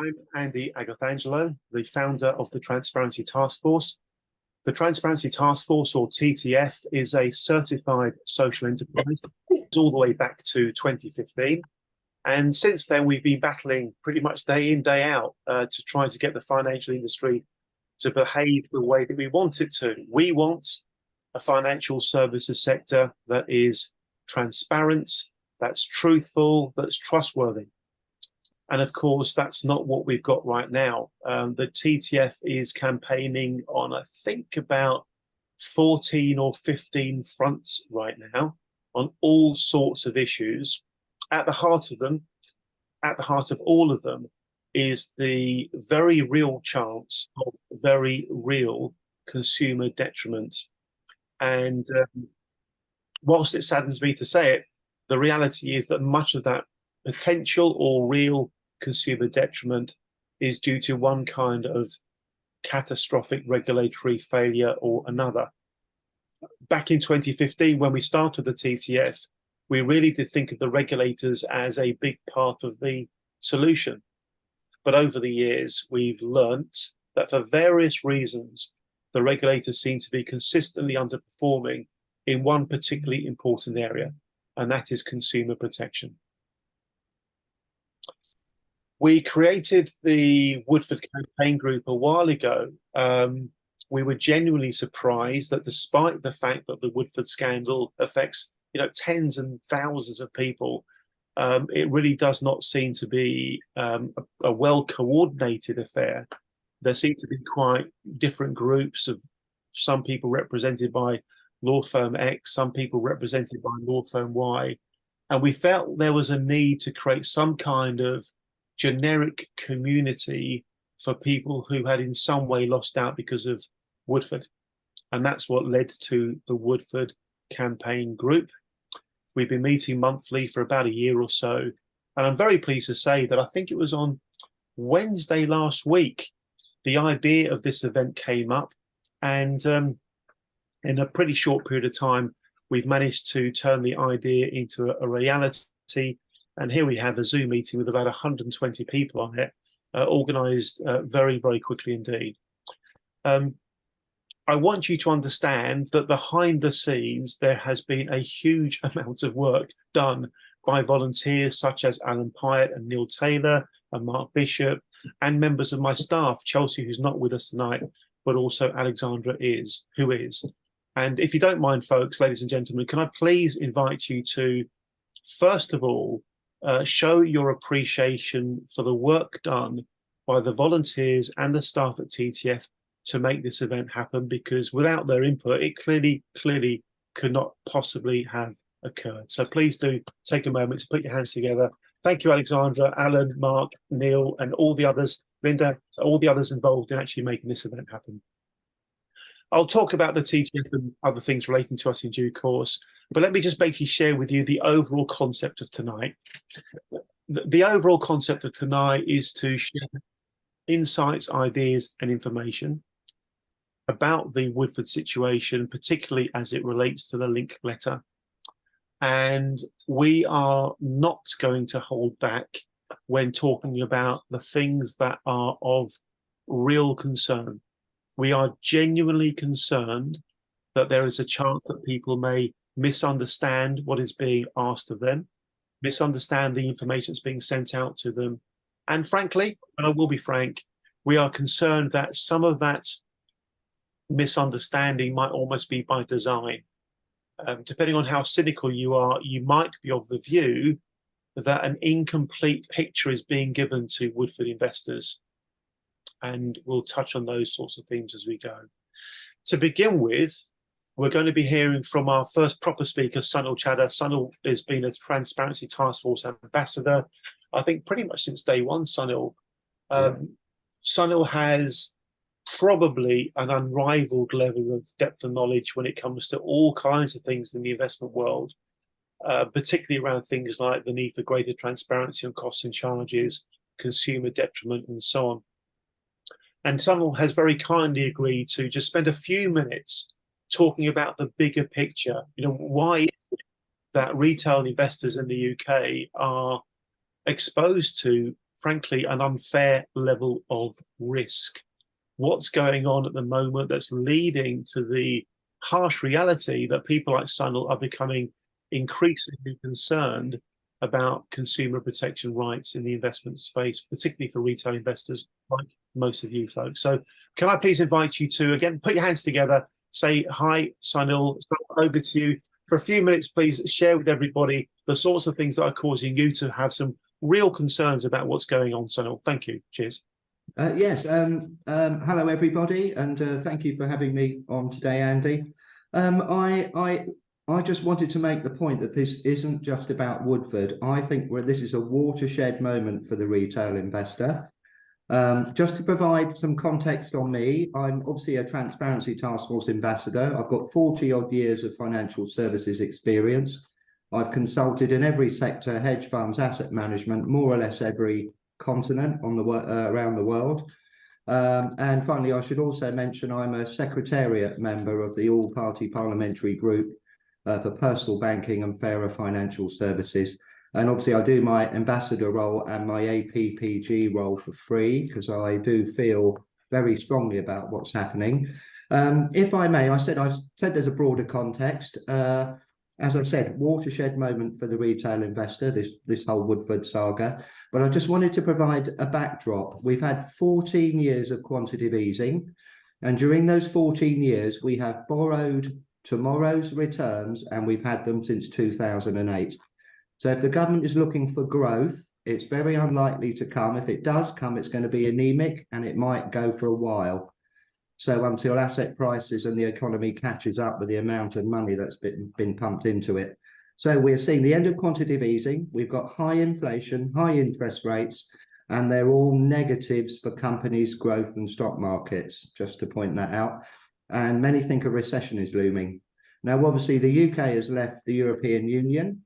I'm Andy Agathangelo, the founder of the Transparency Task Force. The Transparency Task Force, or TTF, is a certified social enterprise all the way back to 2015. And since then, we've been battling pretty much day in, day out to try to get the financial industry to behave the way that we want it to. We want a financial services sector that is transparent, that's truthful, that's trustworthy. And of course, that's not what we've got right now. The TTF is campaigning on, I think, about 14 or 15 fronts right now on all sorts of issues. At the heart of them, at the heart of all of them, is the very real chance of very real consumer detriment. And whilst it saddens me to say it, the reality is that much of that potential or real consumer detriment is due to one kind of catastrophic regulatory failure or another. Back in 2015, when we started the TTF, we really did think of the regulators as a big part of the solution. But over the years, we've learnt that for various reasons, the regulators seem to be consistently underperforming in one particularly important area, and that is consumer protection. We created the Woodford campaign group a while ago. We were genuinely surprised that despite the fact that the Woodford scandal affects, tens and thousands of people, it really does not seem to be a well-coordinated affair. There seem to be quite different groups of some people represented by law firm X, some people represented by law firm Y. And we felt there was a need to create some kind of generic community for people who had in some way lost out because of Woodford. And that's what led to the Woodford campaign group. We've been meeting monthly for about a year or so. And I'm very pleased to say that I think it was on Wednesday last week, the idea of this event came up. And in a pretty short period of time, we've managed to turn the idea into a reality. And here we have a Zoom meeting with about 120 people on it, organised very, very quickly indeed. I want you to understand that behind the scenes, there has been a huge amount of work done by volunteers such as Alan Pyatt and Neil Taylor and Mark Bishop, and members of my staff, Chelsea, who's not with us tonight, but also Alexandra who is. And if you don't mind, folks, ladies and gentlemen, can I please invite you to, first of all, show your appreciation for the work done by the volunteers and the staff at TTF to make this event happen, because without their input, it clearly could not possibly have occurred. So please do take a moment to put your hands together. Thank you, Alexandra, Alan, Mark, Neil, and all the others, Linda, all the others involved in actually making this event happen. I'll talk about the TTF and other things relating to us in due course, but let me just basically share with you the overall concept of tonight. The overall concept of tonight is to share insights, ideas, and information about the Woodford situation, particularly as it relates to the link letter. And we are not going to hold back when talking about the things that are of real concern. We are genuinely concerned that there is a chance that people may misunderstand what is being asked of them, misunderstand the information that's being sent out to them. And frankly, and I will be frank, we are concerned that some of that misunderstanding might almost be by design. Depending on how cynical you are, you might be of the view that an incomplete picture is being given to Woodford investors. And we'll touch on those sorts of themes as we go. To begin with, we're going to be hearing from our first proper speaker, Sunil Chadha. Sunil has been a Transparency Task Force ambassador, I think pretty much since day one, Sunil. Sunil has probably an unrivaled level of depth and knowledge when it comes to all kinds of things in the investment world, particularly around things like the need for greater transparency on costs and charges, consumer detriment, and so on. And Sunil has very kindly agreed to just spend a few minutes talking about the bigger picture. Why is it that retail investors in the UK are exposed to frankly, an unfair level of risk. What's going on at the moment that's leading to the harsh reality that people like Sunil are becoming increasingly concerned about consumer protection rights in the investment space, particularly for retail investors like most of you folks. So can I please invite you to, again, put your hands together, say hi, Sunil, over to you. For a few minutes, please share with everybody the sorts of things that are causing you to have some real concerns about what's going on, Sunil. Thank you. Cheers. Yes. Hello, everybody, and thank you for having me on today, Andy. I just wanted to make the point that this isn't just about Woodford. I think this is a watershed moment for the retail investor. Just to provide some context on me, I'm obviously a Transparency Task Force ambassador. I've got 40 odd years of financial services experience. I've consulted in every sector, hedge funds, asset management, more or less every continent on the around the world. And finally, I should also mention I'm a secretariat member of the all-party parliamentary group for personal banking and fairer financial services. And obviously I do my ambassador role and my APPG role for free, because I do feel very strongly about what's happening. If I may, I said there's a broader context. As I've said, watershed moment for the retail investor, this whole Woodford saga. But I just wanted to provide a backdrop. We've had 14 years of quantitative easing. And during those 14 years, we have borrowed tomorrow's returns, and we've had them since 2008. So if the government is looking for growth, it's very unlikely to come. If it does come, it's going to be anemic, and it might go for a while. So until asset prices and the economy catches up with the amount of money that's been pumped into it. So we're seeing the end of quantitative easing. We've got high inflation, high interest rates, and they're all negatives for companies' growth and stock markets, just to point that out. And many think a recession is looming. Now, obviously, the UK has left the European Union.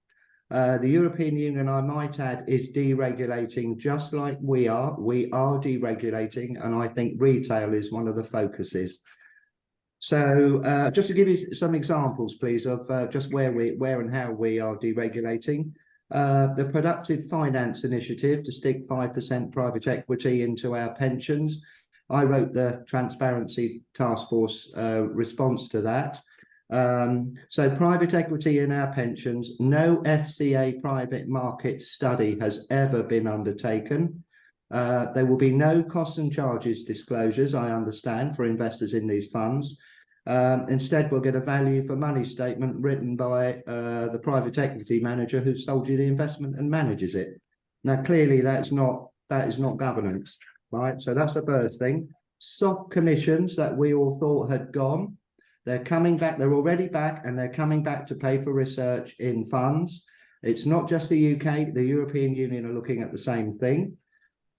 The European Union, I might add, is deregulating just like we are. We are deregulating, and I think retail is one of the focuses. So just to give you some examples, please, of just where and how we are deregulating. The Productive Finance Initiative to stick 5% private equity into our pensions. I wrote the Transparency Task Force response to that. So private equity in our pensions, no FCA private market study has ever been undertaken. There will be no costs and charges disclosures, I understand, for investors in these funds. Instead, we'll get a value for money statement written by the private equity manager who sold you the investment and manages it. Now, clearly, that is not governance, right? So that's the first thing. Soft commissions that we all thought had gone, they're coming back. They're already back, and they're coming back to pay for research in funds. It's not just the UK. The European Union are looking at the same thing.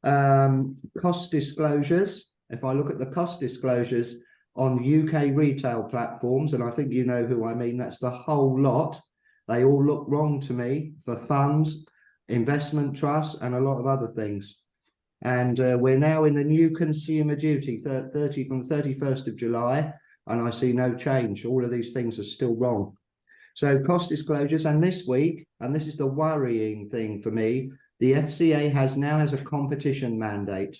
Cost disclosures. If I look at the cost disclosures on UK retail platforms, and I think you know who I mean, that's the whole lot. They all look wrong to me for funds, investment trusts, and a lot of other things. And we're now in the new consumer duty, from the 31st of July, and I see no change. All of these things are still wrong. So cost disclosures, and this week, and this is the worrying thing for me, the FCA now has a competition mandate.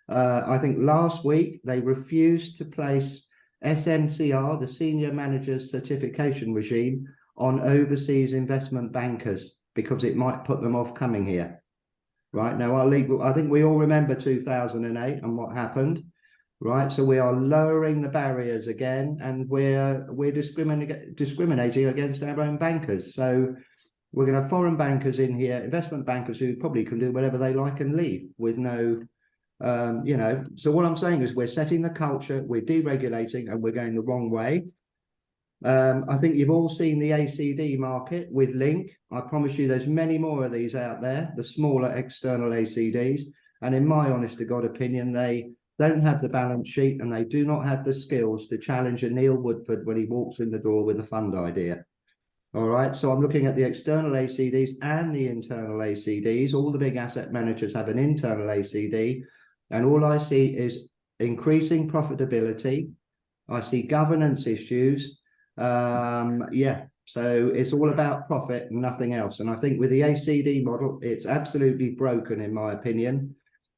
I think last week they refused to place SMCR, the Senior Managers Certification Regime, on overseas investment bankers because it might put them off coming here. Right now, I think we all remember 2008 and what happened. Right, so we are lowering the barriers again, and we're discriminating against our own bankers. So we're going to have foreign bankers in here, investment bankers who probably can do whatever they like and leave with no. So what I'm saying is we're setting the culture, we're deregulating, and we're going the wrong way. I think you've all seen the ACD market with Link. I promise you there's many more of these out there, the smaller external ACDs. And in my honest to God opinion, they don't have the balance sheet and they do not have the skills to challenge a Neil Woodford when he walks in the door with a fund idea. All right, so I'm looking at the external ACDs and the internal ACDs. All the big asset managers have an internal ACD. And all I see is increasing profitability. I see governance issues. So it's all about profit and nothing else. And I think with the ACD model, it's absolutely broken, in my opinion.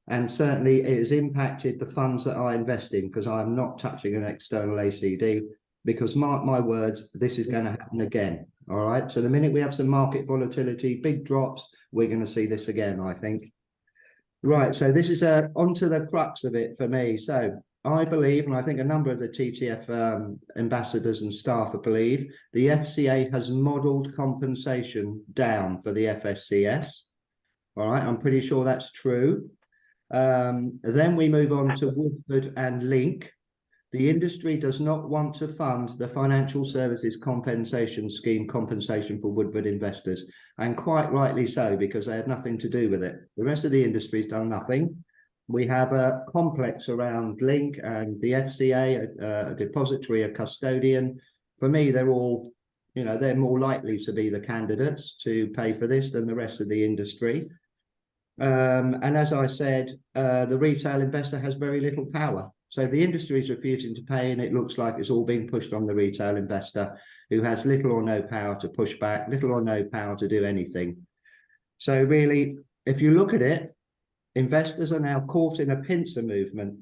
And certainly it has impacted the funds that I invest in, because I'm not touching an external ACD, because mark my words, this is going to happen again. All right. So the minute we have some market volatility, big drops, we're going to see this again, I think. Right. So this is onto the crux of it for me. So I believe, and I think a number of the TTF ambassadors and staff believe, the FCA has modelled compensation down for the FSCS. All right. I'm pretty sure that's true. Then we move on to Woodford and Link. The industry does not want to fund the financial services compensation scheme compensation for Woodford investors, and quite rightly so, because they had nothing to do with it. The rest of the industry's done nothing. We have a complex around Link and the FCA, a depository, a custodian. For me, they're all, you know, they're more likely to be the candidates to pay for this than the rest of the industry. And as I said, the retail investor has very little power. So the industry is refusing to pay, and it looks like it's all being pushed on the retail investor, who has little or no power to push back, little or no power to do anything. So really, if you look at it, investors are now caught in a pincer movement,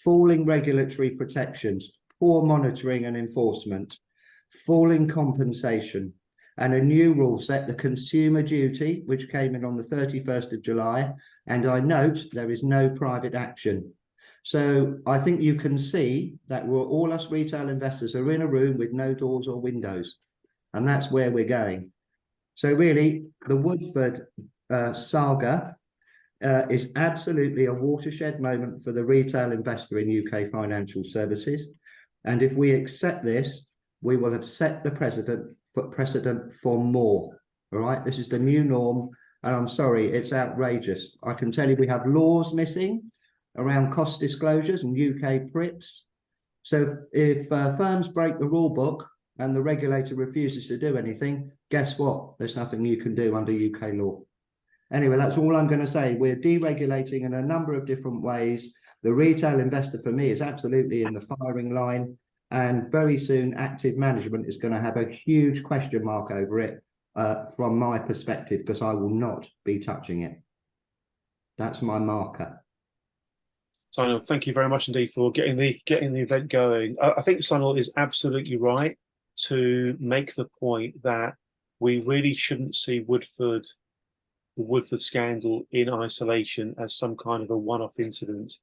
falling regulatory protections, poor monitoring and enforcement, falling compensation, and a new rule set, the consumer duty, which came in on the 31st of July. And I note there is no private action. So I think you can see that we're all us retail investors are in a room with no doors or windows, and that's where we're going. So really, the Woodford saga is absolutely a watershed moment for the retail investor in UK financial services. And if we accept this, we will have set the precedent for more. All right, this is the new norm, and I'm sorry, it's outrageous. I can tell you we have laws missing around cost disclosures and UK PRIPS. So if firms break the rule book and the regulator refuses to do anything, guess what? There's nothing you can do under UK law. Anyway, that's all I'm going to say. We're deregulating in a number of different ways. The retail investor, for me, is absolutely in the firing line. And very soon, active management is going to have a huge question mark over it from my perspective, because I will not be touching it. That's my marker. Sunil, thank you very much indeed for getting the event going. I think Sunil is absolutely right to make the point that we really shouldn't see the Woodford scandal in isolation as some kind of a one-off incident.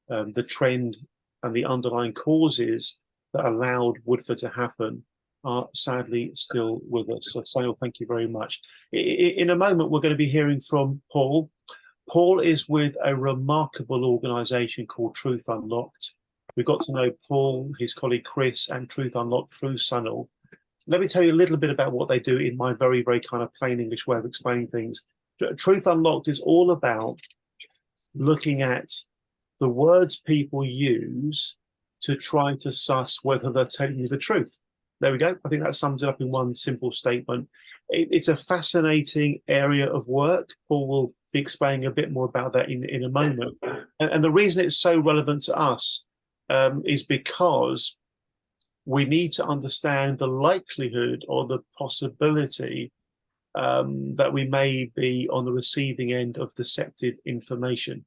The trend and the underlying causes that allowed Woodford to happen are sadly still with us. So Sunil, thank you very much. In a moment, we're going to be hearing from Paul. Paul is with a remarkable organisation called Truth Unlocked. We got to know Paul, his colleague Chris, and Truth Unlocked through Sunil. Let me tell you a little bit about what they do in my very, very kind of plain English way of explaining things. Truth Unlocked is all about looking at the words people use to try to suss whether they're telling you the truth. There we go. I think that sums it up in one simple statement. It's a fascinating area of work. Paul will be explaining a bit more about that in a moment. And the reason it's so relevant to us is because we need to understand the likelihood or the possibility that we may be on the receiving end of deceptive information.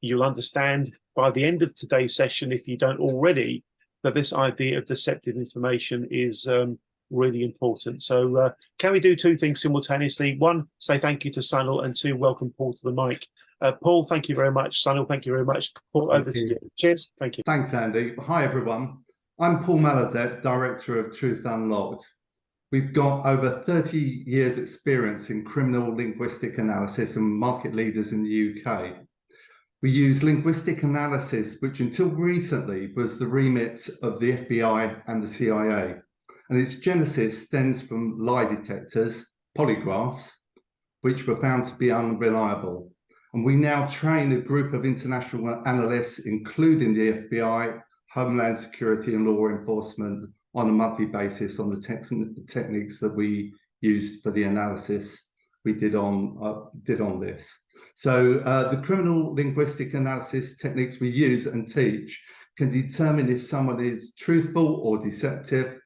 You'll understand by the end of today's session, if you don't already, that this idea of deceptive information is really important. So can we do two things simultaneously? One, say thank you to Sunil, and two, welcome Paul to the mic. Paul, thank you very much. Sunil, thank you very much. Paul, over to you. Cheers. Thank you. Thanks, Andy. Hi, everyone. I'm Paul Maladet, Director of Truth Unlocked. We've got over 30 years experience in criminal linguistic analysis and market leaders in the UK. We use linguistic analysis, which until recently was the remit of the FBI and the CIA. And its genesis stems from lie detectors, polygraphs, which were found to be unreliable. And we now train a group of international analysts, including the FBI, Homeland Security and law enforcement, on a monthly basis on the techniques that we used for the analysis we did on this. So the criminal linguistic analysis techniques we use and teach can determine if someone is truthful or deceptive.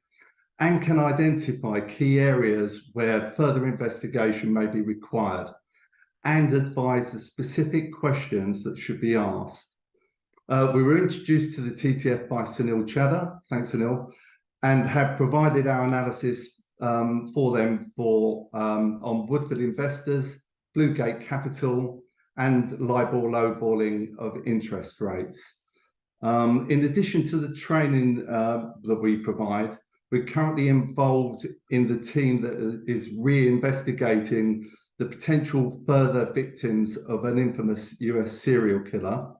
and can identify key areas where further investigation may be required and advise the specific questions that should be asked. We were introduced to the TTF by Sunil Chadha, thanks Sunil, and have provided our analysis for them on Woodford investors, Bluegate Capital, and LIBOR lowballing of interest rates. In addition to the training that we provide, we're currently involved in the team that is re-investigating the potential further victims of an infamous US serial killer.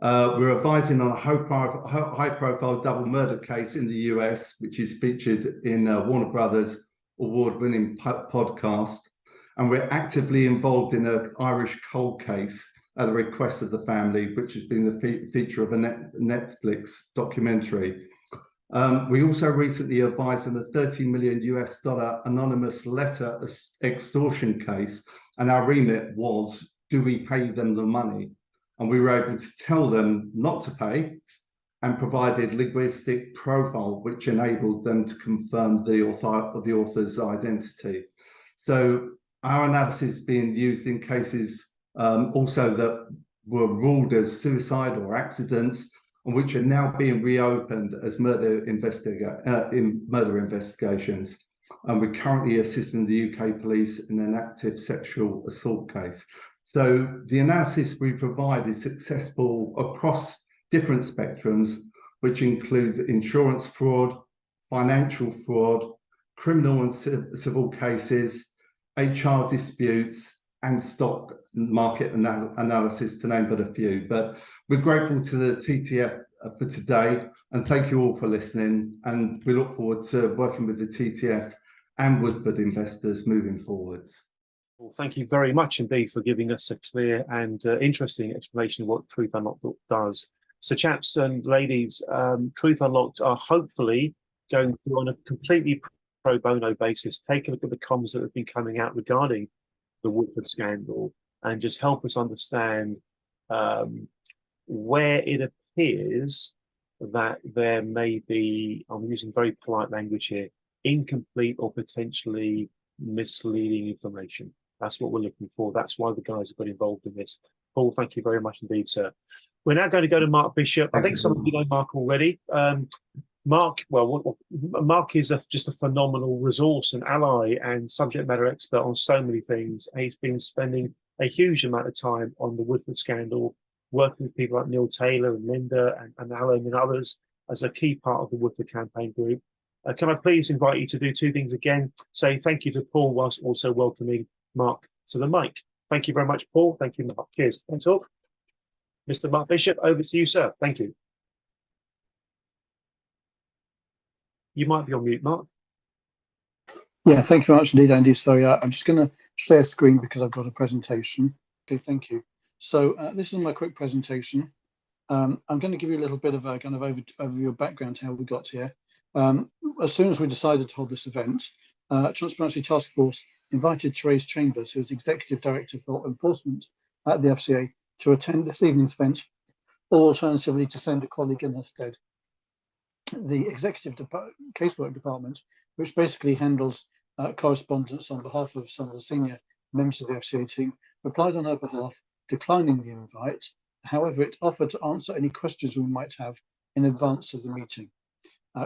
We're advising on a high-profile double murder case in the US, which is featured in Warner Brothers award-winning podcast. And we're actively involved in an Irish cold case at the request of the family, which has been the feature of a Netflix documentary. We also recently advised on a $30 million anonymous letter extortion case, and our remit was, do we pay them the money? And we were able to tell them not to pay, and provided linguistic profile, which enabled them to confirm the author's identity. So our analysis being used in cases also that were ruled as suicide or accidents, and which are now being reopened as murder investigations. And we're currently assisting the UK police in an active sexual assault case. So the analysis we provide is successful across different spectrums, which includes insurance fraud, financial fraud, criminal and civil cases, HR disputes, and stock market analysis, to name but a few. But we're grateful to the TTF for today, and thank you all for listening. And we look forward to working with the TTF and Woodford investors moving forwards. Well, thank you very much indeed for giving us a clear and interesting explanation of what Truth Unlocked does. So chaps and ladies, Truth Unlocked are hopefully going to, on a completely pro bono basis, take a look at the comms that have been coming out regarding the Woodford scandal and just help us understand where it appears that there may be, I'm using very polite language here, incomplete or potentially misleading information. That's what we're looking for. That's why the guys have got involved in this. Paul, thank you very much indeed, sir. We're now going to go to Mark Bishop. I think some of you know Mark already. Mark, well, Mark is just a phenomenal resource and ally and subject matter expert on so many things. He's been spending a huge amount of time on the Woodford scandal, working with people like Neil Taylor and Linda and Alan and others as a key part of the Woodford campaign group. Can I please invite you to do two things again? Say thank you to Paul whilst also welcoming Mark to the mic. Thank you very much, Paul. Thank you, Mark. Cheers. Thanks all. Mr. Mark Bishop, over to you, sir. Thank you. You might be on mute, Mark. Yeah, thank you very much indeed, Andy. So I'm just going to share screen because I've got a presentation. Okay, thank you. So this is my quick presentation. I'm going to give you a little bit of a kind of overview of background, how we got here. As soon as we decided to hold this event, Transparency Task Force invited Therese Chambers, who is Executive Director for Enforcement at the FCA, to attend this evening's event, or alternatively to send a colleague in her stead. The Executive Casework Department, which basically handles correspondence on behalf of some of the senior members of the FCA team, replied on her behalf, declining the invite. However, it offered to answer any questions we might have in advance of the meeting.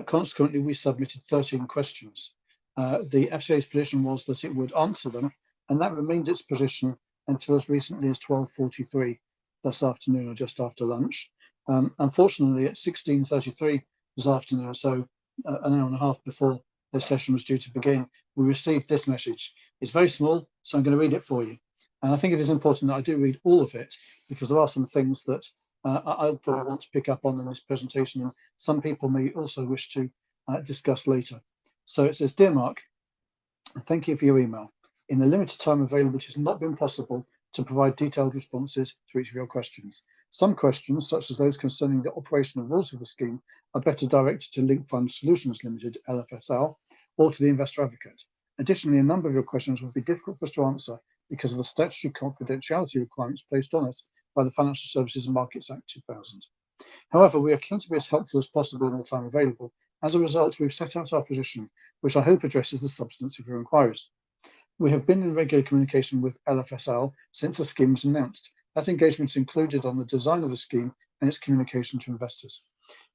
Consequently, we submitted 13 questions. The FCA's position was that it would answer them, and that remained its position until as recently as 12:43 this afternoon, or just after lunch. Unfortunately, at 16:33 this afternoon, so an hour and a half before this session was due to begin, we received this message. It's very small, so I'm going to read it for you. And I think it is important that I do read all of it, because there are some things that I'll probably want to pick up on in this presentation, and some people may also wish to discuss later. So it says, "Dear Mark, thank you for your email. In the limited time available, it has not been possible to provide detailed responses to each of your questions. Some questions, such as those concerning the operational rules of the scheme, are better directed to Link Fund Solutions Limited, LFSL, or to the Investor Advocate. Additionally, a number of your questions would be difficult for us to answer because of the statutory confidentiality requirements placed on us by the Financial Services and Markets Act 2000. However, we are keen to be as helpful as possible in the time available As a result, we've set out our position, which I hope addresses the substance of your inquiries. We have been in regular communication with LFSL since the scheme was announced. That engagement is included on the design of the scheme and its communication to investors.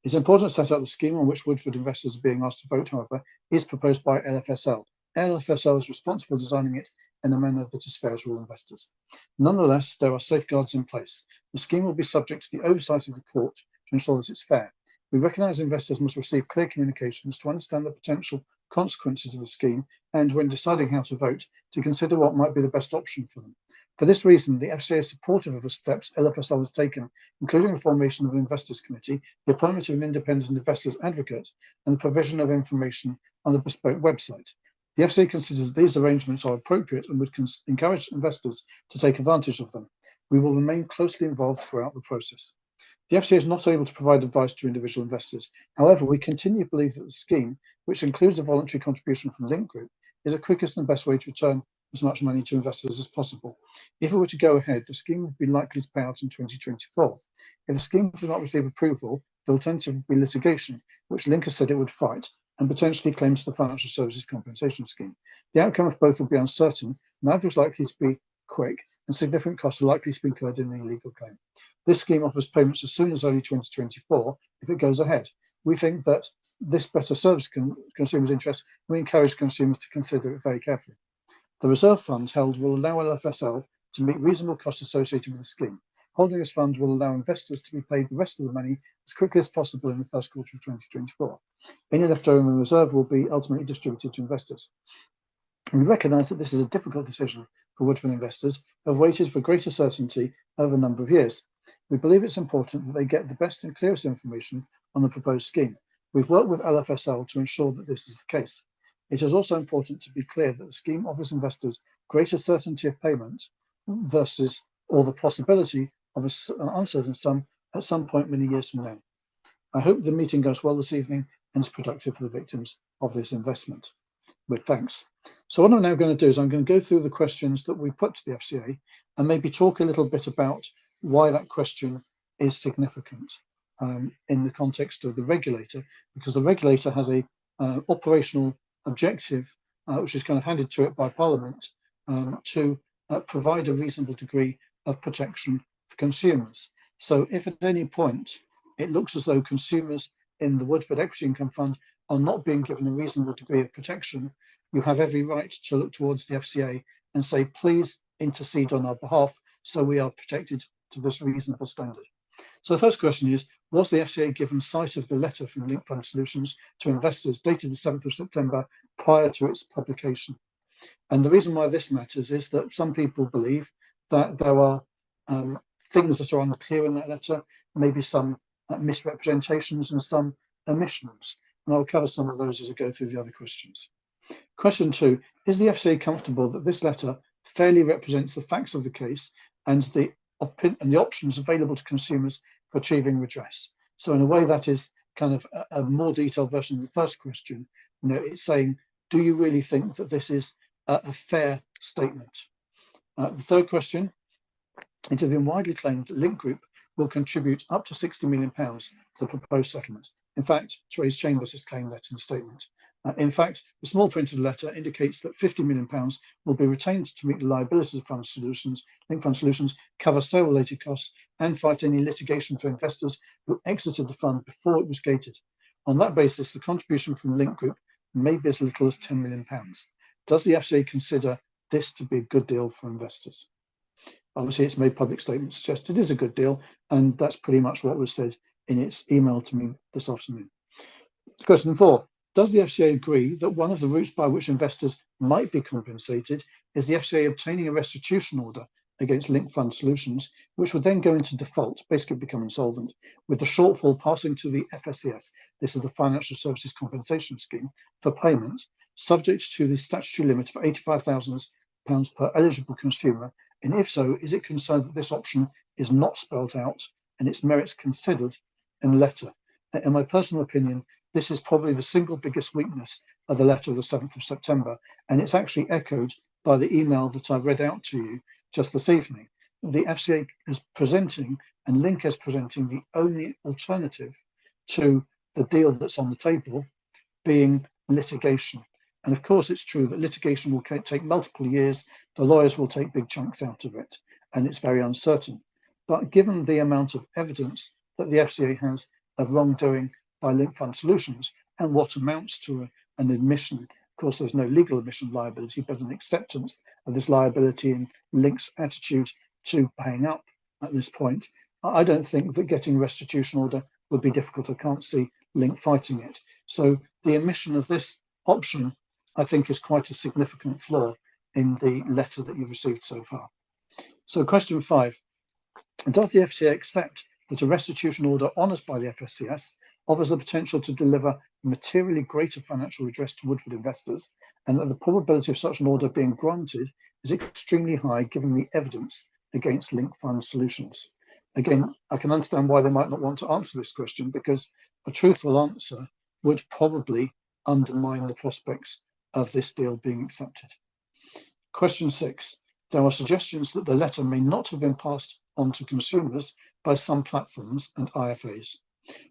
It's important to set out the scheme on which Woodford investors are being asked to vote, however, is proposed by LFSL. LFSL is responsible for designing it in a manner that is fair to all investors. Nonetheless, there are safeguards in place. The scheme will be subject to the oversight of the court to ensure that it's fair. We recognise investors must receive clear communications to understand the potential consequences of the scheme and, when deciding how to vote, to consider what might be the best option for them. For this reason, the FCA is supportive of the steps LFSL has taken, including the formation of an investors committee, the appointment of an independent investors advocate, and the provision of information on a bespoke website. The FCA considers these arrangements are appropriate and would encourage investors to take advantage of them. We will remain closely involved throughout the process. The FCA is not able to provide advice to individual investors. However, we continue to believe that the scheme, which includes a voluntary contribution from Link Group, is the quickest and best way to return as much money to investors as possible. If it were to go ahead, the scheme would be likely to pay out in 2024. If the scheme does not receive approval, the alternative would be litigation, which Link has said it would fight, and potentially claims the Financial Services Compensation Scheme. The outcome of both will be uncertain. Neither is likely to be quick, and significant costs are likely to be incurred in the legal claim. This scheme offers payments as soon as early 2024 if it goes ahead. We think that this better serves consumers' interests, and we encourage consumers to consider it very carefully. The reserve fund held will allow LFSL to meet reasonable costs associated with the scheme. Holding this fund will allow investors to be paid the rest of the money as quickly as possible in the first quarter of 2024. Any left over in the reserve will be ultimately distributed to investors. We recognise that this is a difficult decision for Woodford investors who have waited for greater certainty over a number of years. We believe it's important that they get the best and clearest information on the proposed scheme. We've worked with LFSL to ensure that this is the case. It is also important to be clear that the scheme offers investors greater certainty of payment versus or the possibility of an uncertain sum at some point many years from now. I hope the meeting goes well this evening and is productive for the victims of this investment. With thanks. So what I'm now going to do is I'm going to go through the questions that we put to the FCA and maybe talk a little bit about why that question is significant in the context of the regulator, because the regulator has a operational objective, which is kind of handed to it by Parliament, to provide a reasonable degree of protection for consumers. So if at any point it looks as though consumers in the Woodford Equity Income Fund are not being given a reasonable degree of protection, you have every right to look towards the FCA and say, please intercede on our behalf so we are protected to this reasonable standard. So the first question is, was the FCA given sight of the letter from Link Fund Solutions to investors dated the 7th of September prior to its publication? And the reason why this matters is that some people believe that there are things that are unclear in that letter, maybe some misrepresentations and some omissions. And I'll cover some of those as I go through the other questions. Question 2, is the FCA comfortable that this letter fairly represents the facts of the case and the options available to consumers for achieving redress? So in a way that is kind of a more detailed version of the first question. You know, it's saying, do you really think that this is a fair statement? The third question, it has been widely claimed that Link Group will contribute up to £60 million to the proposed settlement. In fact, Therese Chambers has claimed that in a statement. In fact, the small print of the letter indicates that £50 million will be retained to meet the liabilities of Link Fund Solutions, cover sale-related costs, and fight any litigation for investors who exited the fund before it was gated. On that basis, the contribution from Link Group may be as little as £10 million. Does the FCA consider this to be a good deal for investors? Obviously, its made public statement suggests it is a good deal, and that's pretty much what was said in its email to me this afternoon. Question 4. Does the FCA agree that one of the routes by which investors might be compensated is the FCA obtaining a restitution order against Link Fund Solutions, which would then go into default, basically become insolvent, with the shortfall passing to the FSCS, this is the Financial Services Compensation Scheme, for payment, subject to the statutory limit of £85,000 per eligible consumer? And if so, is it concerned that this option is not spelled out and its merits considered in the letter? In my personal opinion, this is probably the single biggest weakness of the letter of the 7th of September, and it's actually echoed by the email that I read out to you just this evening. The FCA is presenting, and Link is presenting, the only alternative to the deal that's on the table, being litigation. And of course, it's true that litigation will take multiple years. The lawyers will take big chunks out of it, and it's very uncertain. But given the amount of evidence that the FCA has of wrongdoing by Link Fund Solutions and what amounts to an admission, of course, there's no legal admission liability, but an acceptance of this liability in Link's attitude to paying up at this point, I don't think that getting restitution order would be difficult. I can't see Link fighting it. So the omission of this option, I think, is quite a significant flaw in the letter that you've received so far. So question 5, does the FCA accept that a restitution order honoured by the FSCS offers the potential to deliver materially greater financial redress to Woodford investors, and that the probability of such an order being granted is extremely high given the evidence against Link Fund Solutions? Again, I can understand why they might not want to answer this question, because a truthful answer would probably undermine the prospects of this deal being accepted. Question 6, there are suggestions that the letter may not have been passed on to consumers by some platforms and IFAs.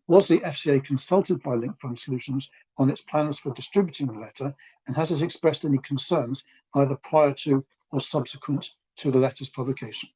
Was the FCA consulted by Link Fund Solutions on its plans for distributing the letter, and has it expressed any concerns either prior to or subsequent to the letter's publication?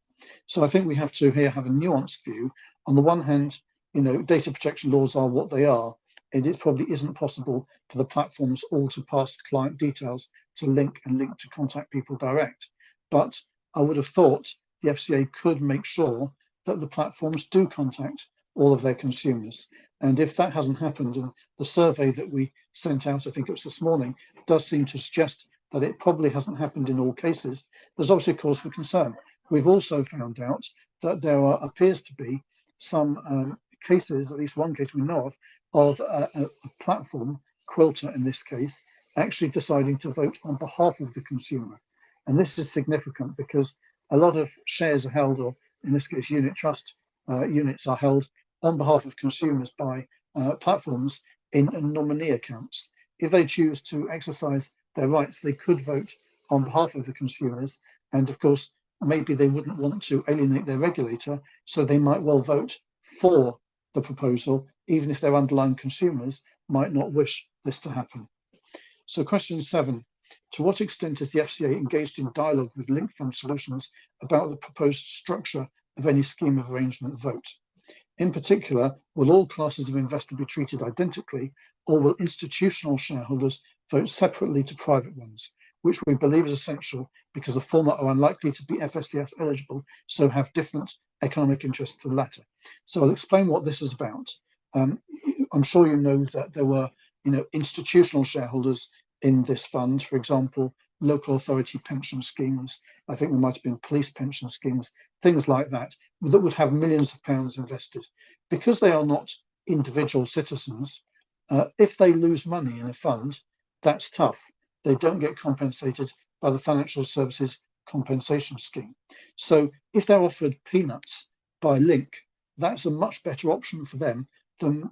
So I think we have to here have a nuanced view. On the one hand, data protection laws are what they are, and it probably isn't possible for the platforms all to pass client details to Link and Link to contact people direct. But I would have thought the FCA could make sure that the platforms do contact all of their consumers. And if that hasn't happened, and the survey that we sent out, I think it was this morning, does seem to suggest that it probably hasn't happened in all cases, there's obviously cause for concern. We've also found out that there appears to be some cases, at least one case we know of a platform, Quilter in this case, actually deciding to vote on behalf of the consumer. And this is significant because a lot of shares are held, or in this case, unit trust units are held on behalf of consumers by platforms in nominee accounts. If they choose to exercise their rights, they could vote on behalf of the consumers. And of course, maybe they wouldn't want to alienate their regulator, so they might well vote for the proposal, even if their underlying consumers might not wish this to happen. So question 7, to what extent is the FCA engaged in dialogue with Link Fund Solutions about the proposed structure of any scheme of arrangement vote? In particular, will all classes of investor be treated identically, or will institutional shareholders vote separately to private ones, which we believe is essential because the former are unlikely to be FSCS eligible, so have different economic interests to the latter. So I'll explain what this is about. I'm sure you know that there were institutional shareholders in this fund, for example, local authority pension schemes. I think there might have been police pension schemes, things like that, that would have millions of pounds invested. Because they are not individual citizens, if they lose money in a fund, that's tough. They don't get compensated by the Financial Services Compensation Scheme. So if they're offered peanuts by Link, that's a much better option for them than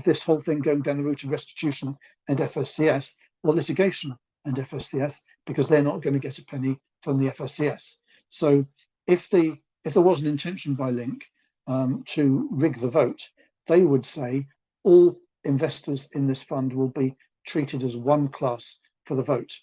this whole thing going down the route of restitution and FSCS, or litigation and FSCS, because they're not going to get a penny from the FSCS. So if there was an intention by Link to rig the vote, they would say all investors in this fund will be treated as one class for the vote.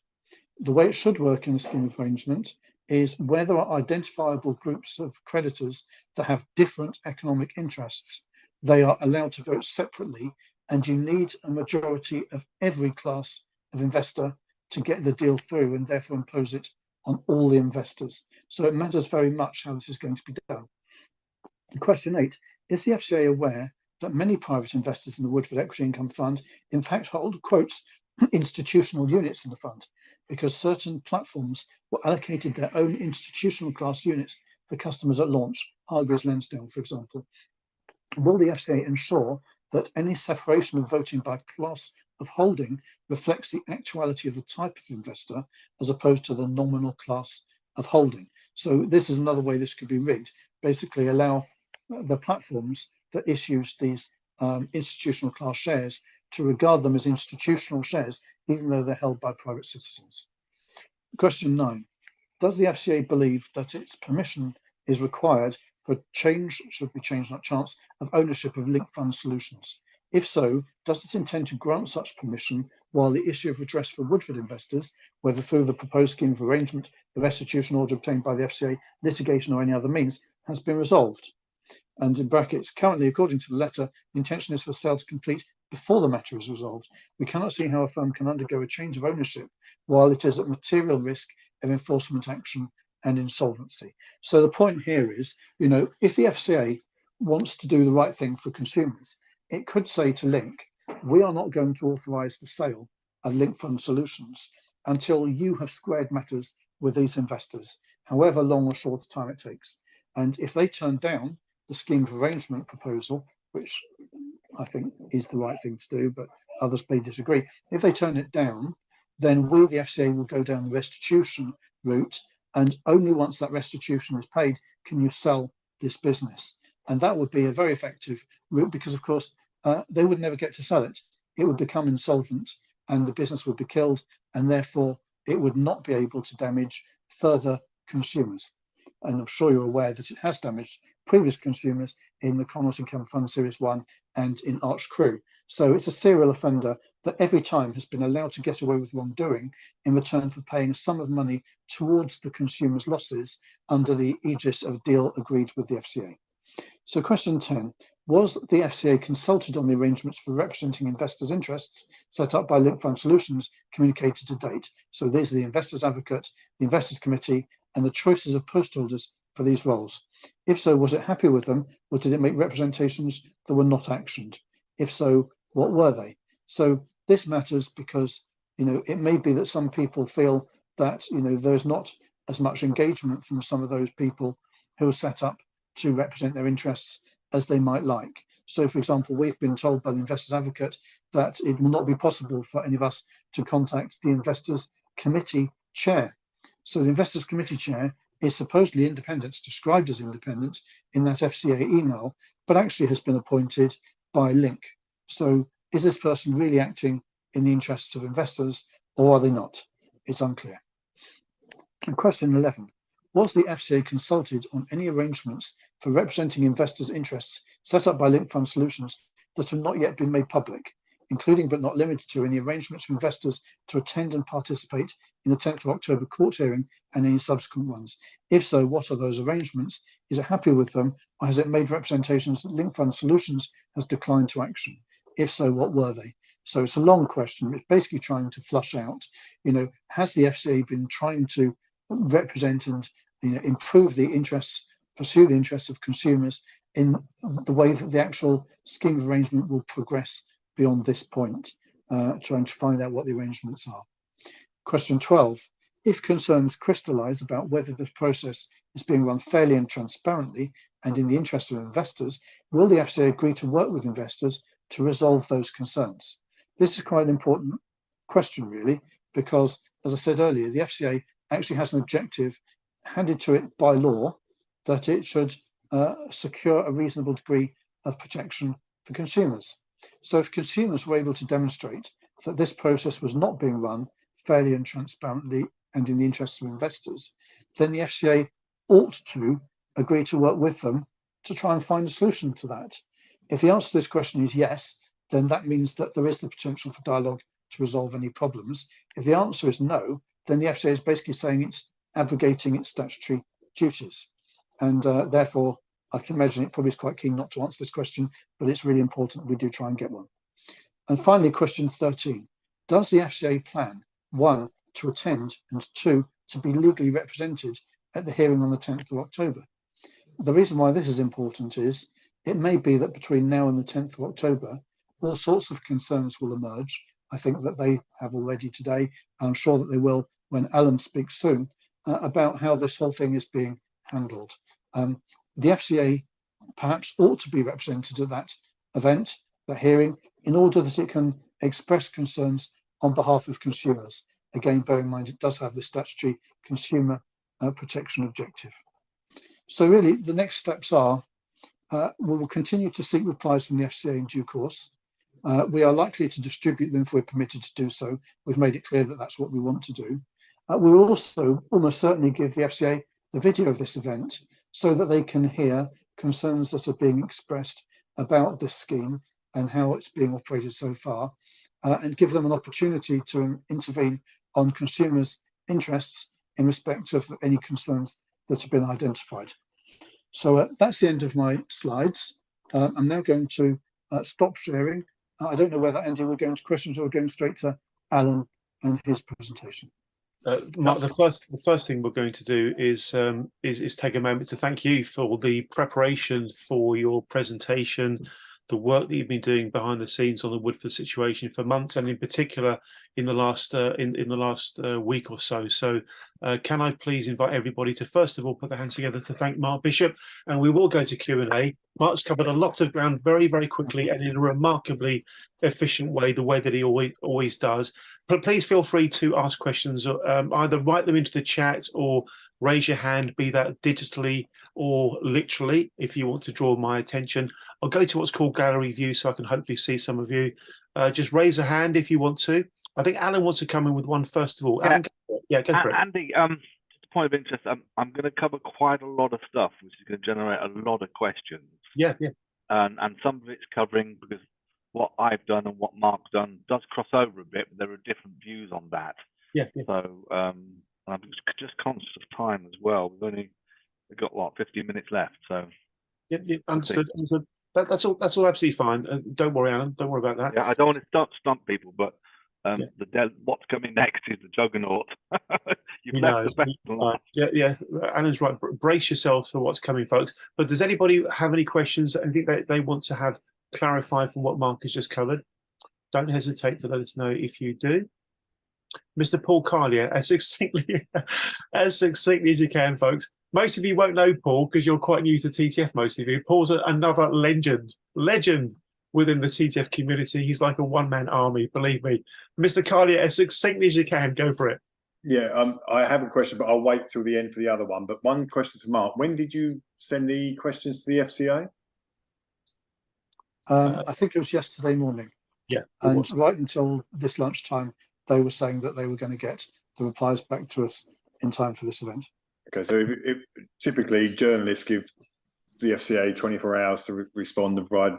The way it should work in a scheme of arrangement is where there are identifiable groups of creditors that have different economic interests, they are allowed to vote separately, and you need a majority of every class of investor to get the deal through and therefore impose it on all the investors. So it matters very much how this is going to be done. Question 8, is the FCA aware that many private investors in the Woodford Equity Income Fund in fact hold, quotes, institutional units in the fund, because certain platforms were allocated their own institutional class units for customers at launch, Hargreaves Lansdowne, for example? Will the FCA ensure that any separation of voting by class of holding reflects the actuality of the type of investor as opposed to the nominal class of holding? So this is another way this could be rigged. Basically allow the platforms that issues these institutional class shares to regard them as institutional shares, even though they're held by private citizens. Question 9, does the FCA believe that its permission is required for change, should be change not chance, of ownership of Link Fund Solutions? If so, does it intend to grant such permission while the issue of redress for Woodford investors, whether through the proposed scheme of arrangement, the restitution order obtained by the FCA, litigation or any other means, has been resolved? And in brackets, currently, according to the letter, the intention is for sale to complete before the matter is resolved. We cannot see how a firm can undergo a change of ownership while it is at material risk of enforcement action and insolvency. So the point here is, if the FCA wants to do the right thing for consumers, it could say to Link, we are not going to authorise the sale of Link Fund Solutions until you have squared matters with these investors, however long or short time it takes. And if they turn down the scheme of arrangement proposal, which I think is the right thing to do, but others may disagree. If they turn it down, then we, the FCA, will go down the restitution route, and only once that restitution is paid can you sell this business. And that would be a very effective route because, of course, they would never get to sell it. It would become insolvent and the business would be killed, and therefore it would not be able to damage further consumers. And I'm sure you're aware that it has damaged previous consumers in the Connaught and Campbell Fund Series 1 and in Arch Crew. So it's a serial offender that every time has been allowed to get away with wrongdoing in return for paying a sum of money towards the consumer's losses under the aegis of a deal agreed with the FCA. So question 10, was the FCA consulted on the arrangements for representing investors' interests set up by Link Fund Solutions communicated to date? So these are the Investors Advocate, the Investors Committee, and the choices of post holders for these roles. If so, was it happy with them, or did it make representations that were not actioned? If so, what were they? So this matters because, it may be that some people feel that, there's not as much engagement from some of those people who are set up to represent their interests as they might like. So, for example, we've been told by the Investors Advocate that it will not be possible for any of us to contact the Investors Committee Chair. So the Investors Committee Chair is supposedly independent, described as independent in that FCA email, but actually has been appointed by Link. So is this person really acting in the interests of investors, or are they not? It's unclear. And question 11, was the FCA consulted on any arrangements for representing investors' interests set up by Link Fund Solutions that have not yet been made public, including but not limited to any arrangements for investors to attend and participate in the 10th of October court hearing and any subsequent ones? If so, what are those arrangements? Is it happy with them, or has it made representations that Link Fund Solutions has declined to action? If so, what were they? So it's a long question. It's basically trying to flush out, has the FCA been trying to represent and improve the interests, pursue the interests of consumers in the way that the actual scheme of arrangement will progress beyond this point, trying to find out what the arrangements are. Question 12, if concerns crystallise about whether the process is being run fairly and transparently and in the interest of investors, will the FCA agree to work with investors to resolve those concerns? This is quite an important question, really, because, as I said earlier, the FCA actually has an objective handed to it by law that it should secure a reasonable degree of protection for consumers. So if consumers were able to demonstrate that this process was not being run fairly and transparently and in the interests of investors, then the FCA ought to agree to work with them to try and find a solution to that. If the answer to this question is yes, then that means that there is the potential for dialogue to resolve any problems. If the answer is no, then the FCA is basically saying it's abrogating its statutory duties. And therefore, I can imagine it probably is quite keen not to answer this question, but it's really important that we do try and get one. And finally, question 13. Does the FCA plan, 1, to attend, and 2, to be legally represented at the hearing on the 10th of October? The reason why this is important is it may be that between now and the 10th of October, all sorts of concerns will emerge. I think that they have already today. I'm sure that they will when Alan speaks soon about how this whole thing is being handled. The FCA perhaps ought to be represented at that event, that hearing, in order that it can express concerns on behalf of consumers. Again, bear in mind, it does have the statutory consumer protection objective. So really, the next steps are, we will continue to seek replies from the FCA in due course. We are likely to distribute them if we're permitted to do so. We've made it clear that that's what we want to do. We will also almost certainly give the FCA the video of this event so that they can hear concerns that are being expressed about this scheme and how it's being operated so far, and give them an opportunity to intervene on consumers' interests in respect of any concerns that have been identified. So that's the end of my slides. I'm now going to stop sharing. I don't know whether, Andy, we're going to questions or going straight to Alan and his presentation. Mark, the first thing we're going to do is take a moment to thank you for the preparation for your presentation, the work that you've been doing behind the scenes on the Woodford situation for months, and in particular in the last week or so. So can I please invite everybody to first of all put their hands together to thank Mark Bishop, and we will go to Q&A. Mark's covered a lot of ground very, very quickly and in a remarkably efficient way, the way that he always does. But please feel free to ask questions, either write them into the chat or raise your hand, be that digitally or literally, if you want to draw my attention. I'll go to what's called gallery view so I can hopefully see some of you. Just raise a hand if you want to. I think Alan wants to come in with one first of all. Yeah, Alan, go for it. Andy, just a point of interest, I'm going to cover quite a lot of stuff, which is going to generate a lot of questions. Yeah. And some of it's covering, because what I've done and what Mark's done does cross over a bit, but there are different views on that. Yeah. So I'm just conscious of time as well. We've got what, 15 minutes left. So Yeah, understood. That's all absolutely fine. Don't worry, Alan. Don't worry about that. yeah, I don't want to stump people, but what's coming next is the juggernaut. You've left the best last. Yeah. Alan's right. Brace yourself for what's coming, folks. But does anybody have any questions? Anything that they want to have clarified from what Mark has just covered? Don't hesitate to let us know if you do. Mr. Paul Carlier, as succinctly as you can, folks. Most of you won't know Paul because you're quite new to TTF, most of you. Paul's another legend within the TTF community. He's like a one-man army, believe me. Mr. Carlier, as succinctly as you can, go for it. Yeah, I have a question, but I'll wait till the end for the other one. But one question to Mark. When did you send the questions to the FCA? I think it was yesterday morning. Yeah. And right until this lunchtime, they were saying that they were going to get the replies back to us in time for this event. Okay, so typically journalists give the FCA 24 hours to respond and provide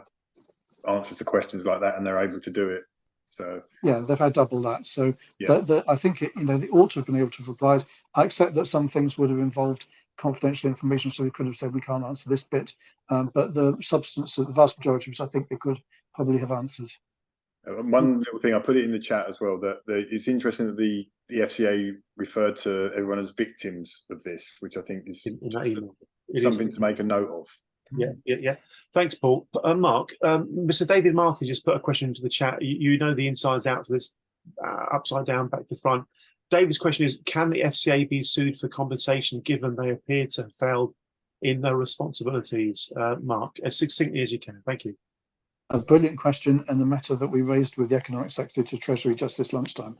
answers to questions like that, and they're able to do it. So yeah, they've had double that. So yeah. I think they ought to have been able to have replied. I accept that some things would have involved confidential information, so we could have said we can't answer this bit. But the substance, the vast majority of it, I think they could probably have answered. One little thing, I put it in the chat as well, that it's interesting that the FCA referred to everyone as victims of this, which I think is something to make a note of. Yeah. Thanks, Paul. Mark, Mr. David Martin just put a question into the chat. You know the insides out of this, upside down, back to front. David's question is, can the FCA be sued for compensation given they appear to have failed in their responsibilities? Mark, as succinctly as you can. Thank you. A brilliant question, and the matter that we raised with the Economic Secretary to Treasury just this lunchtime.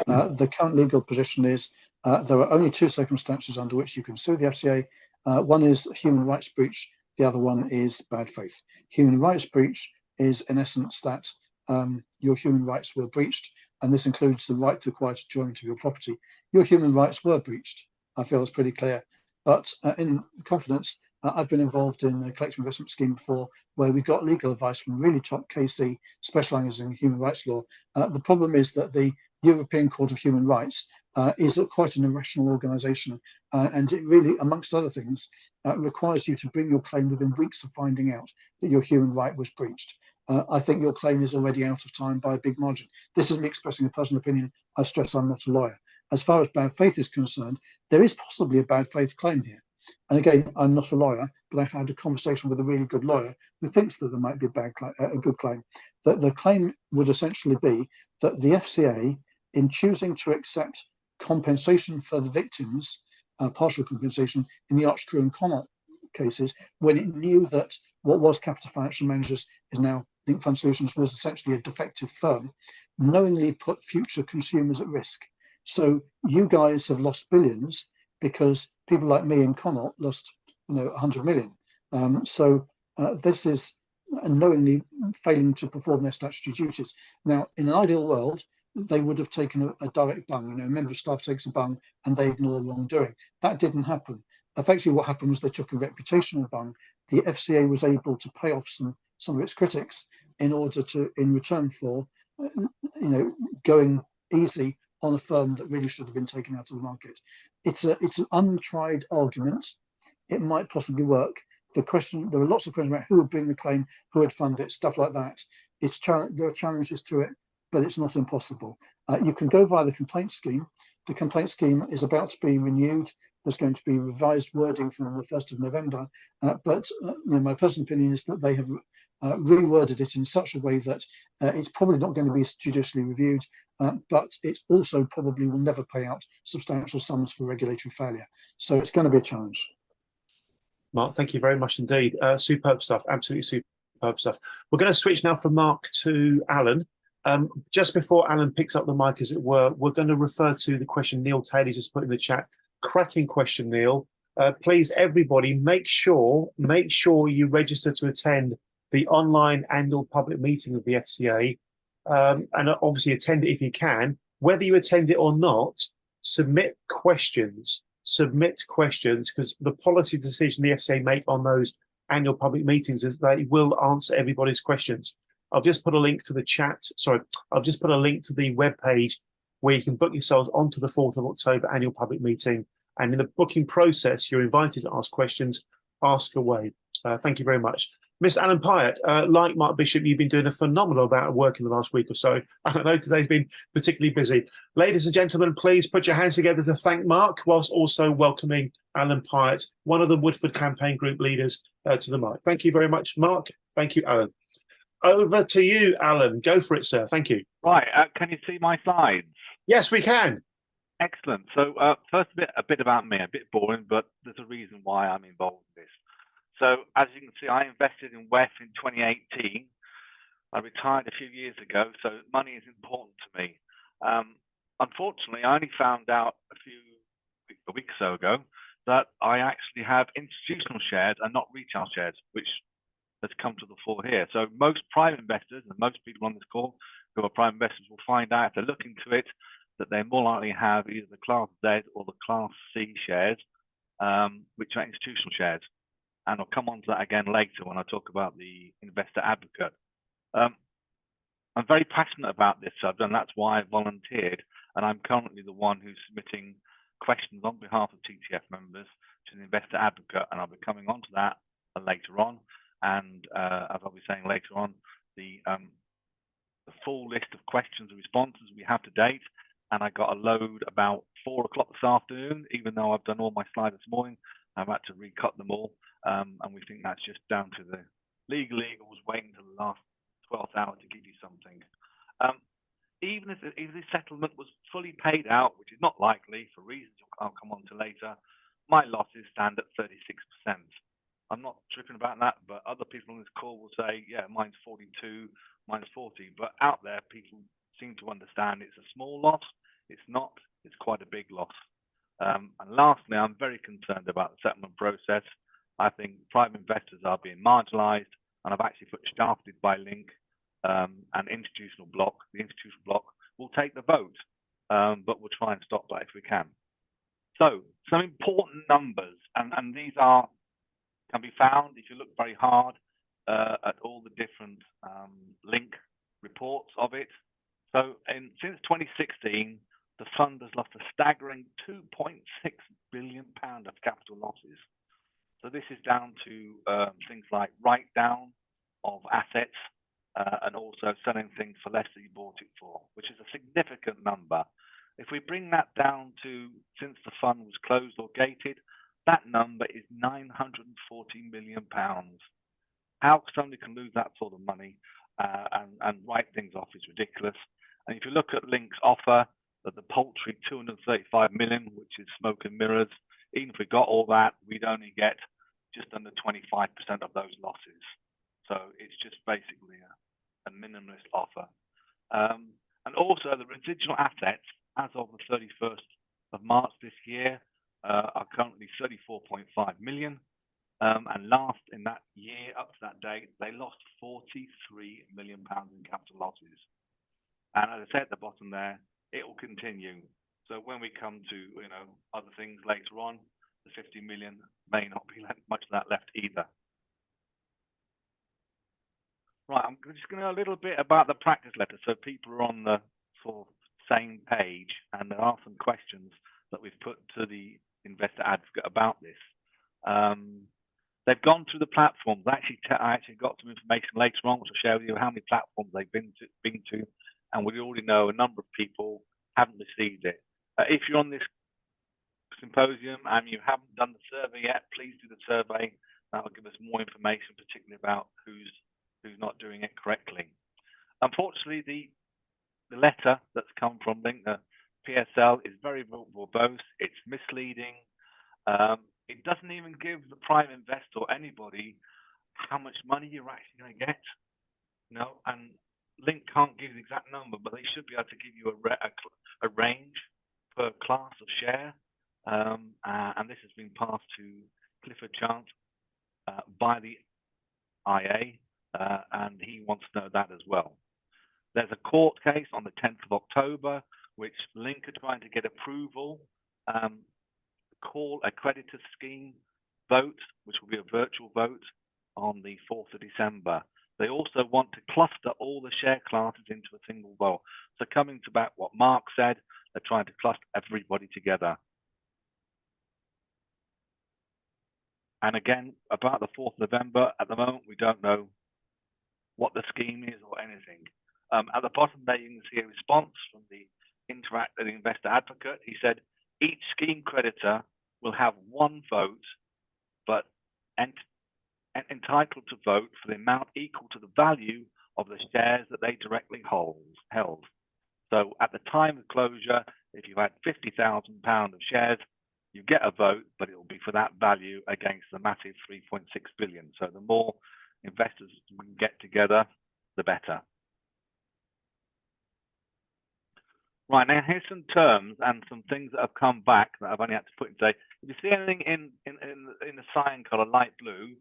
The current legal position is there are only two circumstances under which you can sue the FCA. One is human rights breach, the other one is bad faith. Human rights breach is, in essence, that your human rights were breached, and this includes the right to quiet enjoyment of your property. Your human rights were breached. I feel it's pretty clear. But in confidence, I've been involved in a collective investment scheme before where we got legal advice from really top KC specialising in human rights law. The problem is that the European Court of Human Rights is quite an irrational organisation, and it really, amongst other things, requires you to bring your claim within weeks of finding out that your human right was breached. I think your claim is already out of time by a big margin. This is me expressing a personal opinion. I stress I'm not a lawyer. As far as bad faith is concerned, there is possibly a bad faith claim here. And again, I'm not a lawyer, but I've had a conversation with a really good lawyer who thinks that there might be a good claim. That the claim would essentially be that the FCA, in choosing to accept compensation for the victims, partial compensation in the Archcrew and Connaught cases, when it knew that what was Capital Financial Managers is now Link Fund Solutions, was essentially a defective firm, knowingly put future consumers at risk. So you guys have lost billions because people like me and Connaught lost, 100 million. This is knowingly failing to perform their statutory duties. Now, in an ideal world, they would have taken a direct bung. A member of staff takes a bung and they ignore wrongdoing. That didn't happen. Effectively, what happened was they took a reputational bung. The FCA was able to pay off some of its critics, in order to, in return for, going easy on a firm that really should have been taken out of the market. It's an untried argument. It might possibly work. There are lots of questions about who would bring the claim, who would fund it, stuff like that. There are challenges to it, but it's not impossible. You can go via the complaint scheme. The complaint scheme is about to be renewed. There's going to be revised wording from the 1st of November. But my personal opinion is that they have reworded it in such a way that it's probably not going to be judicially reviewed, but it also probably will never pay out substantial sums for regulatory failure. So it's going to be a challenge. Mark, thank you very much indeed. Superb stuff, absolutely superb stuff. We're going to switch now from Mark to Alan. Just before Alan picks up the mic, as it were, we're going to refer to the question Neil Taylor just put in the chat. Cracking question, Neil. Please, everybody, make sure you register to attend the online annual public meeting of the FCA, and obviously attend it if you can. Whether you attend it or not, submit questions, because the policy decision the FCA make on those annual public meetings is they will answer everybody's questions. I'll just put a link to the chat. Sorry, I'll just put a link to the webpage where you can book yourselves onto the 4th of October annual public meeting. And in the booking process, you're invited to ask questions, ask away. Thank you very much. Mr. Alan Pyatt, like Mark Bishop, you've been doing a phenomenal amount of work in the last week or so. I know today's been particularly busy. Ladies and gentlemen, please put your hands together to thank Mark, whilst also welcoming Alan Pyatt, one of the Woodford campaign group leaders, to the mic. Thank you very much, Mark. Thank you, Alan. Over to you, Alan. Go for it, sir. Thank you. Right. Can you see my slides? Yes, we can. Excellent. So first, a bit about me. A bit boring, but there's a reason why I'm involved in this. So as you can see, I invested in WEF in 2018. I retired a few years ago, so money is important to me. Unfortunately, I only found out a week or so ago that I actually have institutional shares and not retail shares, which has come to the fore here. So most private investors and most people on this call who are private investors will find out if they look into it that they more likely have either the Class Z or the Class C shares, which are institutional shares. And I'll come on to that again later when I talk about the investor advocate. I'm very passionate about this subject, and that's why I volunteered. And I'm currently the one who's submitting questions on behalf of TTF members to the investor advocate, and I'll be coming on to that later on. And as I'll be saying later on, the full list of questions and responses we have to date. And I got a load about 4 o'clock this afternoon, even though I've done all my slides this morning. I've had to recut them all, and we think that's just down to the legal eagles waiting until the last 12th hour to give you something. Even if the settlement was fully paid out, which is not likely for reasons I'll come on to later, my losses stand at 36%. I'm not tripping about that, but other people on this call will say, yeah, mine's 42, mine's 40. But out there, people seem to understand it's a small loss. It's not. It's quite a big loss. And lastly, I'm very concerned about the settlement process. I think private investors are being marginalised, and I've actually put shafted by link and institutional block. The institutional block will take the vote, but we'll try and stop that if we can. So some important numbers, and these can be found if you look very hard at all the different link reports of it. So since 2016, the fund has lost a staggering £2.6 billion of capital losses. So this is down to things like write-down of assets and also selling things for less than you bought it for, which is a significant number. If we bring that down to since the fund was closed or gated, that number is £940 million. How somebody can lose that sort of money and write things off is ridiculous. And if you look at Link's offer, that the paltry 235 million, which is smoke and mirrors, even if we got all that, we'd only get just under 25% of those losses. So it's just basically a minimalist offer. And also the residual assets as of the 31st of March this year are currently 34.5 million. And last in that year, up to that date, they lost £43 million in capital losses. And as I said at the bottom there, it will continue. So when we come to other things later on, the 50 million may not be much of that left either. Right, I'm just going to know a little bit about the practice letter so people are on the sort of same page, and there are some questions that we've put to the investor advocate about this. They've gone through the platforms. I actually got some information later on, which I'll share with you how many platforms they've been to, and we already know a number of people haven't received it. If you're on this symposium and you haven't done the survey yet, please do the survey. That will give us more information, particularly about who's not doing it correctly. Unfortunately, the letter that's come from Link, the PSL, is very verbose. It's misleading. It doesn't even give the private investor or anybody how much money you're actually going to get. And Link can't give the exact number, but they should be able to give you a range per class of share. And this has been passed to Clifford Chant by the IA, and he wants to know that as well. There's a court case on the 10th of October, which Link are trying to get approval, call a creditor scheme vote, which will be a virtual vote on the 4th of December. They also want to cluster all the share classes into a single vote. So coming to back what Mark said, they're trying to cluster everybody together. And again, about the 4th of November, at the moment, we don't know what the scheme is or anything. At the bottom there, you can see a response from the investor advocate. He said, each scheme creditor will have one vote, but entitled to vote for the amount equal to the value of the shares that they directly held. So at the time of closure, if you had £50,000 of shares, you get a vote, but it will be for that value against the massive 3.6 billion. So the more investors we can get together, the better. Right, now here's some terms and some things that have come back that I've only had to put in today. If you see anything in the cyan color, light blue,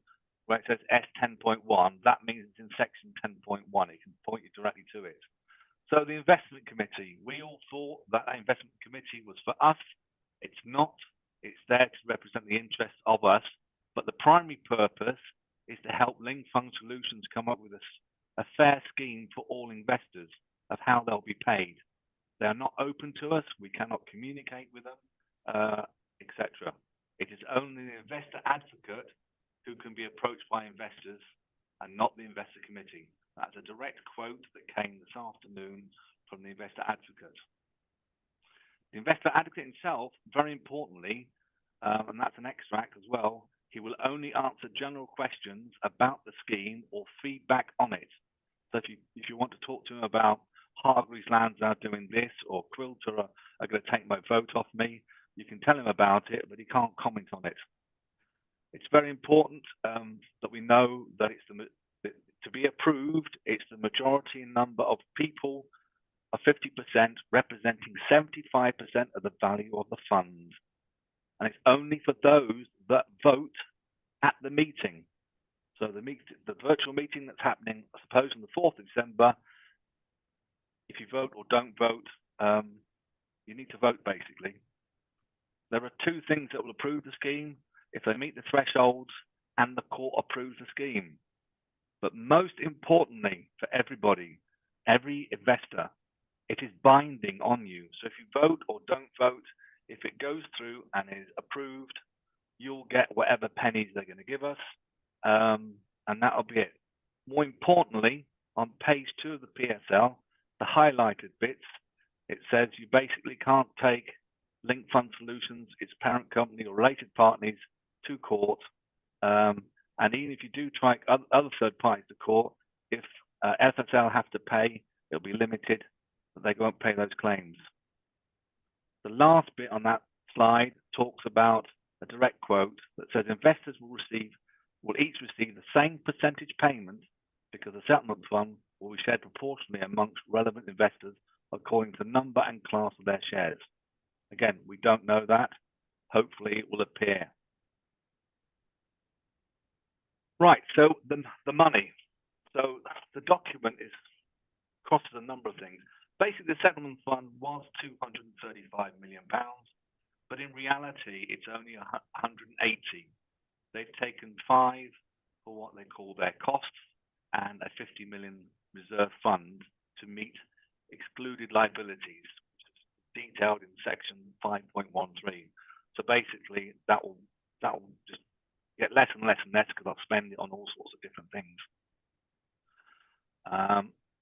where it says S10.1, that means it's in section 10.1. It can point you directly to it. So the investment committee, we all thought that investment committee was for us. It's not. It's there to represent the interests of us. But the primary purpose is to help Link Fund Solutions come up with a fair scheme for all investors of how they'll be paid. They are not open to us. We cannot communicate with them, etc. It is only the investor advocate who can be approached by investors and not the investor committee. That's a direct quote that came this afternoon from the investor advocate. The investor advocate himself, very importantly, and that's an extract as well, he will only answer general questions about the scheme or feedback on it. So if you want to talk to him about Hargreaves Lansdown doing this, or Quilter are going to take my vote off me, you can tell him about it, but he can't comment on it. It's very important that we know that it's to be approved, it's the majority number of people of 50% representing 75% of the value of the fund. And it's only for those that vote at the meeting. So the virtual meeting that's happening, I suppose, on the 4th of December, if you vote or don't vote, you need to vote, basically. There are two things that will approve the scheme: if they meet the thresholds and the court approves the scheme. But most importantly for everybody, every investor, it is binding on you. So if you vote or don't vote, if it goes through and is approved, you'll get whatever pennies they're going to give us, and that'll be it. More importantly, on page 2 of the PSL, the highlighted bits, it says you basically can't take Link Fund Solutions, its parent company or related parties to court. And even if you do try other third parties to court, if FSL have to pay, it'll be limited, but they won't pay those claims. The last bit on that slide talks about a direct quote that says investors will each receive the same percentage payment because the settlement fund will be shared proportionally amongst relevant investors according to the number and class of their shares. Again, we don't know that. Hopefully it will appear. Right, so the money. So the document crosses a number of things. Basically, the settlement fund was £235 million, but in reality, it's only 180. They've taken 5 for what they call their costs, and a 50 million reserve fund to meet excluded liabilities, detailed in section 5.13. So basically, that will just get less and less and less because I'll spend it on all sorts of different things.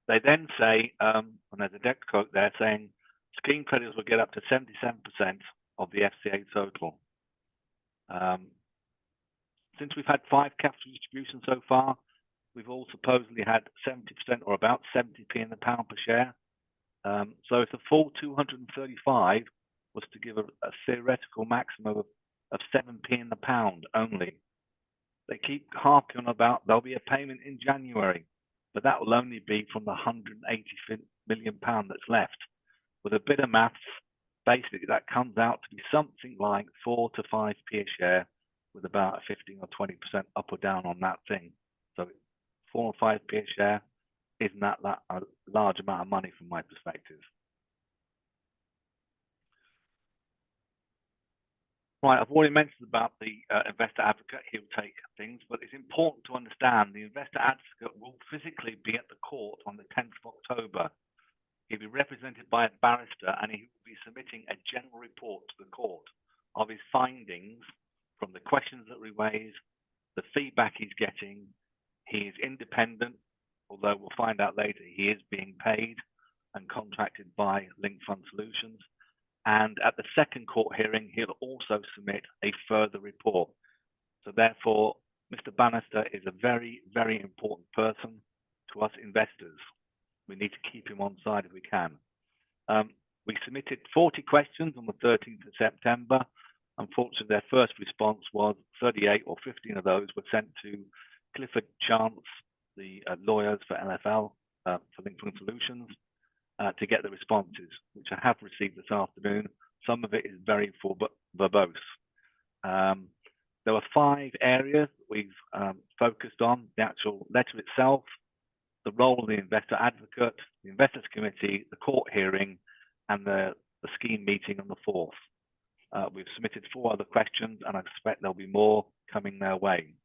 They then say, and there's a debt quote there saying, scheme creditors will get up to 77% of the FCA total. Since we've had 5 capital distributions so far, we've all supposedly had 70% or about 70p in the pound per share. So if the full 235 was to give a theoretical maximum of 7p in the pound only, they keep harping on about there'll be a payment in January, but that will only be from the 180 million pound that's left. With a bit of maths, basically that comes out to be something like 4 to 5p a share, with about a 15 or 20% up or down on that thing. So 4 or 5p a share isn't that a large amount of money from my perspective. Right, I've already mentioned about the investor advocate. He'll take things, but it's important to understand the investor advocate will physically be at the court on the 10th of October. He'll be represented by a barrister, and he will be submitting a general report to the court of his findings from the questions that we raise, the feedback he's getting. He is independent, although we'll find out later he is being paid and contracted by Link Fund Solutions. And at the second court hearing, he'll also submit a further report. So therefore, Mr. Bannister is a very, very important person to us investors. We need to keep him on side if we can. We submitted 40 questions on the 13th of September. Unfortunately, their first response was 38 or 15 of those were sent to Clifford Chance, the lawyers for LFL, for Link Fund Solutions, to get the responses, which I have received this afternoon. Some of it is very verbose. There were 5 areas that we've focused on: the actual letter itself, the role of the investor advocate, the investors committee, the court hearing, and the scheme meeting on the 4th. We've submitted 4 other questions, and I expect there'll be more coming their way.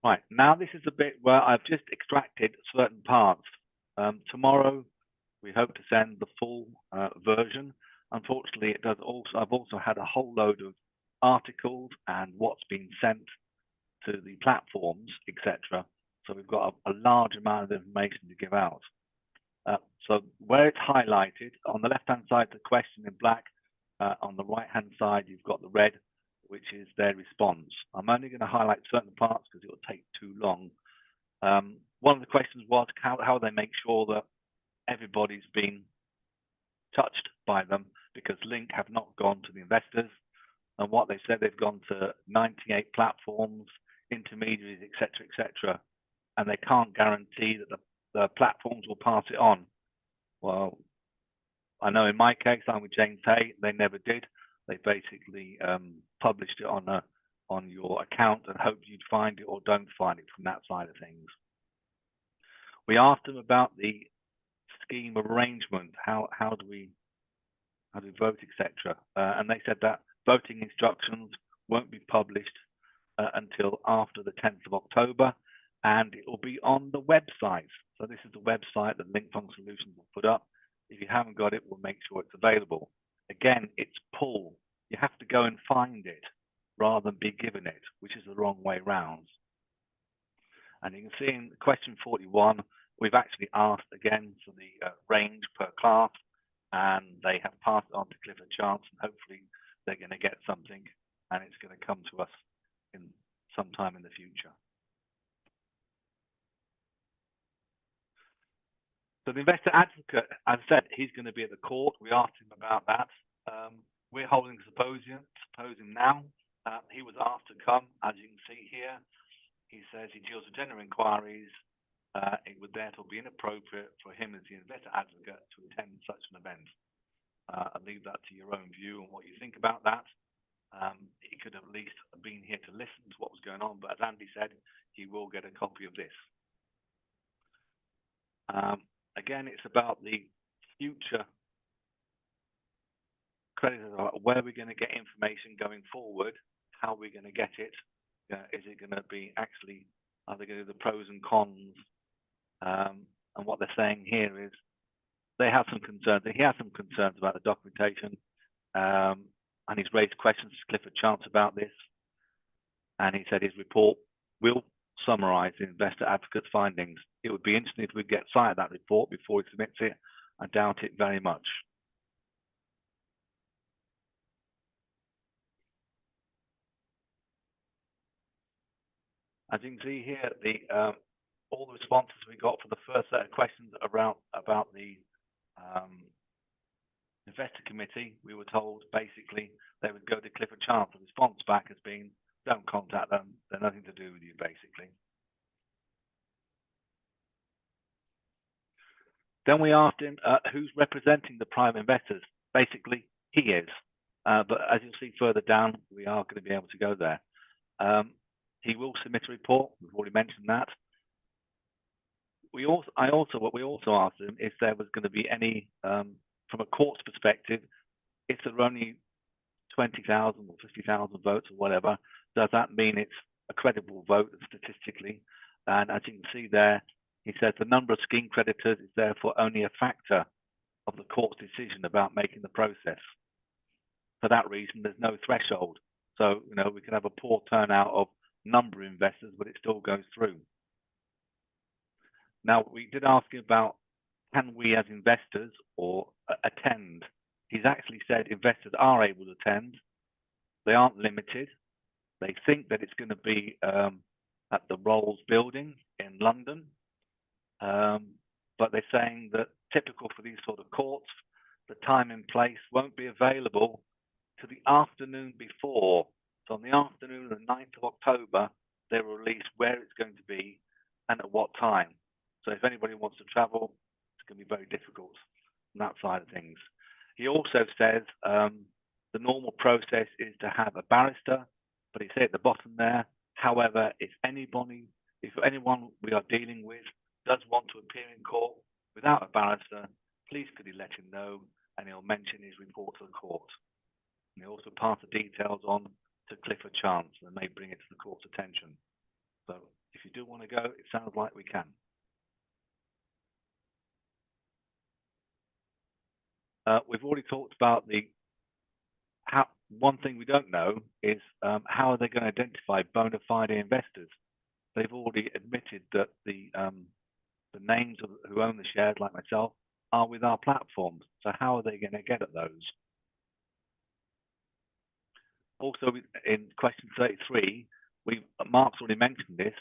Right, now this is the bit where I've just extracted certain parts. Tomorrow, we hope to send the full version. Unfortunately, it does also. I've also had a whole load of articles and what's been sent to the platforms, etc. So we've got a large amount of information to give out. So where it's highlighted, on the left-hand side, the question in black. On the right-hand side, you've got the red, which is their response. I'm only going to highlight certain parts because it will take too long. One of the questions was how they make sure that everybody's been touched by them, because Link have not gone to the investors. And what they said, they've gone to 98 platforms, intermediaries, etc., etc., and they can't guarantee that the platforms will pass it on. Well, I know in my case, I'm with James Hay, they never did. They basically published it on your account and hoped you'd find it or don't find it from that side of things. We asked them about the scheme arrangement, how do we vote, etc. And they said that voting instructions won't be published until after the 10th of October, and it will be on the website. So this is the website that Link Fund Solutions will put up. If you haven't got it, we'll make sure it's available. Again, it's pull. You have to go and find it rather than be given it, which is the wrong way round. And you can see in question 41, we've actually asked again for the range per class, and they have passed it on to Clifford Chance, and hopefully they're going to get something, and it's going to come to us in some time in the future. So the investor advocate, as I said, he's going to be at the court. We asked him about that. We're holding a symposium now. He was asked to come, as you can see here. He says he deals with general inquiries. It would therefore be inappropriate for him as the investor advocate to attend such an event. I'll leave that to your own view on what you think about that. He could have at least been here to listen to what was going on, but as Andy said, he will get a copy of this. Again, it's about the future creditors, where we're going to get information going forward, how we're going to get it. Is it going to be actually Are they going to do the pros and cons? And what they're saying here is they have some concerns. He has some concerns about the documentation, and he's raised questions to Clifford Chance about this. And he said his report will summarise the investor advocate's findings. It would be interesting if we get sight of that report before he submits it. I doubt it very much. As you can see here, all the responses we got for the first set of questions about the investor committee, we were told basically they would go to Clifford Chance. The response back has been, don't contact them, they're nothing to do with you, basically. Then we asked him who's representing the private investors. Basically, he is. But as you'll see further down, we are going to be able to go there. He will submit a report. We've already mentioned that. What we also asked him if there was going to be any, from a court's perspective, if there are only 20,000 or 50,000 votes or whatever, does that mean it's a credible vote statistically? And as you can see there, he says the number of scheme creditors is therefore only a factor of the court's decision about making the process. For that reason, there's no threshold. So, you know, we can have a poor turnout of number of investors, but it still goes through. Now, we did ask him about, can we as investors or attend? He's actually said investors are able to attend. They aren't limited. They think that it's going to be at the Rolls building in London. But they're saying that typical for these sort of courts, the time and place won't be available to the afternoon before. So on the afternoon of the 9th of October, they will release where it's going to be and at what time. So if anybody wants to travel, it's going to be very difficult on that side of things. He also says the normal process is to have a barrister, but he said at the bottom there, however, if anyone we are dealing with does want to appear in court without a barrister, please could he let him know, and he'll mention his report to the court. And he also pass the details on to Clifford Chance and may bring it to the court's attention. So if you do want to go, it sounds like we can. We've already talked about one thing we don't know is how are they going to identify bona fide investors? They've already admitted that the names of who own the shares, like myself, are with our platforms. So how are they going to get at those? Also, in question 33, Mark's already mentioned this.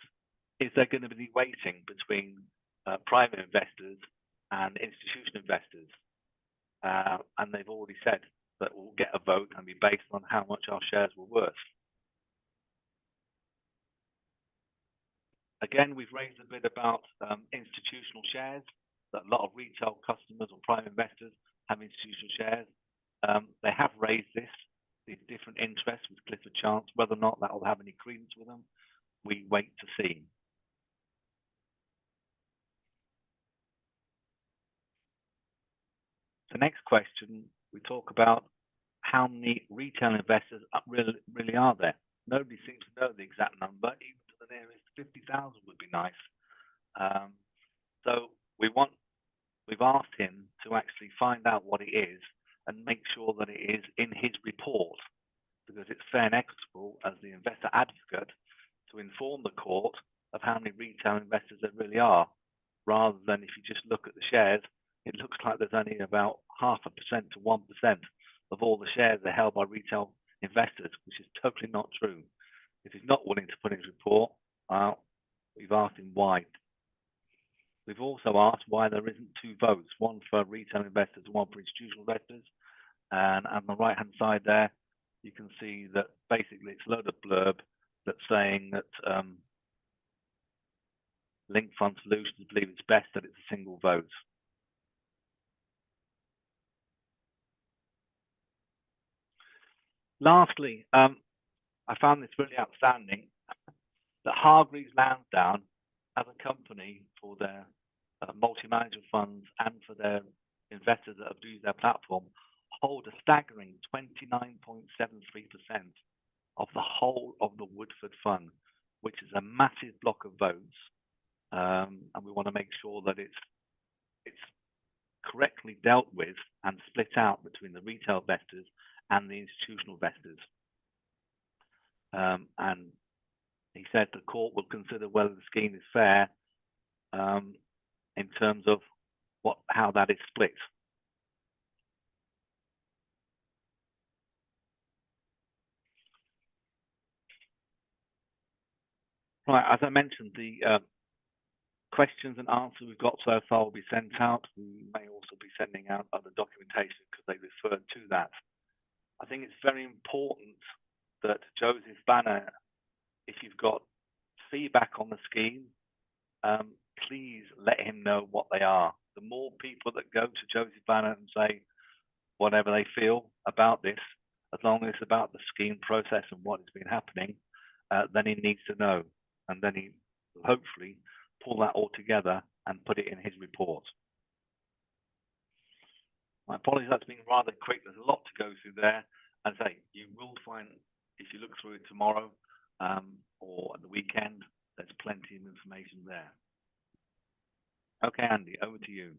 Is there going to be weighting between private investors and institutional investors? And they've already said that we'll get a vote and be based on how much our shares were worth. Again, we've raised a bit about institutional shares, that a lot of retail customers or private investors have institutional shares. They have raised these different interests with Clifford Chance. Whether or not that will have any credence with them, we wait to see. The next question, we talk about how many retail investors really are there. Nobody seems to know the exact number, even to the nearest 50,000 would be nice. So we've asked him to actually find out what it is and make sure that it is in his report, because it's fair and equitable as the investor advocate to inform the court of how many retail investors there really are, rather than if you just look at the shares, it looks like there's only about 0.5% to 1% of all the shares are held by retail investors, which is totally not true. If he's not willing to put in his report, we've asked him why. We've also asked why there isn't two votes, one for retail investors and one for institutional investors. And on the right-hand side there, you can see that basically it's a load of blurb that's saying that Link Fund Solutions believe it's best that it's a single vote. Lastly, I found this really outstanding, that Hargreaves Lansdown, as a company for their multi-manager funds and for their investors that have used their platform, hold a staggering 29.73% of the whole of the Woodford fund. which is a massive block of votes, and we want to make sure that it's correctly dealt with and split out between the retail investors and the institutional investors. And he said the court will consider whether the scheme is fair in terms of how that is split. Right, as I mentioned, the questions and answers we've got so far will be sent out. We may also be sending out other documentation because they referred to that. I think it's very important that Joseph Banner, if you've got feedback on the scheme, please let him know what they are. The more people that go to Joseph Banner and say whatever they feel about this, as long as it's about the scheme process and what has been happening, then he needs to know. And then he will hopefully pull that all together and put it in his report. My apologies, that's been rather quick. There's a lot to go through there. As I say, you will find, if you look through it tomorrow or at the weekend, there's plenty of information there. Okay, Andy, over to you.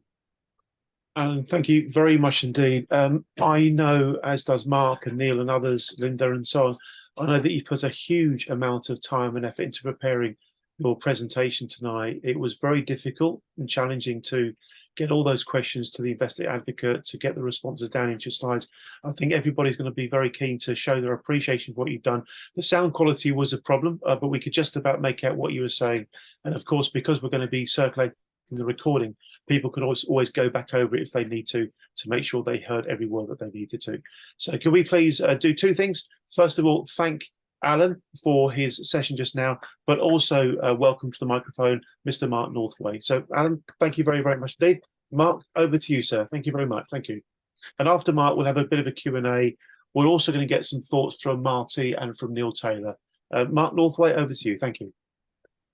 Alan, thank you very much indeed. I know, as does Mark and Neil and others, Linda and so on, I know that you've put a huge amount of time and effort into preparing your presentation tonight. It was very difficult and challenging to get all those questions to the investor advocate, to get the responses down into your slides. I think everybody's going to be very keen to show their appreciation for what you've done. The sound quality was a problem, but we could just about make out what you were saying. And of course, because we're going to be circulating the recording, people can always go back over it if they need to make sure they heard every word that they needed to. So can we please do two things? First of all, thank Alan for his session just now, but also welcome to the microphone, Mr. Mark Northway. So Alan, thank you very, very much indeed. Mark, over to you, sir. Thank you very much. Thank you. And after Mark, we'll have a bit of a Q&A. We're also going to get some thoughts from Marty and from Neil Taylor. Mark Northway, over to you. Thank you.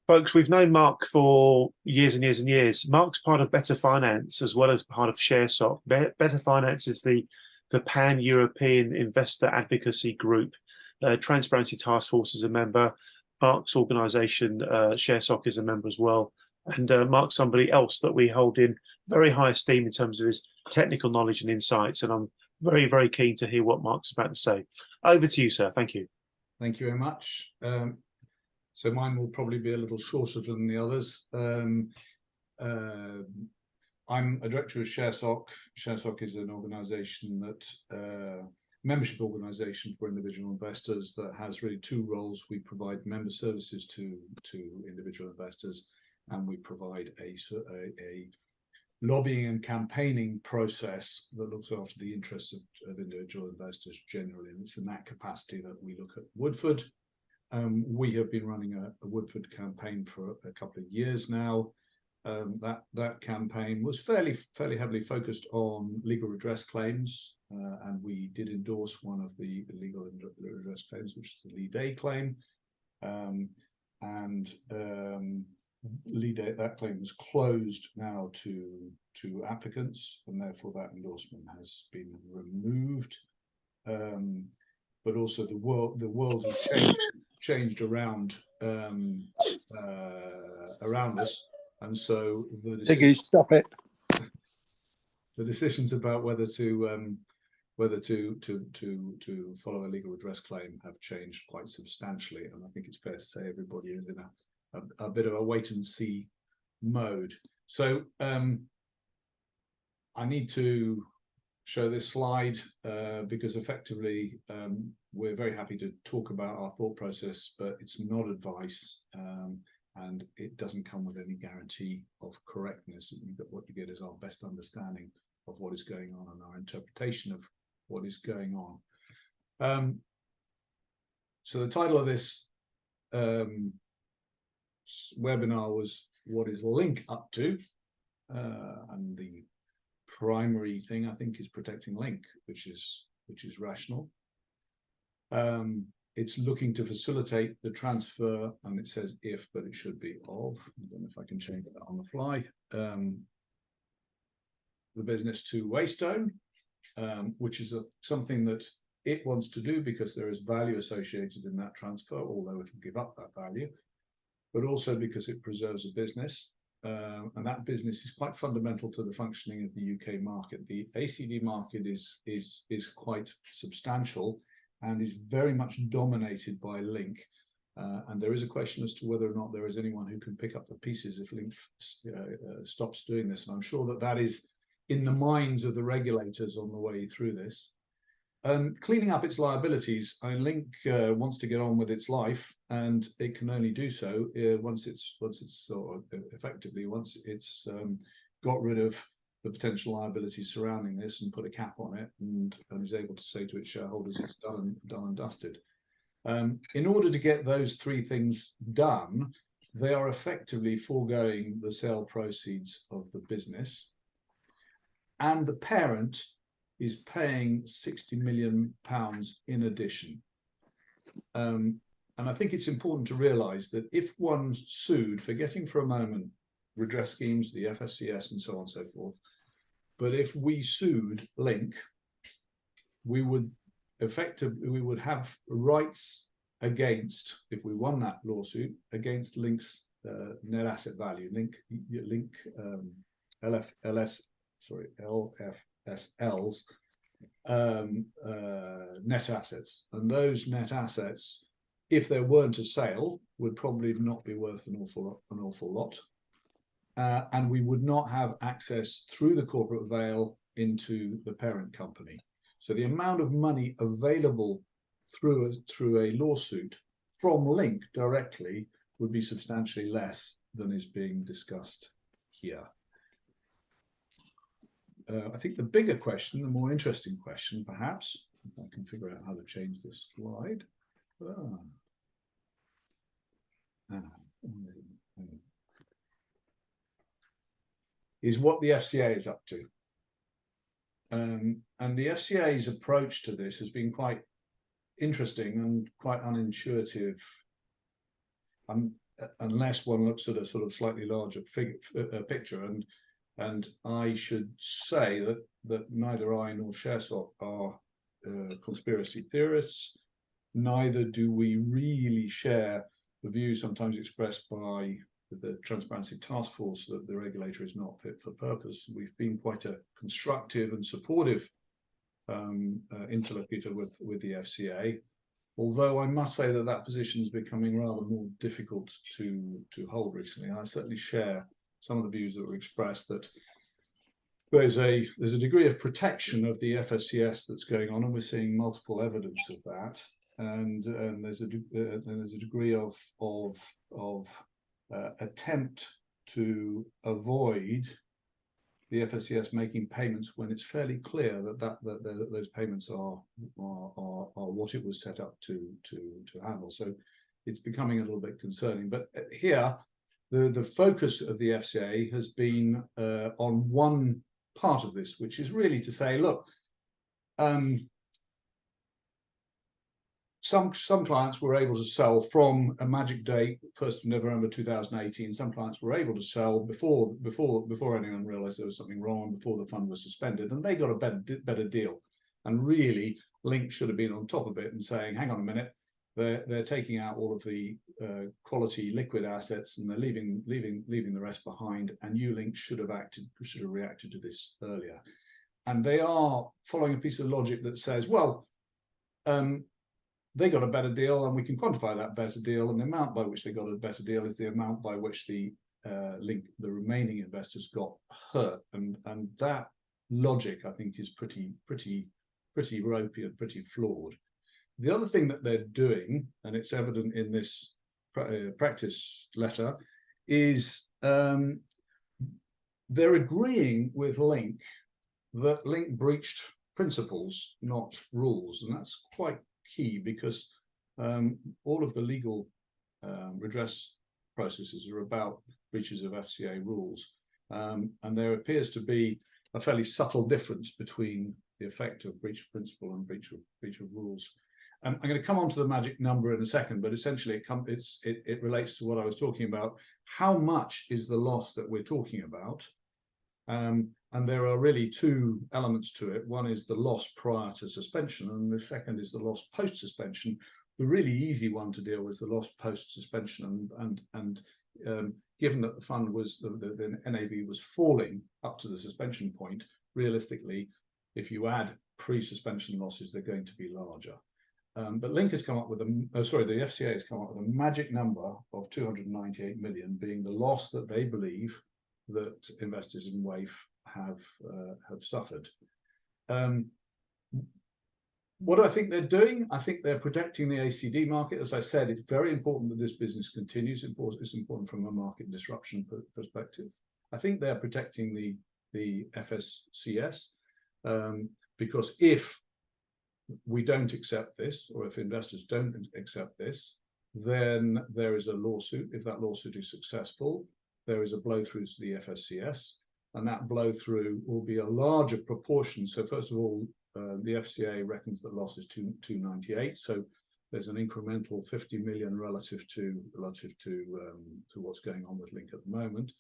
Folks, we've known Mark for years and years and years. Mark's part of Better Finance as well as part of ShareSoc. Better Finance is the pan-European investor advocacy group. Transparency Task Force is a member. Mark's organisation, ShareSoc, is a member as well. And Mark's somebody else that we hold in very high esteem in terms of his technical knowledge and insights. And I'm very, very keen to hear what Mark's about to say. Over to you, sir. Thank you. Thank you very much. So mine will probably be a little shorter than the others. I'm a director of ShareSoc. ShareSoc is an organisation that membership organisation for individual investors that has really two roles. We provide member services to individual investors, and we provide a lobbying and campaigning process that looks after the interests of individual investors generally. And it's in that capacity that we look at Woodford. We have been running a Woodford campaign for a couple of years now. That campaign was fairly heavily focused on legal redress claims, and we did endorse one of the legal redress claims, which is the lead A claim. That claim was closed now to applicants, and therefore that endorsement has been removed. But also the world has changed around us, and so stop it. The decisions about whether to follow a legal redress claim have changed quite substantially, and I think it's fair to say everybody is in a bit of a wait and see mode. So I need to show this slide because effectively we're very happy to talk about our thought process, but it's not advice, and it doesn't come with any guarantee of correctness. What you get is our best understanding of what is going on and our interpretation of what is going on. So the title of this webinar was "What is Link Up to?" And the primary thing I think is protecting Link, which is rational. It's looking to facilitate the transfer, and it says if, but it should be of. I don't know if I can change that on the fly. The business to Waystone, which is something that it wants to do because there is value associated in that transfer, although it will give up that value. but also because it preserves a business. And that business is quite fundamental to the functioning of the UK market. The ACD market is quite substantial and is very much dominated by Link. And there is a question as to whether or not there is anyone who can pick up the pieces if Link stops doing this. And I'm sure that that is in the minds of the regulators on the way through this. Cleaning up its liabilities, Link wants to get on with its life, and it can only do so once it's got rid of the potential liabilities surrounding this and put a cap on it, and is able to say to its shareholders it's done and dusted. In order to get those three things done, they are effectively foregoing the sale proceeds of the business, and the parent is paying £60 million in addition. And I think it's important to realise that if one sued, forgetting for a moment redress schemes, the FSCS and so on and so forth, but if we sued Link, we would have rights against, if we won that lawsuit, against Link's net asset value, LFSL's net assets, and those net assets, if there weren't a sale, would probably not be worth an awful lot, and we would not have access through the corporate veil into the parent company. So the amount of money available through a lawsuit from Link directly would be substantially less than is being discussed here. I think the bigger question, the more interesting question, perhaps, if I can figure out how to change this slide, is what the FCA is up to. And the FCA's approach to this has been quite interesting and quite unintuitive, unless one looks at a sort of slightly larger picture. And I should say that neither I nor ShareSoc are conspiracy theorists. Neither do we really share the view sometimes expressed by the Transparency Task Force that the regulator is not fit for purpose. We've been quite a constructive and supportive interlocutor with the FCA, although I must say that that position is becoming rather more difficult to hold recently. I certainly share some of the views that were expressed that there's a degree of protection of the FSCS that's going on, and we're seeing multiple evidence of that. And there's a degree of attempt to avoid the FSCS making payments when it's fairly clear that those payments are what it was set up to handle. So it's becoming a little bit concerning. But here, the focus of the FCA has been on one part of this, which is really to say, look, some clients were able to sell from a magic date, 1st of November 2018. Some clients were able to sell before anyone realised there was something wrong, before the fund was suspended, and they got a better deal. And really, Link should have been on top of it and saying, hang on a minute, they're taking out all of the quality liquid assets and they're leaving the rest behind. And you, Link, should have reacted to this earlier. And they are following a piece of logic that says, well, they got a better deal, and we can quantify that better deal, and the amount by which they got a better deal is the amount by which the remaining investors got hurt, and that logic, I think, is pretty ropey and pretty flawed. The other thing that they're doing, and it's evident in this practice letter, is they're agreeing with Link that Link breached principles, not rules, and that's quite key, because all of the legal redress processes are about breaches of FCA rules, and there appears to be a fairly subtle difference between the effect of breach of principle and breach of rules. And I'm going to come on to the magic number in a second, but essentially it relates to what I was talking about. How much is the loss that we're talking about? And there are really two elements to it. One is the loss prior to suspension, and the second is the loss post-suspension, The really easy one to deal with the loss post suspension, and given that the fund was the NAV was falling up to the suspension point, realistically, if you add pre-suspension losses, they're going to be larger. But Link has come up with the FCA has come up with a magic number of 298 million being the loss that they believe that investors in WAIF have suffered. What do I think they're doing? I think they're protecting the ACD market. As I said, it's very important that this business continues. It's important from a market disruption perspective. I think they're protecting the FSCS because if we don't accept this, or if investors don't accept this, then there is a lawsuit. If that lawsuit is successful, there is a blow through to the FSCS, and that blow through will be a larger proportion. So first of all, the FCA reckons that loss is 298. So there's an incremental 50 million relative to what's going on with Link at the moment.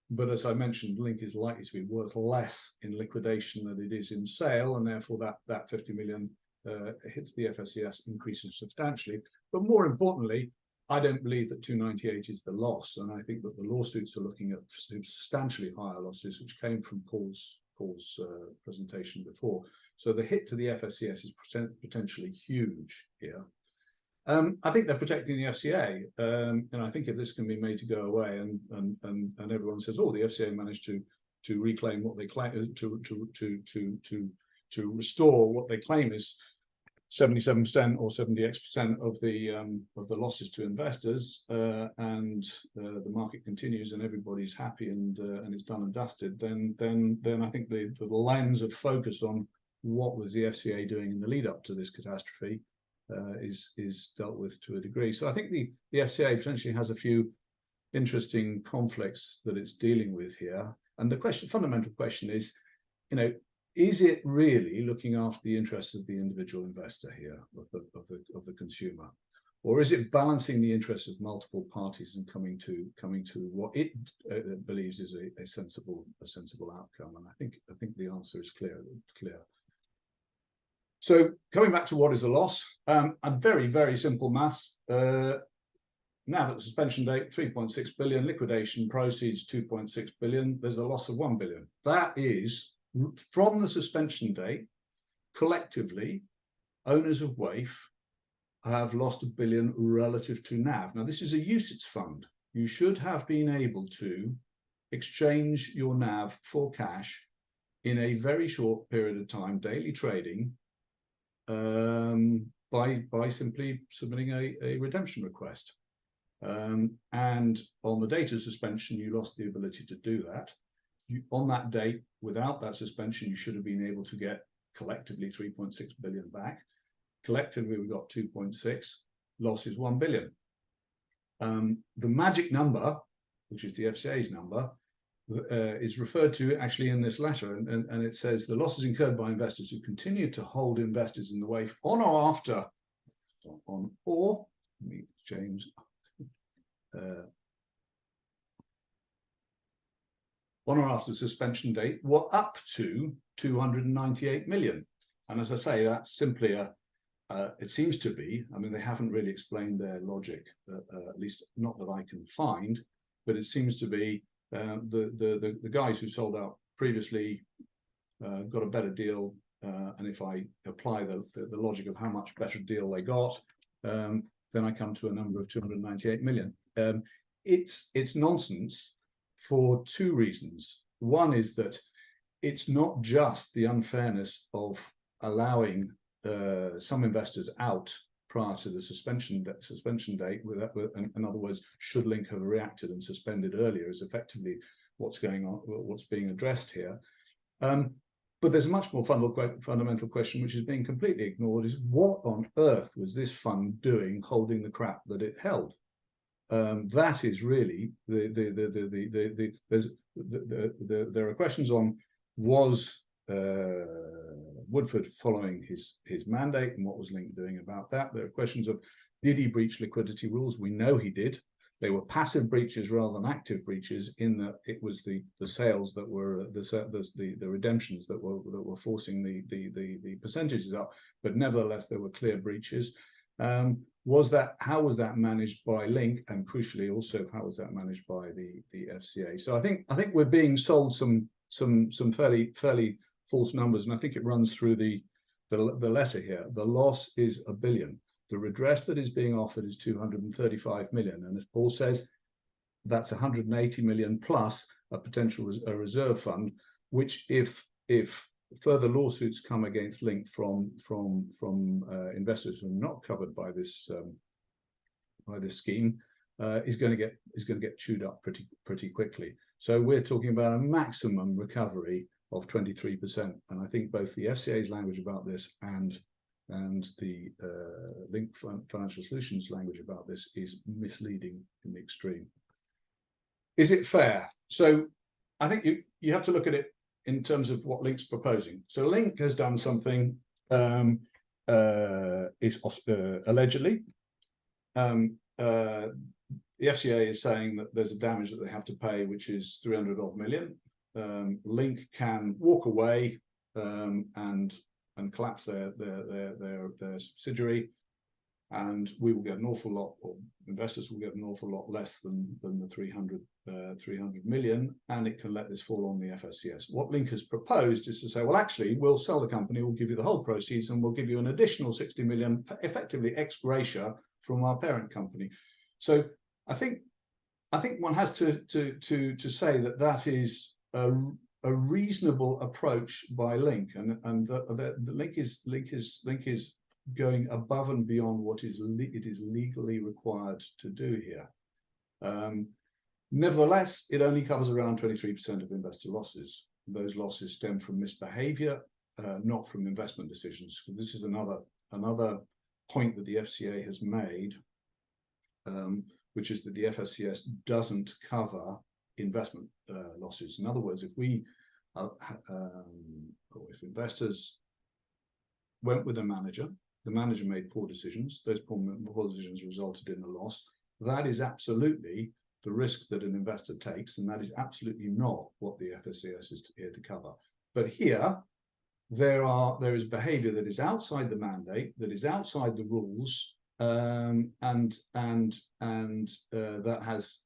But as I mentioned, Link is likely to be worth less in liquidation than it is in sale, and therefore that 50 million hits the FSCS increases substantially. But more importantly, I don't believe that 298 is the loss, and I think that the lawsuits are looking at substantially higher losses, which came from Paul's presentation before. So the hit to the FSCS is potentially huge here. I think they're protecting the FCA, and I think if this can be made to go away, and everyone says, oh, the FCA managed to reclaim what they claim, to restore what they claim is 77% or 78% of the losses to investors, and the market continues and everybody's happy and it's done and dusted, then I think the lens of focus on what was the FCA doing in the lead up to this catastrophe is dealt with to a degree. So I think the FCA potentially has a few interesting conflicts that it's dealing with here. And the fundamental question is, is it really looking after the interests of the individual investor here, of the consumer, or is it balancing the interests of multiple parties and coming to what it believes is a sensible outcome? And I think the answer is clear. So coming back to what is a loss, a very, very simple maths. Now at the suspension date, 3.6 billion, liquidation proceeds 2.6 billion. There's a loss of 1 billion. That is from the suspension date. Collectively, owners of WAIF have lost 1 billion relative to NAV. Now this is a UCITS fund. You should have been able to exchange your NAV for cash in a very short period of time, daily trading, by simply submitting a redemption request. And on the date of suspension, you lost the ability to do that. On that date, without that suspension, you should have been able to get collectively 3.6 billion back. Collectively, we got 2.6. Loss is 1 billion. The magic number, which is the FCA's number, is referred to actually in this letter, and it says the losses incurred by investors who continue to hold investors in the WAIF on or after, let me change, on or after the suspension date were up to 298 million. And as I say, that's simply it seems to be, I mean, they haven't really explained their logic, at least not that I can find, but it seems to be the guys who sold out previously got a better deal, and if I apply the logic of how much better deal they got, then I come to a number of 298 million. It's nonsense for two reasons. One is that it's not just the unfairness of allowing some investors out prior to the suspension date. In other words, should Link have reacted and suspended earlier is effectively what's going on, what's being addressed here. But there's a much more fundamental question, which is being completely ignored, is what on earth was this fund doing holding the crap that it held? That is really there are questions on, was Woodford following his mandate, and what was Link doing about that? There are questions of, did he breach liquidity rules? We know he did. They were passive breaches rather than active breaches, in that it was the sales that were the redemptions that were forcing the percentages up, but nevertheless there were clear breaches. How was that managed by Link, and crucially also how was that managed by the FCA? So I think we're being sold some fairly false numbers, and I think it runs through the letter here. The loss is $1 billion. The redress that is being offered is 235 million, and as Paul says, that's 180 million plus a potential reserve fund, which if further lawsuits come against Link from investors who are not covered by this scheme, is going to get chewed up pretty quickly. So we're talking about a maximum recovery of 23%, and I think both the FCA's language about this and the Link Financial Solutions language about this is misleading in the extreme. Is it fair? So I think you have to look at it in terms of what Link's proposing. So Link has done something allegedly. The FCA is saying that there's a damage that they have to pay, which is 300 odd million. Link can walk away and collapse their subsidiary, and we will get an awful lot, or investors will get an awful lot less than the 300 million, and it can let this fall on the FSCS. What Link has proposed is to say, well, actually, we'll sell the company, we'll give you the whole proceeds, and we'll give you an additional 60 million, effectively ex gratia, from our parent company. So I think one has to say that is a reasonable approach by Link, and the Link is going above and beyond what it is legally required to do here. Nevertheless, it only covers around 23% of investor losses. Those losses stem from misbehavior, not from investment decisions. This is another point that the FCA has made, which is that the FSCS doesn't cover investment losses. In other words, if investors went with a manager, the manager made poor decisions, those poor decisions resulted in a loss, that is absolutely the risk that an investor takes, and that is absolutely not what the FSCS is here to cover. But here, there is behavior that is outside the mandate, that is outside the rules, and that has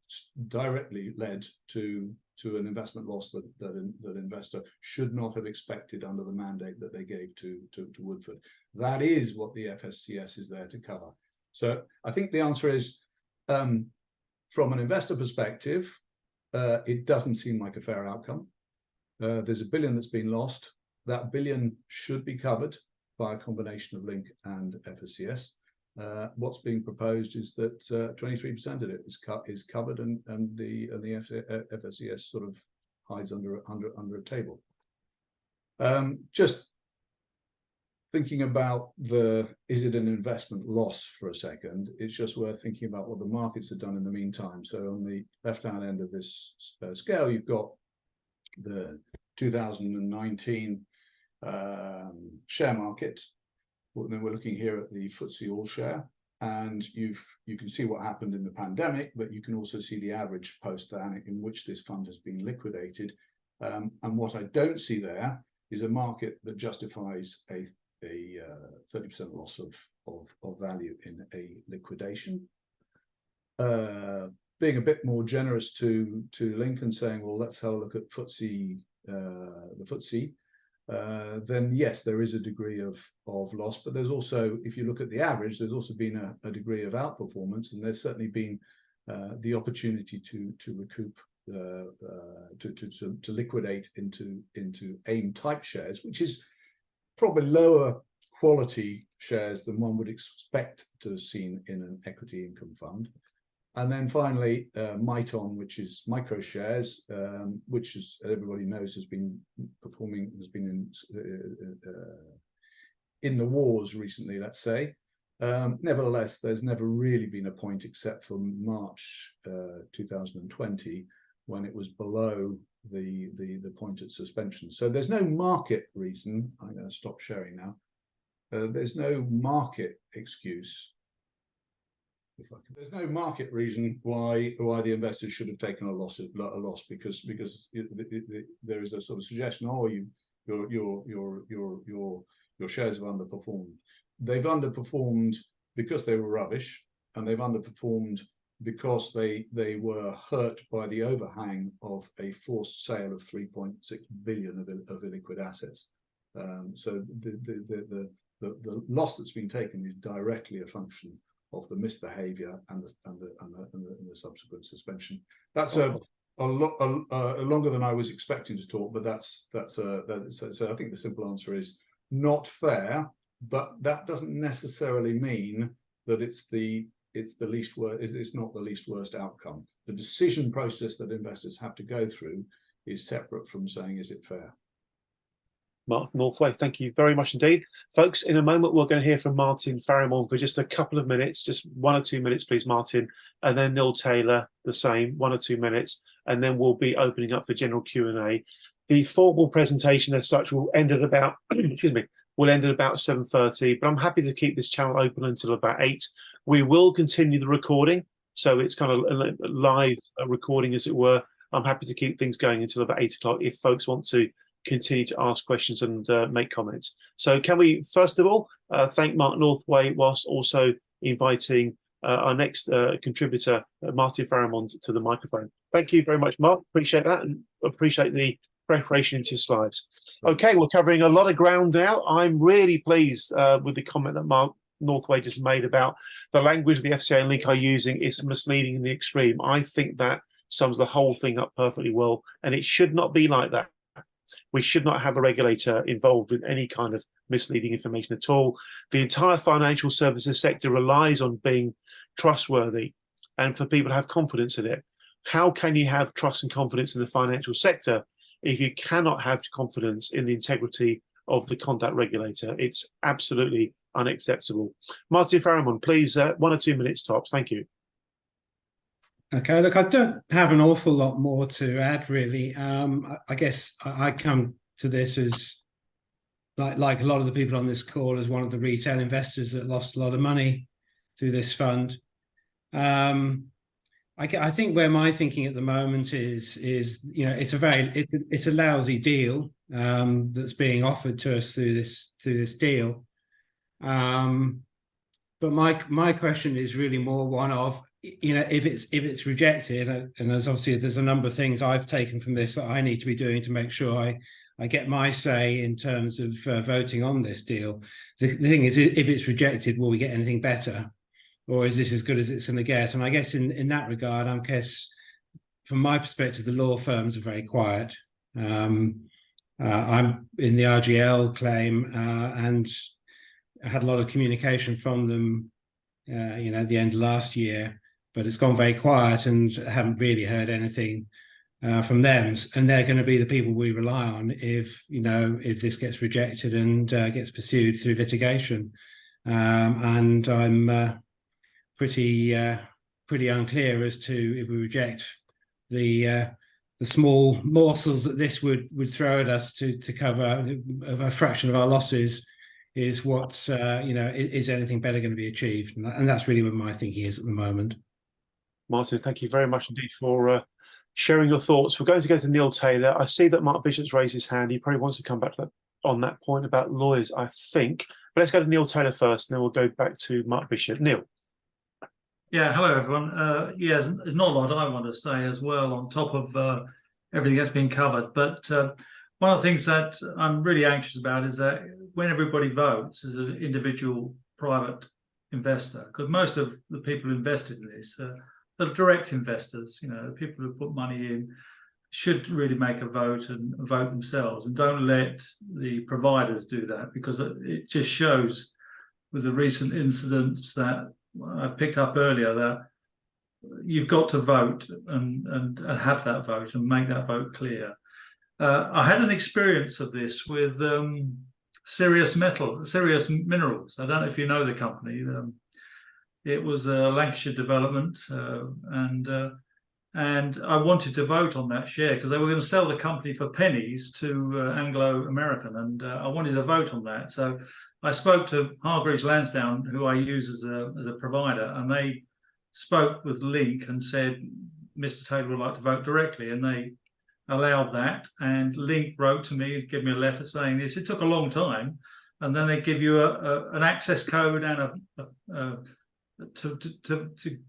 directly led to an investment loss that an investor should not have expected under the mandate that they gave to Woodford. That is what the FSCS is there to cover. So I think the answer is, from an investor perspective, it doesn't seem like a fair outcome. There's $1 billion that's been lost. That $1 billion should be covered by a combination of Link and FSCS. What's being proposed is that 23% of it is covered, and the FSCS sort of hides under a table. Just thinking about is it an investment loss for a second? It's just worth thinking about what the markets have done in the meantime. So on the left-hand end of this scale, you've got the 2019 share market. Then we're looking here at the FTSE All Share, and you can see what happened in the pandemic, but you can also see the average post that in which this fund has been liquidated. And what I don't see there is a market that justifies a 30% loss of value in a liquidation. Being a bit more generous to Link and saying, well, let's have a look at FTSE, the FTSE. Then yes, there is a degree of loss, but there's also, if you look at the average, there's also been a degree of outperformance, and there's certainly been the opportunity to recoup, to liquidate into AIM type shares, which is probably lower quality shares than one would expect to have seen in an equity income fund. And then finally, Miton, which is micro shares, which, as everybody knows, has been in the wars recently, let's say. Nevertheless, there's never really been a point except for March 2020, when it was below the point at suspension. So there's no market reason. I'm going to stop sharing now. There's no market excuse. There's no market reason why the investors should have taken a loss because there is a sort of suggestion, oh, your shares have underperformed. They've underperformed because they were rubbish, and they've underperformed because they were hurt by the overhang of a forced sale of 3.6 billion of illiquid assets. So the loss that's been taken is directly a function of the misbehaviour and the subsequent suspension. That's a lot longer than I was expecting to talk, but so I think the simple answer is not fair, but that doesn't necessarily mean that it's not the least worst outcome. The decision process that investors have to go through is separate from saying, is it fair? Mark Northway, thank you very much indeed. Folks, in a moment, we're going to hear from Martin Farrimond for just a couple of minutes, just 1 or 2 minutes, please, Martin. And then Neil Taylor, the same, 1 or 2 minutes. And then we'll be opening up for general Q&A. The formal presentation as such will end at about, excuse me, will end at about 7:30, but I'm happy to keep this channel open until about 8. We will continue the recording. So it's kind of a live recording, as it were. I'm happy to keep things going until about 8 o'clock if folks want to continue to ask questions and make comments. So can we, first of all, thank Mark Northway whilst also inviting our next contributor, Martin Farrimond, to the microphone. Thank you very much, Mark. Appreciate that and appreciate the preparation into your slides. Okay, we're covering a lot of ground now. I'm really pleased with the comment that Mark Northway just made about the language the FCA and Link are using is misleading in the extreme. I think that sums the whole thing up perfectly well, and it should not be like that. We should not have a regulator involved with any kind of misleading information at all. The entire financial services sector relies on being trustworthy and for people to have confidence in it. How can you have trust and confidence in the financial sector if you cannot have confidence in the integrity of the conduct regulator? It's absolutely unacceptable. Martin Farrimond, please, 1 or 2 minutes tops. Thank you. Okay, look, I don't have an awful lot more to add, really. I guess I come to this as, like a lot of the people on this call, as one of the retail investors that lost a lot of money through this fund. I think where my thinking at the moment is it's a lousy deal that's being offered to us through this deal. But my question is really more one of, if it's rejected, and there's a number of things I've taken from this that I need to be doing to make sure I get my say in terms of voting on this deal. The thing is, if it's rejected, will we get anything better, or is this as good as it's going to get? And I guess in that regard, I guess from my perspective, the law firms are very quiet. I'm in the RGL claim and I had a lot of communication from them, at the end of last year. But it's gone very quiet and I haven't really heard anything from them. And they're going to be the people we rely on if this gets rejected and gets pursued through litigation. And I'm pretty unclear as to if we reject the small morsels that this would throw at us to cover a fraction of our losses. Is what is anything better going to be achieved? And that's really what my thinking is at the moment. Martin, thank you very much indeed for sharing your thoughts. We're going to go to Neil Taylor. I see that Mark Bishop's raised his hand. He probably wants to come back on that point about lawyers, I think. But let's go to Neil Taylor first, and then we'll go back to Mark Bishop. Neil. Yeah, hello, everyone. There's not a lot I want to say as well on top of everything that's been covered. But one of the things that I'm really anxious about is that when everybody votes as an individual private investor, because most of the people who invested in this are direct investors, the people who put money in should really make a vote and vote themselves, and don't let the providers do that, because it just shows with the recent incidents that I picked up earlier that you've got to vote and have that vote and make that vote clear. I had an experience of this with Serious Minerals. I don't know if you know the company. It was a Lancashire development, and I wanted to vote on that share because they were going to sell the company for pennies to Anglo American, and I wanted to vote on that. So I spoke to Hargreaves Lansdown, who I use as a provider, and they spoke with Link and said, Mr. Taylor would like to vote directly, and they allowed that. And Link wrote to me, gave me a letter saying this. It took a long time, and then they give you an access code and to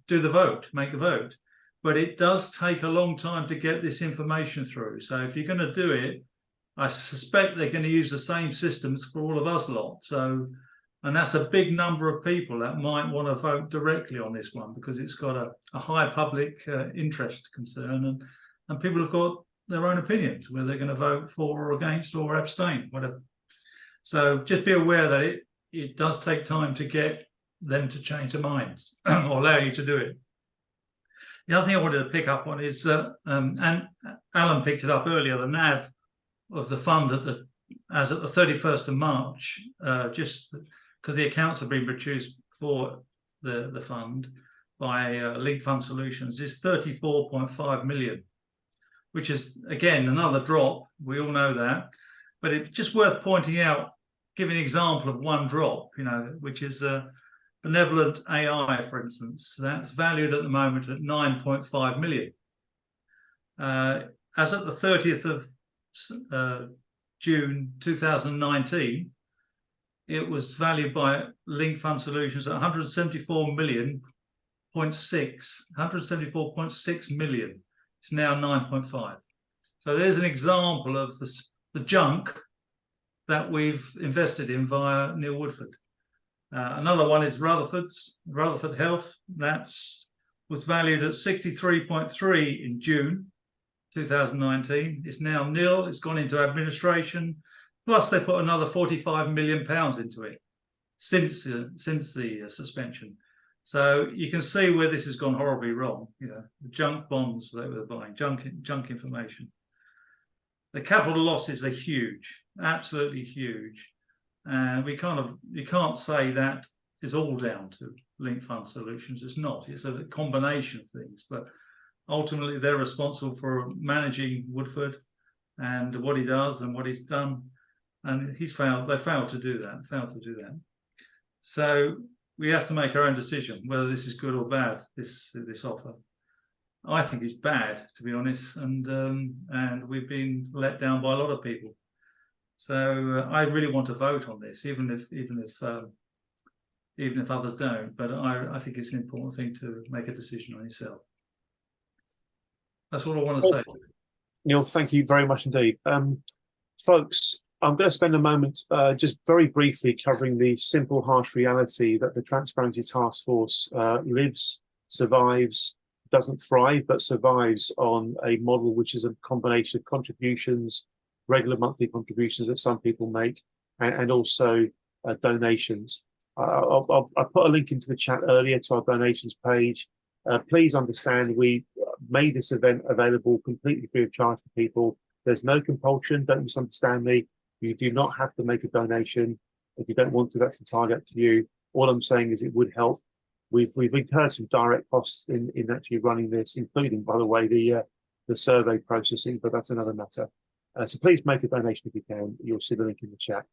do the vote, make the vote. But it does take a long time to get this information through. So if you're going to do it, I suspect they're going to use the same systems for all of us lot. So, and that's a big number of people that might want to vote directly on this one, because it's got a high public interest concern, and people have got their own opinions, whether they're going to vote for or against or abstain, whatever. So just be aware that it does take time to get them to change their minds or allow you to do it. The other thing I wanted to pick up on is, and Alan picked it up earlier, the NAV of the fund as at the 31st of March, just because the accounts have been produced for the fund by Linked Fund Solutions, is 34.5 million, which is, again, another drop. We all know that. But it's just worth pointing out, giving an example of one drop, which is Benevolent AI, for instance. That's valued at the moment at 9.5 million. As at the 30th of June 2019, it was valued by Linked Fund Solutions at 174.6 million. It's now 9.5. So there's an example of the junk that we've invested in via Neil Woodford. Another one is Rutherford Health. Was valued at 63.3 in June 2019. It's now nil. It's gone into administration. Plus, they put another £45 million into it since the suspension. So you can see where this has gone horribly wrong. The junk bonds they were buying, junk information. The capital losses are huge, absolutely huge, and you can't say that is all down to Linked Fund Solutions. It's not. It's a combination of things, but ultimately they're responsible for managing Woodford and what he does and what he's done, and they failed to do that. So we have to make our own decision whether this is good or bad, this offer. I think it's bad, to be honest, and we've been let down by a lot of people. So I really want to vote on this, even if others don't. But I think it's an important thing to make a decision on yourself. That's all I want to say. Neil, thank you very much indeed. Folks, I'm going to spend a moment just very briefly covering the simple, harsh reality that the Transparency Task Force lives, survives, doesn't thrive, but survives on a model which is a combination of contributions, regular monthly contributions that some people make, and also donations. I put a link into the chat earlier to our donations page. Please understand, we made this event available completely free of charge for people. There's no compulsion, don't misunderstand me. You do not have to make a donation. If you don't want to, that's entirely up to you. All I'm saying is it would help. We've incurred some direct costs in actually running this, including, by the way, the survey processing, but that's another matter. So please make a donation if you can. You'll see the link in the chat.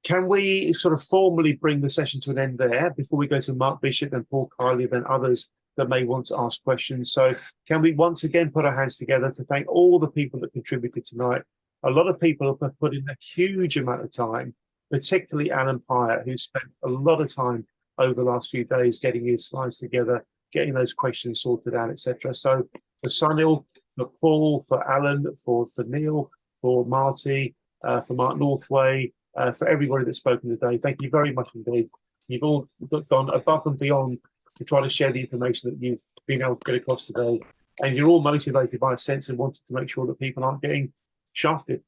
Can we sort of formally bring the session to an end there before we go to Mark Bishop and Paul Kiley, then others that may want to ask questions? So can we once again put our hands together to thank all the people that contributed tonight? A lot of people have put in a huge amount of time, particularly Alan Pyatt, who spent a lot of time over the last few days getting his slides together, getting those questions sorted out, etc. So for Sunil, for Paul, for Alan, for Neil, for Marty, for Mark Northway, for everybody that's spoken today, thank you very much indeed. You've all gone above and beyond to try to share the information that you've been able to get across today. And you're all motivated by a sense of wanting to make sure that people aren't getting shafted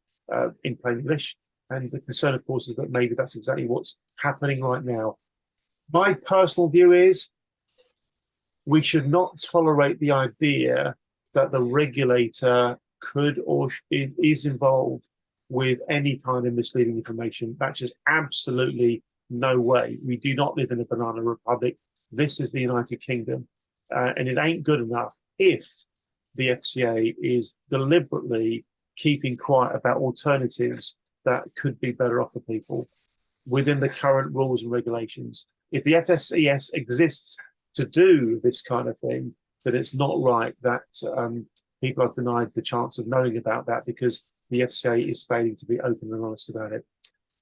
in plain English. And the concern, of course, is that maybe that's exactly what's happening right now. My personal view is we should not tolerate the idea that the regulator could or is involved with any kind of misleading information. That's just absolutely no way. We do not live in a banana republic. This is the United Kingdom. And it ain't good enough if the FCA is deliberately keeping quiet about alternatives that could be better off for people within the current rules and regulations. If the FSCS exists to do this kind of thing, then it's not right that people are denied the chance of knowing about that because the FCA is failing to be open and honest about it.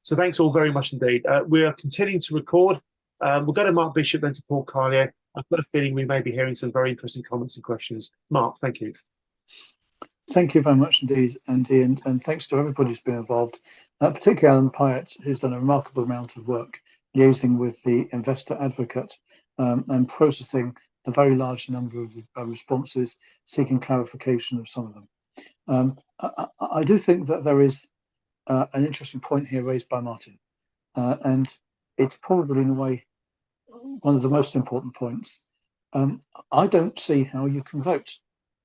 So thanks all very much indeed. We are continuing to record We'll go to Mark Bishop, then to Paul Carlier. I've got a feeling we may be hearing some very interesting comments and questions. Mark, thank you. Thank you very much indeed, Andy, and thanks to everybody who's been involved, particularly Alan Pyatt, who's done a remarkable amount of work liaising with the investor advocate and processing the very large number of responses, seeking clarification of some of them. I do think that there is an interesting point here raised by Martin, and it's probably in a way one of the most important points. I don't see how you can vote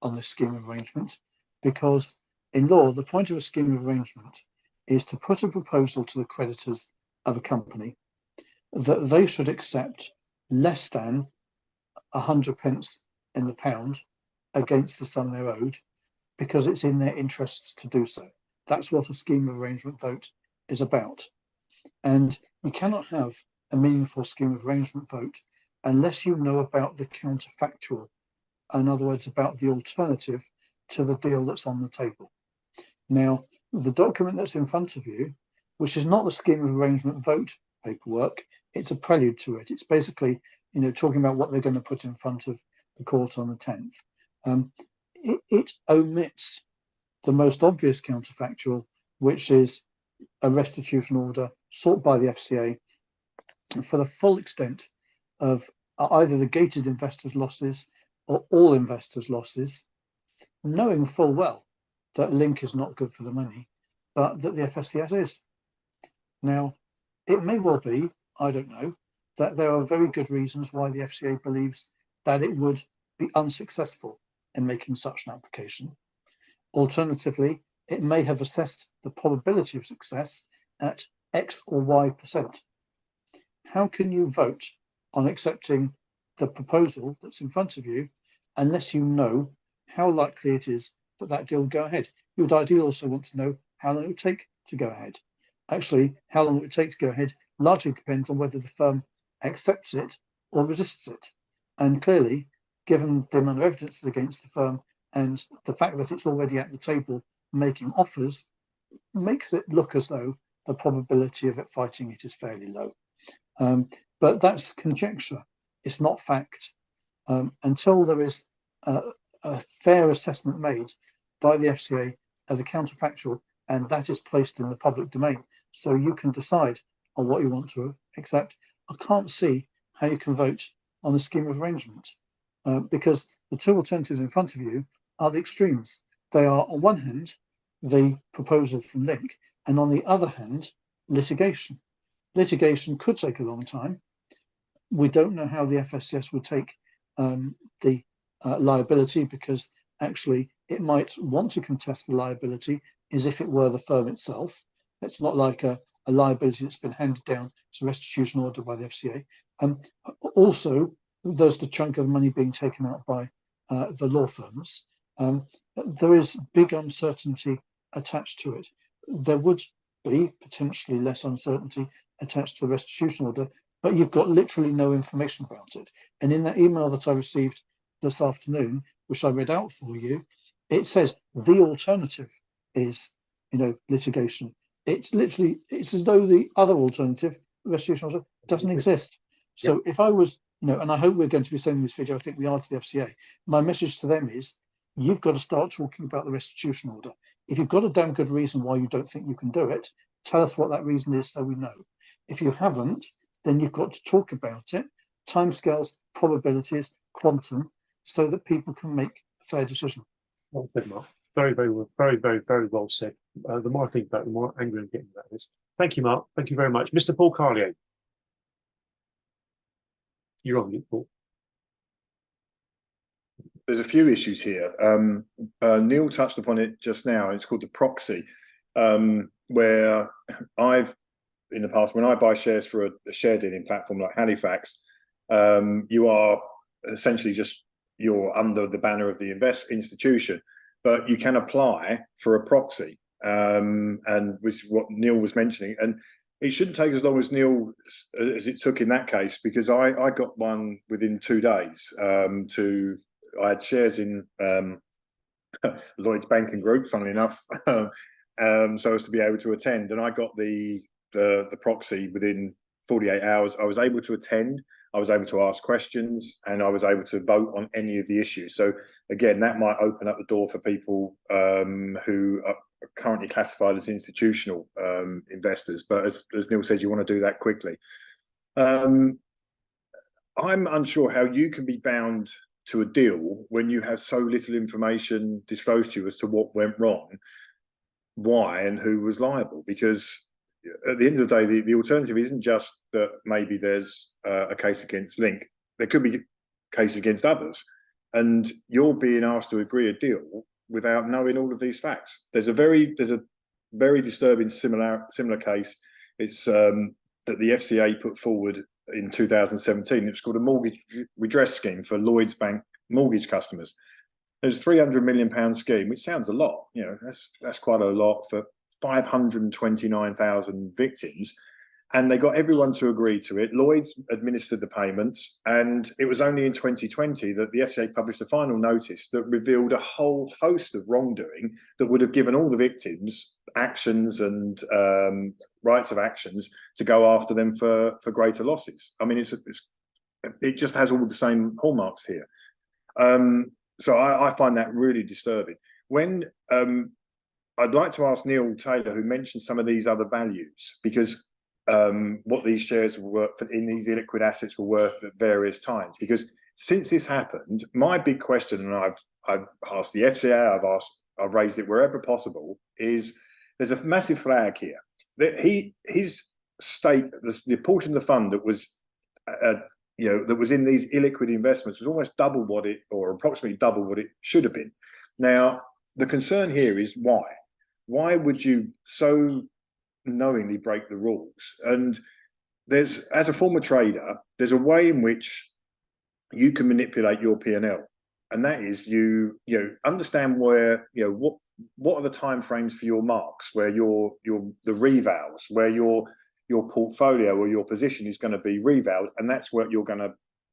on this scheme of arrangement, because in law, the point of a scheme of arrangement is to put a proposal to the creditors of a company that they should accept less than 100 pence in the pound against the sum they're owed, because it's in their interests to do so. That's what a scheme of arrangement vote is about. And you cannot have a meaningful scheme of arrangement vote unless you know about the counterfactual, in other words, about the alternative to the deal that's on the table. Now, the document that's in front of you, which is not the scheme of arrangement vote paperwork, it's a prelude to it. It's basically, talking about what they're going to put in front of the court on the 10th. It omits the most obvious counterfactual, which is a restitution order sought by the FCA for the full extent of either the gated investors' losses or all investors' losses, knowing full well that Link is not good for the money, but that the FSCS is. Now, it may well be, I don't know, that there are very good reasons why the FCA believes that it would be unsuccessful in making such an application. Alternatively, it may have assessed the probability of success at X or Y%. How can you vote on accepting the proposal that's in front of you unless you know how likely it is that that deal will go ahead? You would ideally also want to know how long it would take to go ahead. Actually, how long it would take to go ahead largely depends on whether the firm accepts it or resists it. And clearly, given the amount of evidence against the firm and the fact that it's already at the table making offers, makes it look as though the probability of it fighting it is fairly low. But that's conjecture, it's not fact. Until there is a fair assessment made by the FCA of the counterfactual, and that is placed in the public domain, so you can decide on what you want to accept, I can't see how you can vote on a scheme of arrangement, because the two alternatives in front of you are the extremes. They are, on one hand, the proposal from Link, and on the other hand, litigation. Litigation could take a long time. We don't know how the FSCS would take the liability, because actually it might want to contest the liability as if it were the firm itself. It's not like a liability that's been handed down to restitution order by the FCA. Also, there's the chunk of money being taken out by the law firms. There is big uncertainty attached to it. There would be potentially less uncertainty attached to the restitution order, but you've got literally no information about it. And in that email that I received this afternoon, which I read out for you, it says the alternative is, litigation. It's literally, it's as though the other alternative, restitution order, doesn't exist. So if I was, and I hope we're going to be sending this video, I think we are, to the FCA, my message to them is, you've got to start talking about the restitution order. If you've got a damn good reason why you don't think you can do it, tell us what that reason is so we know. If you haven't, then you've got to talk about it, timescales, probabilities, quantum, so that people can make a fair decision. Well said, Mark. Very, very well said. The more I think about it, the more angry I'm getting about this. Thank you, Mark. Thank you very much. Mr. Paul Carlier. You're on mute, Paul. There's a few issues here. Neil touched upon it just now. It's called the proxy, where I've, in the past, when I buy shares for a share dealing platform like Halifax, you are essentially you're under the banner of the institution, but you can apply for a proxy, and which is what Neil was mentioning. And it shouldn't take as long as it took in that case, because I got one within 2 days. I had shares in Lloyd's Banking Group, funnily enough, so as to be able to attend, and I got the proxy within 48 hours, I was able to attend, I was able to ask questions, and I was able to vote on any of the issues. So again, that might open up the door for people who are currently classified as institutional investors. But as Neil says, you want to do that quickly. I'm unsure how you can be bound to a deal when you have so little information disclosed to you as to what went wrong, why, and who was liable. Because at the end of the day, the alternative isn't just that maybe there's a case against Link. There could be cases against others, and you're being asked to agree a deal without knowing all of these facts. There's a very disturbing similar case. It's that the FCA put forward in 2017. It's called a mortgage redress scheme for Lloyds Bank mortgage customers. There's a £300 million scheme, which sounds a lot. You know, that's quite a lot for 529,000 victims, and they got everyone to agree to it. Lloyds administered the payments, and it was only in 2020 that the FCA published a final notice that revealed a whole host of wrongdoing that would have given all the victims actions and rights of actions to go after them for greater losses. I mean, it just has all the same hallmarks here. So I find that really disturbing. When I'd like to ask Neil Taylor, who mentioned some of these other values, because what these shares were worth in these illiquid assets were worth at various times. Because since this happened, my big question, and I've asked the FCA, I've raised it wherever possible, is there's a massive flag here that his stake, the portion of the fund that was that was in these illiquid investments was almost double what it, or approximately double what it should have been. Now, the concern here is why? Why would you so knowingly break the rules? And there's, as a former trader, there's a way in which you can manipulate your P&L, and that is you understand where what are the timeframes for your marks, where the revals, where your portfolio or your position is going to be revaled, and that's what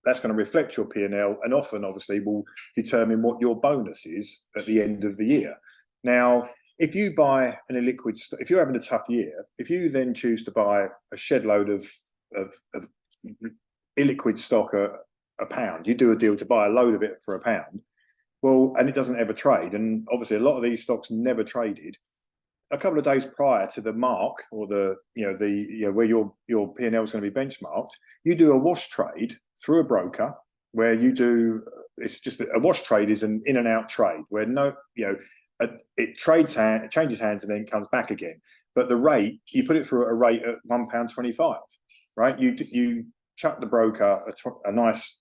that's going to reflect your P&L, and often obviously will determine what your bonus is at the end of the year. Now, if you buy an illiquid, if you're having a tough year, if you then choose to buy a shed load of illiquid stock a pound, you do a deal to buy a load of it for £1, well, and it doesn't ever trade, and obviously a lot of these stocks never traded. A couple of days prior to the mark, or where your P&L is going to be benchmarked, you do a wash trade through a broker, where you do, it's just a wash trade is an in and out trade where it changes hands and then comes back again. But the rate, you put it through at a rate at £1.25, right? You chuck the broker a nice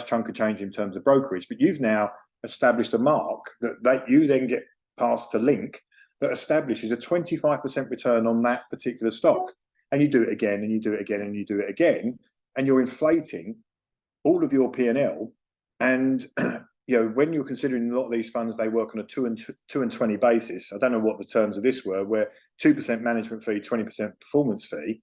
chunk of change in terms of brokerage, but you've now established a mark that you then get passed to Link that establishes a 25% return on that particular stock. And you do it again, and you do it again, and you do it again, and you're inflating all of your P&L. And when you're considering a lot of these funds, they work on a 2 and 20 basis. I don't know what the terms of this were, where 2% management fee, 20% performance fee.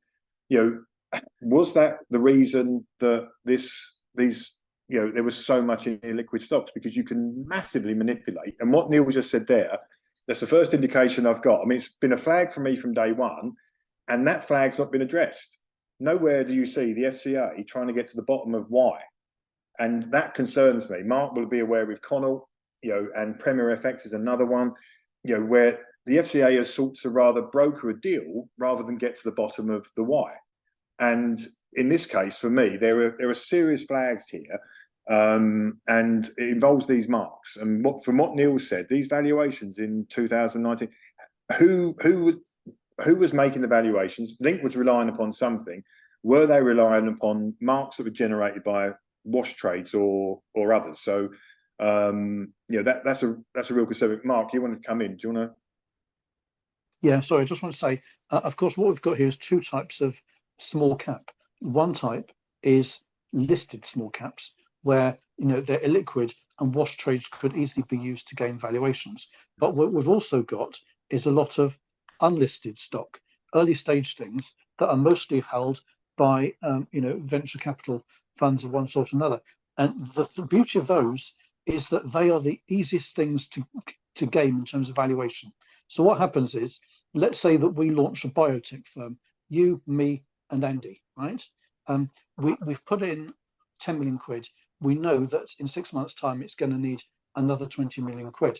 Was that the reason that there was so much in illiquid stocks? Because you can massively manipulate. And what Neil just said there, that's the first indication I've got. I mean, it's been a flag for me from day one, and that flag's not been addressed. Nowhere do you see the FCA trying to get to the bottom of why. And that concerns me. Mark will be aware with Connell, and Premier FX is another one, where the FCA has sought to rather broker a deal rather than get to the bottom of the why. And in this case, for me, there are serious flags here, and it involves these marks. And from what Neil said, these valuations in 2019, who was making the valuations? Link was relying upon something. Were they relying upon marks that were generated by wash trades or others? So that's a real concern. Mark, you want to come in? Do you want to? Yeah, sorry, I just want to say, of course, what we've got here is two types of small cap. One type is listed small caps, where they're illiquid and wash trades could easily be used to gain valuations. But what we've also got is a lot of unlisted stock, early stage things that are mostly held by venture capital funds of one sort or another. And the beauty of those is that they are the easiest things to game in terms of valuation. So what happens is, let's say that we launch a biotech firm, you, me, and Andy. right? We've put in 10 million quid. We know that in 6 months' time, it's going to need another 20 million quid.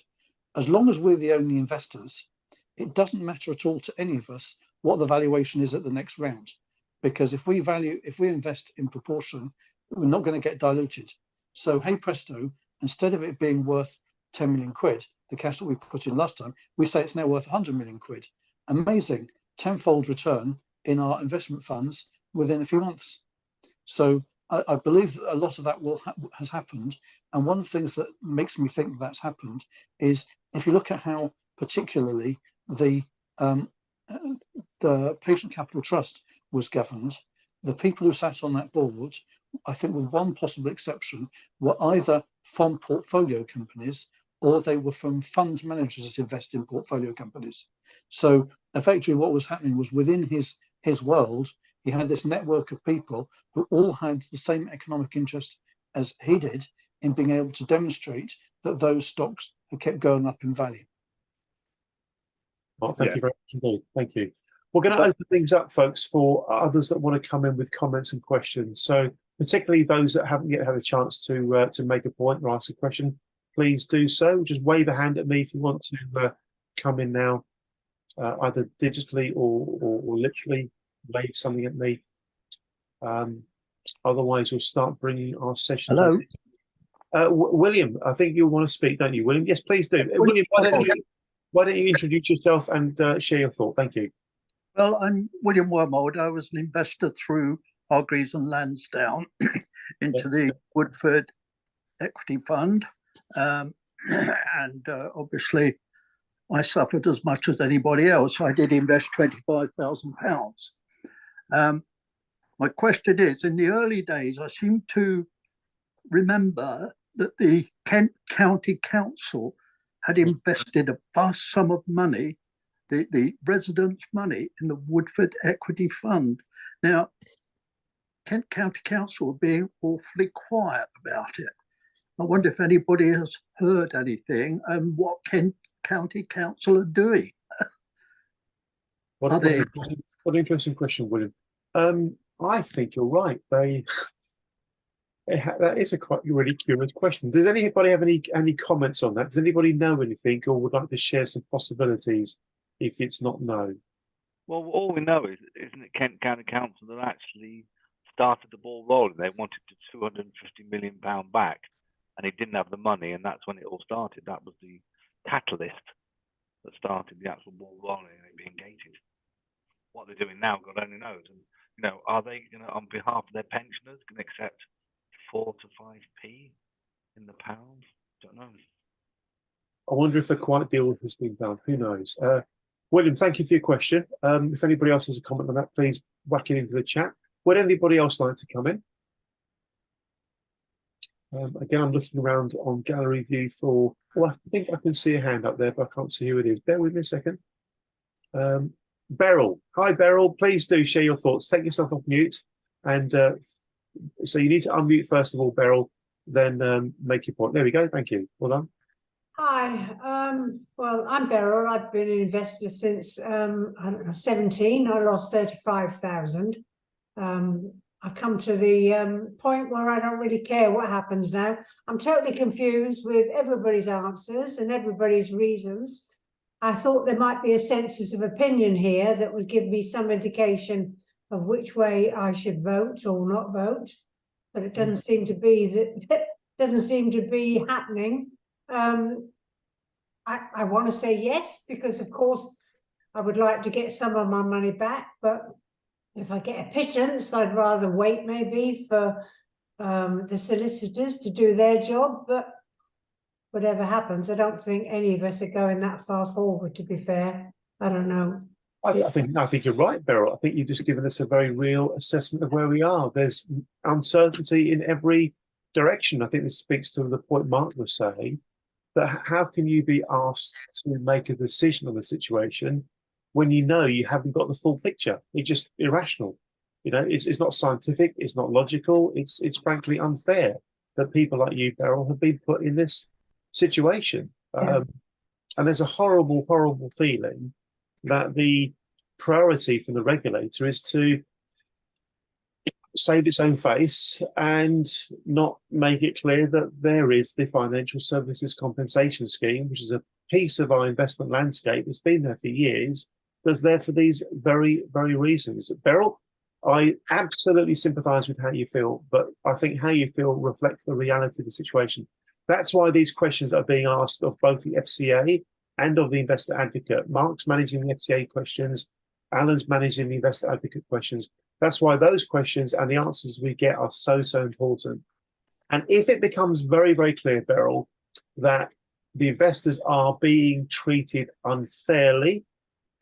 As long as we're the only investors, it doesn't matter at all to any of us what the valuation is at the next round, because if we invest in proportion, we're not going to get diluted. So hey presto, instead of it being worth 10 million quid, the cash that we put in last time, we say it's now worth 100 million quid. Amazing, tenfold return in our investment funds within a few months. So I believe that a lot of that has happened. And one of the things that makes me think that's happened is if you look at how particularly the Patient Capital Trust was governed, the people who sat on that board, I think with one possible exception, were either from portfolio companies or they were from fund managers that invest in portfolio companies. So effectively what was happening was within his world, he had this network of people who all had the same economic interest as he did in being able to demonstrate that those stocks had kept going up in value. Well, thank you very much indeed. Thank you. We're going to open things up, folks, for others that want to come in with comments and questions. So particularly those that haven't yet had a chance to make a point or ask a question, please do so. Just wave a hand at me if you want to come in now, either digitally or literally wave something at me. Otherwise, we'll start bringing our sessions. Hello. William, I think you'll want to speak, don't you, William? Yes, please do. William, why don't you introduce yourself and share your thought? Thank you. Well, I'm William Wormold. I was an investor through Hargreaves and Lansdowne into the Woodford Equity Fund. And obviously, I suffered as much as anybody else. I did invest £25,000. My question is, in the early days, I seem to remember that the Kent County Council had invested a vast sum of money, the residents' money, in the Woodford Equity Fund. Now, Kent County Council are being awfully quiet about it. I wonder if anybody has heard anything and what Kent County Council are doing. What an interesting question, William. I think you're right. That is a quite really curious question. Does anybody have any comments on that? Does anybody know anything or would like to share some possibilities if it's not known? Well, all we know is, isn't it Kent County Council that actually started the ball rolling? They wanted the £250 million back, and they didn't have the money, and that's when it all started. That was the catalyst that started the actual ball rolling and it being gated. What they're doing now, God only knows. And are they, on behalf of their pensioners, going to accept 4 to 5p in the pound? Don't know. I wonder if a quiet deal has been done. Who knows? William, thank you for your question. If anybody else has a comment on that, please whack it into the chat. Would anybody else like to come in? Again, I'm looking around on gallery view for. Oh, I think I can see a hand up there, but I can't see who it is. Bear with me a second. Beryl, hi Beryl. Please do share your thoughts. Take yourself off mute, and so you need to unmute first of all, Beryl. Then make your point. There we go. Thank you. Well done. Hi, well, I'm Beryl. I've been an investor since 17. I lost 35,000. I've come to the point where I don't really care what happens now. I'm totally confused with everybody's answers and everybody's reasons. I thought there might be a census of opinion here that would give me some indication of which way I should vote or not vote, but it doesn't seem to be that. Doesn't seem to be happening. I want to say yes, because of course I would like to get some of my money back, but if I get a pittance, I'd rather wait maybe for the solicitors to do their job. But whatever happens, I don't think any of us are going that far forward, to be fair. I don't know. I think you're right, Beryl. I think you've just given us a very real assessment of where we are. There's uncertainty in every direction. I think this speaks to the point Mark was saying, that how can you be asked to make a decision on the situation when you know you haven't got the full picture? It's just irrational. It's not scientific, it's not logical, it's frankly unfair that people like you, Beryl, have been put in this situation. And there's a horrible, horrible feeling that the priority from the regulator is to saved its own face and not make it clear that there is the financial services compensation scheme, which is a piece of our investment landscape that's been there for years, that's there for these very, very reasons. Beryl, I absolutely sympathise with how you feel, but I think how you feel reflects the reality of the situation. That's why these questions are being asked of both the FCA and of the investor advocate. Mark's managing the FCA questions, Alan's managing the investor advocate questions. That's why those questions and the answers we get are so, so important. And if it becomes very, very clear, Beryl, that the investors are being treated unfairly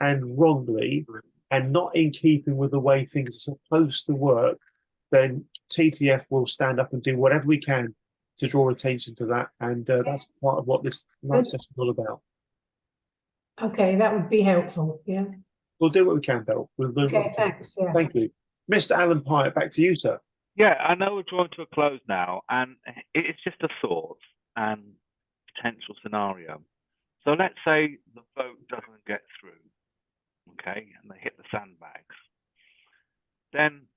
and wrongly and not in keeping with the way things are supposed to work, then TTF will stand up and do whatever we can to draw attention to that. And that's part of what this session is all about. Okay, that would be helpful. Yeah. We'll do what we can, Beryl. Okay, thanks. Yeah. Thank you. Mr. Alan Pyatt, back to you, sir. Yeah, I know we're drawing to a close now, and it's just a thought and potential scenario. So let's say the vote doesn't get through, okay, and they hit the sandbags. Then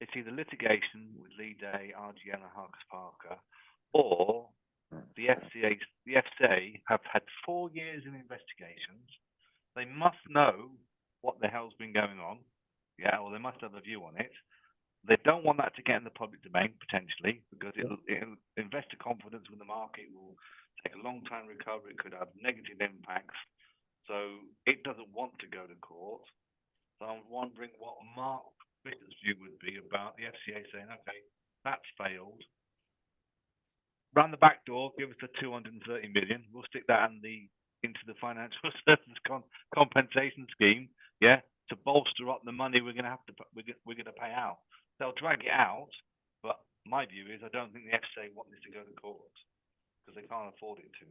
it's either litigation with Lee Day, RGL, and Harkus Parker, or the FCA have had 4 years in investigations. They must know what the hell's been going on, yeah, or they must have a view on it. They don't want that to get in the public domain, potentially, because it'll investor confidence with the market will take a long time to recover. It could have negative impacts. So it doesn't want to go to court. So I'm wondering what Mark Bishop's view would be about the FCA saying, okay, that's failed. Round the back door, give us the 230 million. We'll stick that into the financial services compensation scheme, yeah, to bolster up the money we're going to pay out. They'll drag it out, but my view is I don't think the FCA want this to go to court because they can't afford it to.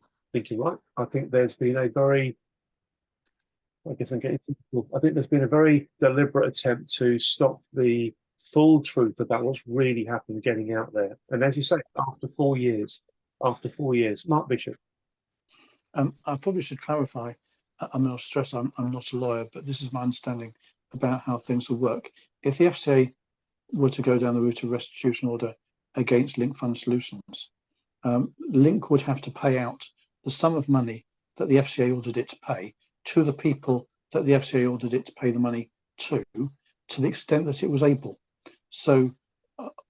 I think you're right. I think there's been a very, I think there's been a very deliberate attempt to stop the full truth about what's really happened getting out there. And as you say, after 4 years, Mark Bishop. I probably should clarify. I'll stress I'm not a lawyer, but this is my understanding about how things will work. If the FCA were to go down the route of restitution order against Link Fund Solutions, Link would have to pay out the sum of money that the FCA ordered it to pay to the people that the FCA ordered it to pay the money to the extent that it was able. So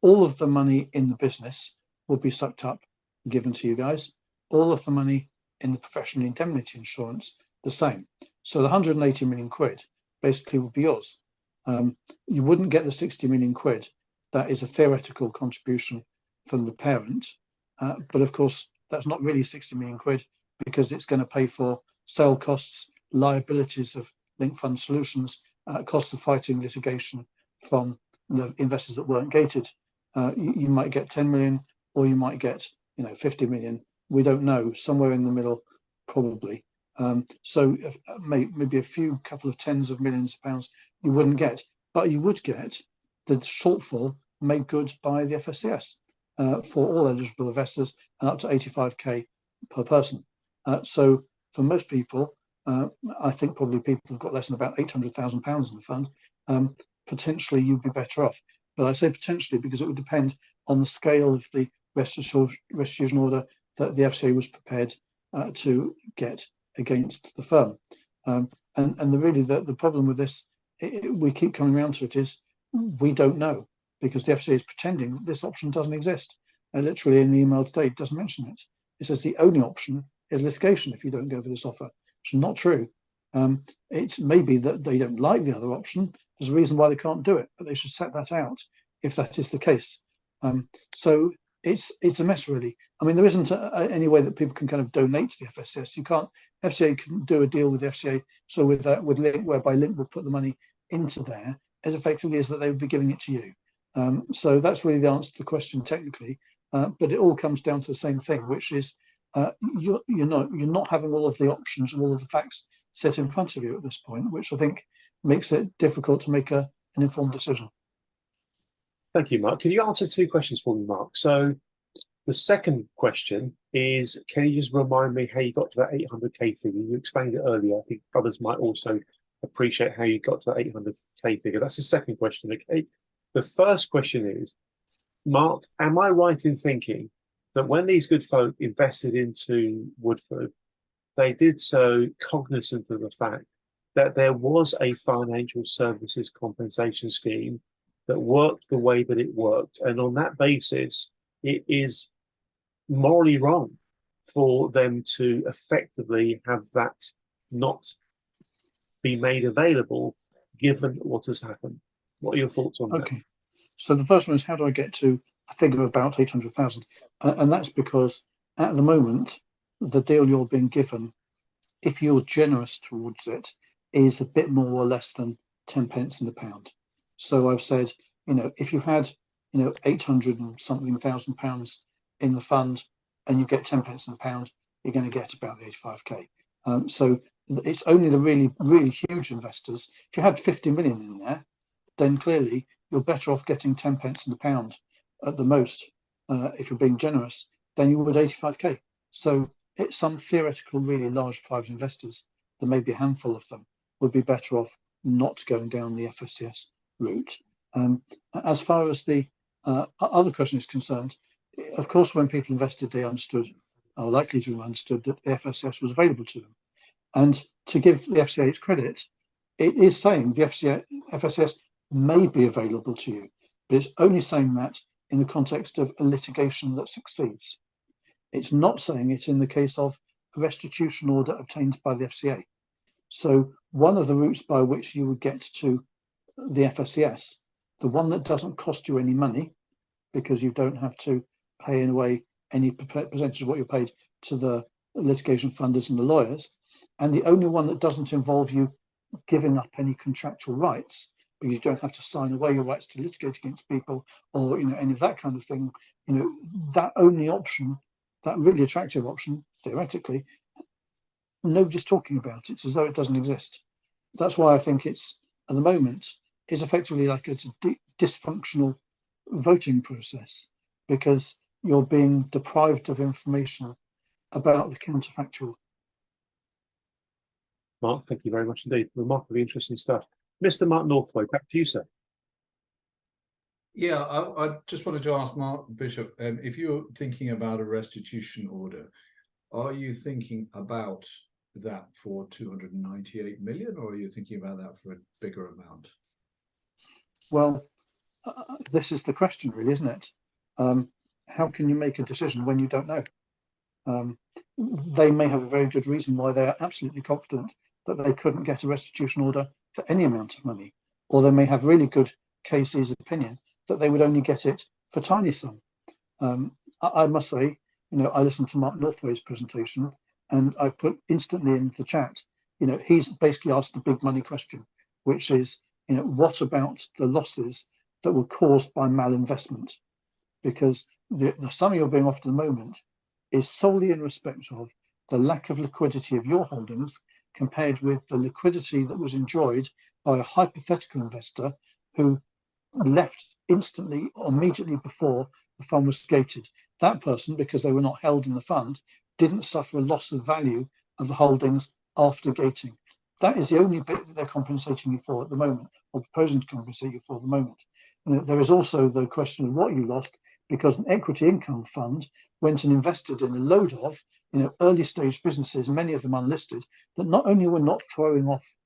all of the money in the business would be sucked up, given to you guys. All of the money in the professional indemnity insurance, the same. So the 180 million quid basically would be yours. You wouldn't get the 60 million quid. That is a theoretical contribution from the parent. But of course, that's not really 60 million quid because it's going to pay for sale costs, liabilities of Link Fund Solutions, costs of fighting litigation from the investors that weren't gated. You might get 10 million or you might get 50 million. We don't know, somewhere in the middle, probably. So maybe a couple of tens of millions of pounds you wouldn't get, but you would get the shortfall made good by the FSCS for all eligible investors and up to 85k per person. So for most people, I think probably people who've got less than about £800,000 in the fund, potentially you'd be better off. But I say potentially because it would depend on the scale of the restitution order that the FCA was prepared to get against the firm. And the problem with this, we keep coming around to it, is we don't know because the FCA is pretending this option doesn't exist. And literally in the email today, it doesn't mention it. It says the only option is litigation if you don't go for this offer, which is not true. It's maybe that they don't like the other option. There's a reason why they can't do it, but they should set that out if that is the case. So it's a mess, really. I mean, there isn't any way that people can kind of donate to the FSCS. You can't. FCA can do a deal with the FCA, so with Link, whereby Link will put the money into there, as effectively as that they would be giving it to you. So that's really the answer to the question technically, but it all comes down to the same thing, which is you're not having all of the options and all of the facts set in front of you at this point, which I think makes it difficult to make an informed decision. Thank you, Mark. Can you answer 2 questions for me, Mark? So the second question is, can you just remind me how you got to that 800k figure? You explained it earlier. I think others might also appreciate how you got to that 800k figure. That's the second question, okay? The first question is, Mark, am I right in thinking that when these good folk invested into Woodford, they did so cognizant of the fact that there was a financial services compensation scheme that worked the way that it worked, and on that basis, it is morally wrong for them to effectively have that not be made available, given what has happened? What are your thoughts on that? Okay, so the first one is, how do I get to a figure of about 800,000? And that's because at the moment, the deal you're being given, if you're generous towards it, is a bit more or less than 10 pence in the pound. So I've said, if you had, 800 and something thousand pounds in the fund and you get 10 pence in the pound, you're going to get about the 85k. So it's only the really, really huge investors. If you had 50 million in there, then clearly you're better off getting 10 pence in the pound at the most, if you're being generous, than you would 85k. So it's some theoretical, really large private investors, there may be a handful of them, would be better off not going down the FSCS route. As far as the other question is concerned, of course, when people invested, they understood, or likely to have understood, that the FSCS was available to them. And to give the FCA its credit, it is saying the FSCS may be available to you, but it's only saying that in the context of a litigation that succeeds. It's not saying it in the case of a restitution order obtained by the FCA. So one of the routes by which you would get to the FSCS, the one that doesn't cost you any money, because you don't have to pay in a way any percentage of what you're paid to the litigation funders and the lawyers, and the only one that doesn't involve you giving up any contractual rights, because you don't have to sign away your rights to litigate against people or any of that kind of thing. That only option, that really attractive option, theoretically, nobody's talking about it. It's as though it doesn't exist. That's why I think it's, at the moment, is effectively like it's a dysfunctional voting process, because you're being deprived of information about the counterfactual. Mark, thank you very much indeed. Remarkably interesting stuff. Mr. Mark Northway, back to you, sir. Yeah, I just wanted to ask Mark Bishop, if you're thinking about a restitution order, are you thinking about that for 298 million, or are you thinking about that for a bigger amount? Well, this is the question, really, isn't it? How can you make a decision when you don't know? They may have a very good reason why they are absolutely confident that they couldn't get a restitution order for any amount of money, or they may have really good KC's opinion that they would only get it for a tiny sum. I must say, I listened to Mark Northway's presentation, and I put instantly in the chat, he's basically asked the big money question, which is, what about the losses that were caused by malinvestment? Because the sum you're being offered at the moment is solely in respect of the lack of liquidity of your holdings compared with the liquidity that was enjoyed by a hypothetical investor who left instantly or immediately before the fund was gated. That person, because they were not held in the fund, didn't suffer a loss of value of the holdings after gating. That is the only bit that they're compensating you for at the moment, or proposing to compensate you for at the moment. And there is also the question of what you lost, because an equity income fund went and invested in a load of early stage businesses, many of them unlisted, that not only were not throwing off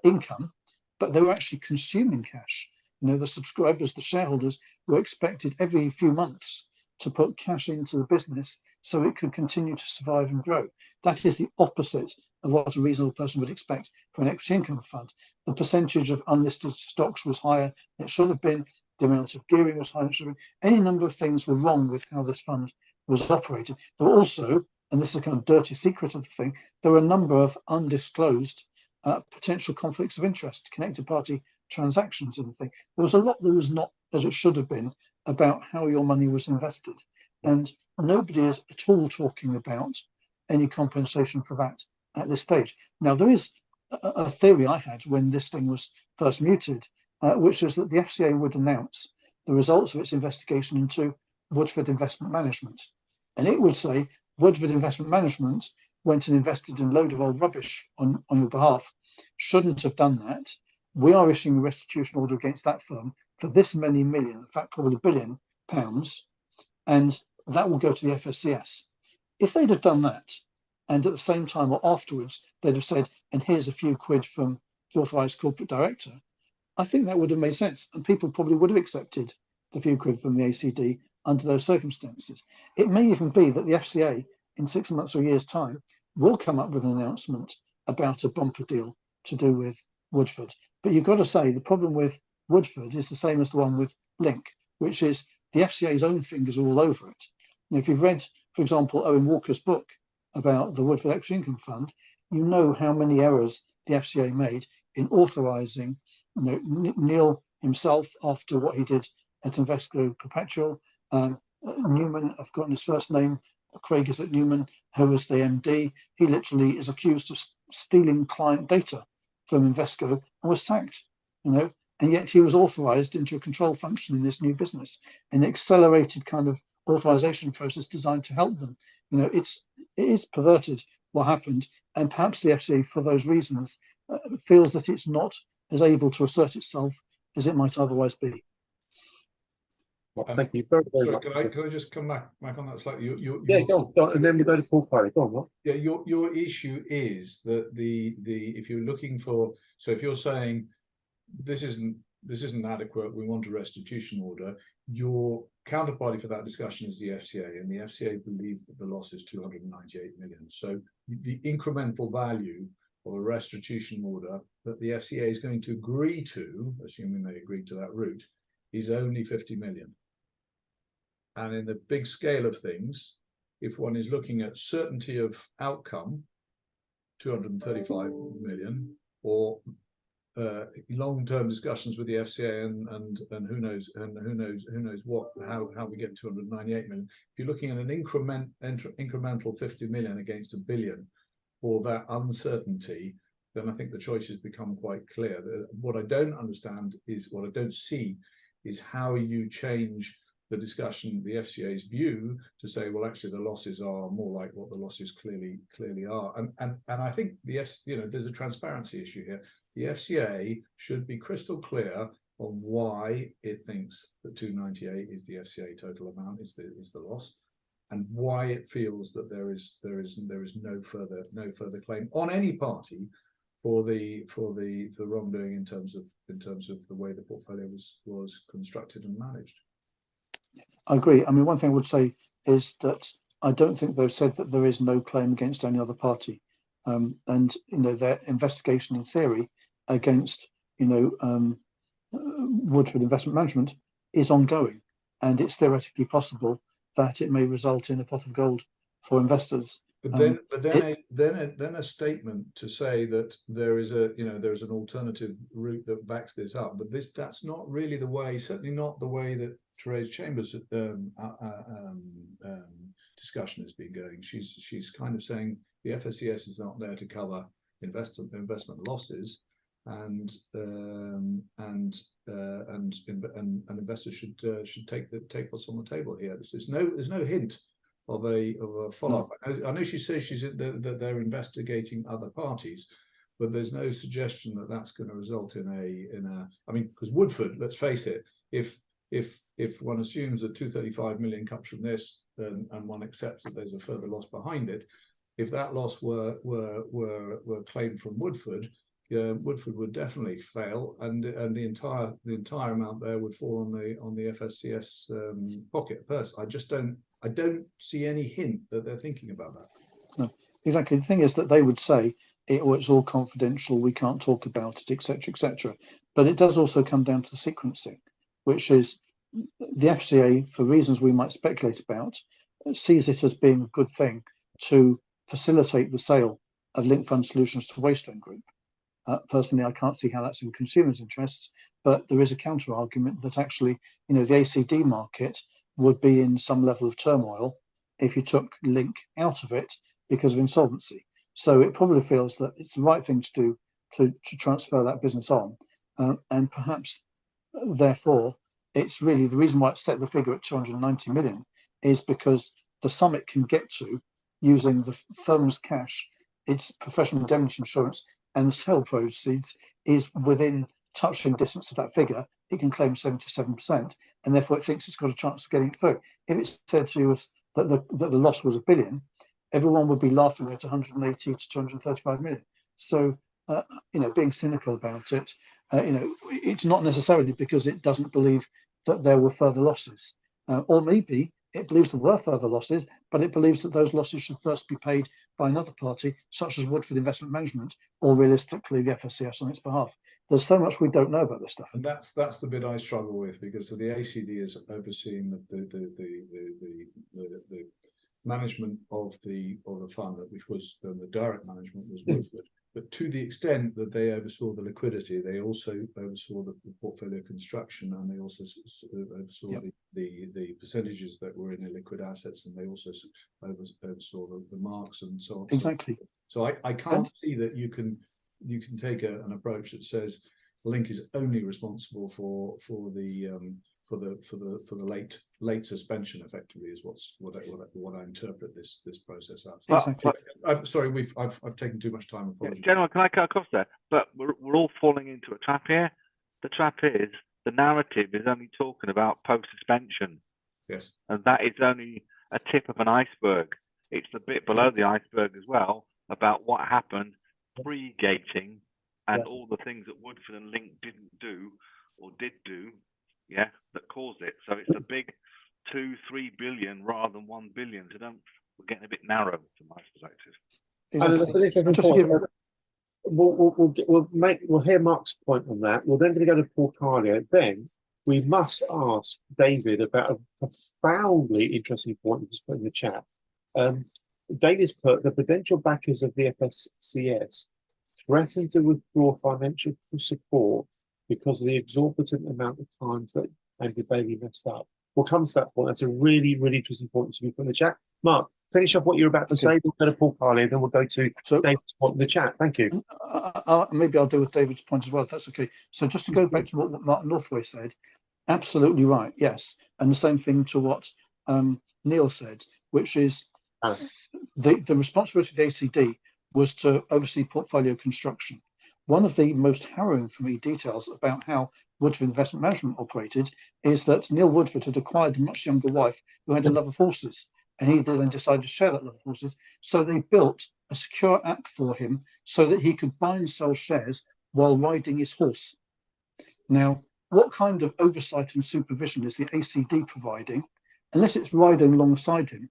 income, but they were actually consuming cash. The subscribers, the shareholders, were expected every few months to put cash into the business so it could continue to survive and grow. That is the opposite of what a reasonable person would expect for an equity income fund. The percentage of unlisted stocks was higher than it should have been. The amount of gearing was higher than it should have been. Any number of things were wrong with how this fund was operated. There were also, and this is a kind of dirty secret of the thing, there were a number of undisclosed potential conflicts of interest, connected party transactions in the thing. There was a lot that was not as it should have been about how your money was invested. And nobody is at all talking about any compensation for that at this stage. Now, there is a theory I had when this thing was first muted, which is that the FCA would announce the results of its investigation into Woodford Investment Management. And it would say, Woodford Investment Management went and invested in a load of old rubbish on your behalf, shouldn't have done that. We are issuing a restitution order against that firm for this many million, in fact, probably £1 billion, and that will go to the FSCS. If they'd have done that, and at the same time or afterwards, they'd have said, and here's a few quid from the authorised corporate director, I think that would have made sense, and people probably would have accepted the few quid from the ACD under those circumstances. It may even be that the FCA in 6 months or a year's time will come up with an announcement about a bumper deal to do with Woodford. But you've got to say the problem with Woodford is the same as the one with Link, which is the FCA's own fingers are all over it. And if you've read, for example, Owen Walker's book about the Woodford Equity Income Fund, you know how many errors the FCA made in authorising, Neil himself after what he did at Invesco Perpetual, Newman, I've forgotten his first name, Craig is at Newman, who was the MD. He literally is accused of stealing client data from Invesco and was sacked, and yet he was authorised into a control function in this new business, an accelerated kind of authorisation process designed to help them. It is perverted what happened, and perhaps the FCA, for those reasons, feels that it's not as able to assert itself as it might otherwise be. Well, thank you very, very much. Can I just come back on that slightly? Go on, and then we go to Paul Quarry. Go on, what? Yeah, your issue is that if you're looking for, so if you're saying this isn't adequate, we want a restitution order, your counterparty for that discussion is the FCA, and the FCA believes that the loss is 298 million. So the incremental value of a restitution order that the FCA is going to agree to, assuming they agree to that route, is only 50 million. And in the big scale of things, if one is looking at certainty of outcome, 235 million, or long-term discussions with the FCA and who knows how we get 298 million. If you're looking at an incremental 50 million against $1 billion for that uncertainty, then I think the choices become quite clear. What I don't understand is, what I don't see is how you change the discussion, the FCA's view, to say, well, actually the losses are more like what the losses clearly are. And I think there's a transparency issue here. The FCA should be crystal clear on why it thinks that 298 is the FCA total amount, is the loss, and why it feels that there is no further claim on any party for the wrongdoing in terms of the way the portfolio was constructed and managed. I agree. I mean, one thing I would say is that I don't think they've said that there is no claim against any other party, and their investigation in theory against Woodford Investment Management is ongoing, and it's theoretically possible that it may result in a pot of gold for investors. But then a statement to say that there is an alternative route that backs this up, but that's not really the way. Certainly not the way that Therese Chambers' discussion has been going. She's kind of saying the FSCS is not there to cover investment losses, and investors should take what's on the table here. There's no hint of a follow-up. I know she says that they're investigating other parties, but there's no suggestion that that's going to result in a. I mean, because Woodford, let's face it, if one assumes that 235 million comes from this, and one accepts that there's a further loss behind it, if that loss were claimed from Woodford, Woodford would definitely fail, and the entire amount there would fall on the FSCS pocket purse. I don't see any hint that they're thinking about that. No, exactly. The thing is that they would say it's all confidential, we can't talk about it, etc., etc. But it does also come down to the sequencing, which is the FCA, for reasons we might speculate about, sees it as being a good thing to facilitate the sale of Link Fund Solutions to Waystone Group. Personally, I can't see how that's in consumers' interests, but there is a counter argument that actually, the ACD market would be in some level of turmoil if you took Link out of it because of insolvency. So it probably feels that it's the right thing to do to transfer that business on, and perhaps therefore it's really the reason why it's set the figure at 290 million is because the sum it can get to using the firm's cash, its professional indemnity insurance, and the sale proceeds is within touching distance of that figure, it can claim 77%, and therefore it thinks it's got a chance of getting it through. If it said to us that the loss was 1 billion, everyone would be laughing at 180 to 235 million. So, being cynical about it, it's not necessarily because it doesn't believe that there were further losses, or maybe it believes there were further losses, but it believes that those losses should first be paid by another party, such as Woodford Investment Management, or realistically the FSCS on its behalf. There's so much we don't know about this stuff. And that's the bit I struggle with, because the ACD is overseeing the management of the fund, which was the direct management was Woodford. But to the extent that they oversaw the liquidity, they also oversaw the portfolio construction, and they also oversaw the percentages that were in illiquid assets, and they also oversaw the marks and so on. Exactly. So I can't see that you can take an approach that says Link is only responsible for the late suspension, effectively, is what I interpret this process as. Exactly. I'm sorry, I've taken too much time. Apologies. General, can I cut across there? But we're all falling into a trap here. The trap is the narrative is only talking about post-suspension. Yes. And that is only a tip of an iceberg. It's the bit below the iceberg as well about what happened pre-gating and all the things that Woodford and Link didn't do or did do, that caused it. So it's a big 2-3 billion rather than 1 billion. So we're getting a bit narrow from my perspective. We'll hear Mark's point on that. We're then going to go to portfolio. Then we must ask David about a profoundly interesting point he just put in the chat. David's put the potential backers of the FSCS threatened to withdraw financial support because of the exorbitant amount of times that Andy Bailey messed up. We'll come to that point. That's a really, really interesting point to be put in the chat. Mark, finish off what you're about to say. We'll go to Paul Carley, then we'll go to David's point in the chat. Thank you. Maybe I'll deal with David's point as well, if that's okay. So just to go back to what Mark Northway said, absolutely right, yes. And the same thing to what Neil said, which is the responsibility of the ACD was to oversee portfolio construction. One of the most harrowing for me details about how Woodford Investment Management operated is that Neil Woodford had acquired a much younger wife who had a love of horses, and he then decided to share that love of horses. So they built a secure app for him so that he could buy and sell shares while riding his horse. Now, what kind of oversight and supervision is the ACD providing, unless it's riding alongside him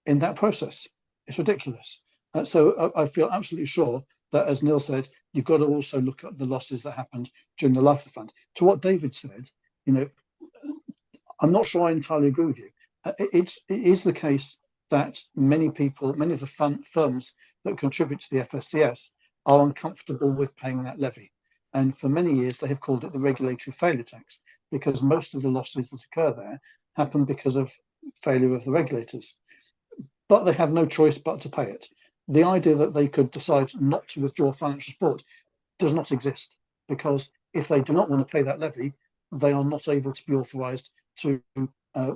in that process? It's ridiculous. So I feel absolutely sure that, as Neil said, you've got to also look at the losses that happened during the life of the fund. To what David said, I'm not sure I entirely agree with you. It is the case that many of the firms that contribute to the FSCS are uncomfortable with paying that levy. And for many years, they have called it the regulatory failure tax, because most of the losses that occur there happen because of failure of the regulators. But they have no choice but to pay it. The idea that they could decide not to withdraw financial support does not exist, because if they do not want to pay that levy, they are not able to be authorised to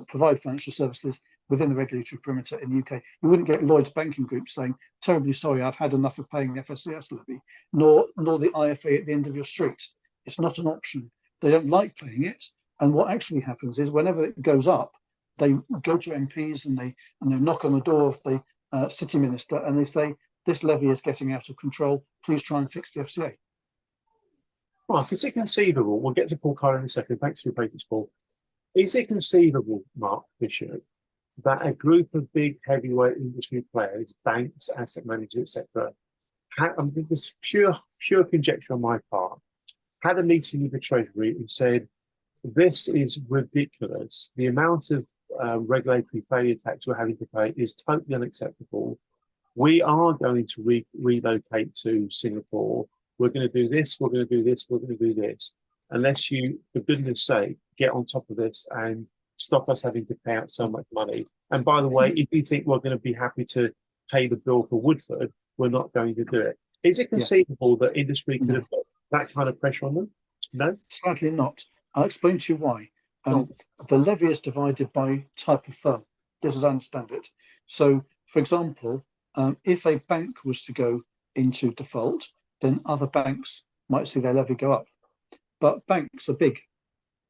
provide financial services within the regulatory perimeter in the UK. You wouldn't get Lloyd's Banking Group saying, terribly sorry, I've had enough of paying the FSCS levy, nor the IFA at the end of your street. It's not an option. They don't like paying it. And what actually happens is whenever it goes up, they go to MPs and they knock on the door of the city minister and they say, this levy is getting out of control. Please try and fix the FCA. Mark, is it conceivable? We'll get to Paul Carley in a second. Thanks for your patience, Paul. Is it conceivable, Mark Bishop, that a group of big heavyweight industry players, banks, asset managers, etc., this is pure conjecture on my part, had a meeting with the Treasury and said, this is ridiculous. The amount of regulatory failure tax we're having to pay is totally unacceptable. We are going to relocate to Singapore. We're going to do this, we're going to do this, we're going to do this. Unless you, for goodness sake, get on top of this and stop us having to pay out so much money. And by the way, if you think we're going to be happy to pay the bill for Woodford, we're not going to do it. Is it conceivable that industry could have put that kind of pressure on them? No? Certainly not. I'll explain to you why. The levy is divided by type of firm. This is, I understand it. So, for example, if a bank was to go into default, then other banks might see their levy go up. But banks are big.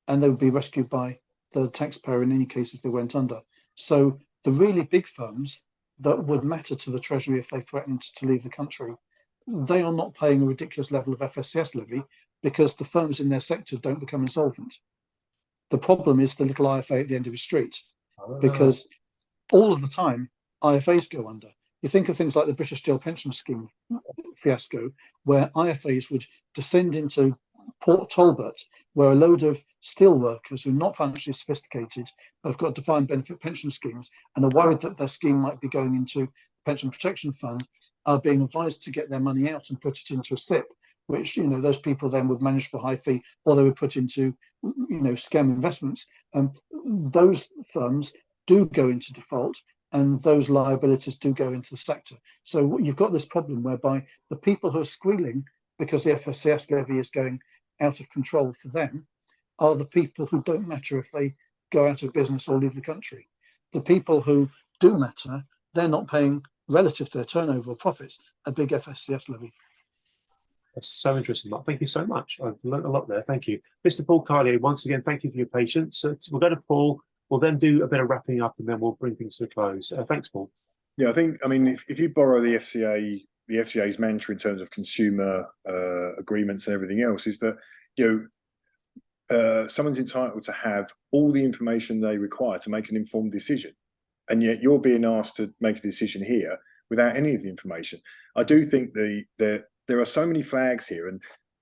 and they would be rescued by the taxpayer in any case if they went under. So the really big firms that would matter to the Treasury if they threatened to leave the country, they are not paying a ridiculous level of FSCS levy because the firms in their sector don't become insolvent. The problem is the little IFA at the end of the street, because all of the time IFAs go under. You think of things like the British Steel Pension Scheme fiasco, where IFAs would descend into Port Talbot, where a load of steel workers who are not financially sophisticated but have got defined benefit pension schemes and are worried that their scheme might be going into the pension protection fund, are being advised to get their money out and put it into a SIP, which, you know, those people then would manage for high fee, or they would put into, you know, scam investments. Those firms do go into default, and those liabilities do go into the sector. So you've got this problem whereby the people who are squealing because the FSCS levy is going out of control for them are the people who don't matter if they go out of business or leave the country. The people who do matter, they're not paying, relative to their turnover or profits, a big FSCS levy. That's so interesting, Mark. Thank you so much. I've learned a lot there. Thank you. Mr. Paul Carlier, once again, thank you for your patience. We'll go to Paul. We'll then do a bit of wrapping up and then we'll bring things to a close. Thanks, Paul. Yeah, I mean, if you borrow the FCA's mantra in terms of consumer agreements and everything else, is that, you know, someone's entitled to have all the information they require to make an informed decision. And yet you're being asked to make a decision here without any of the information. I do think there are so many flags here.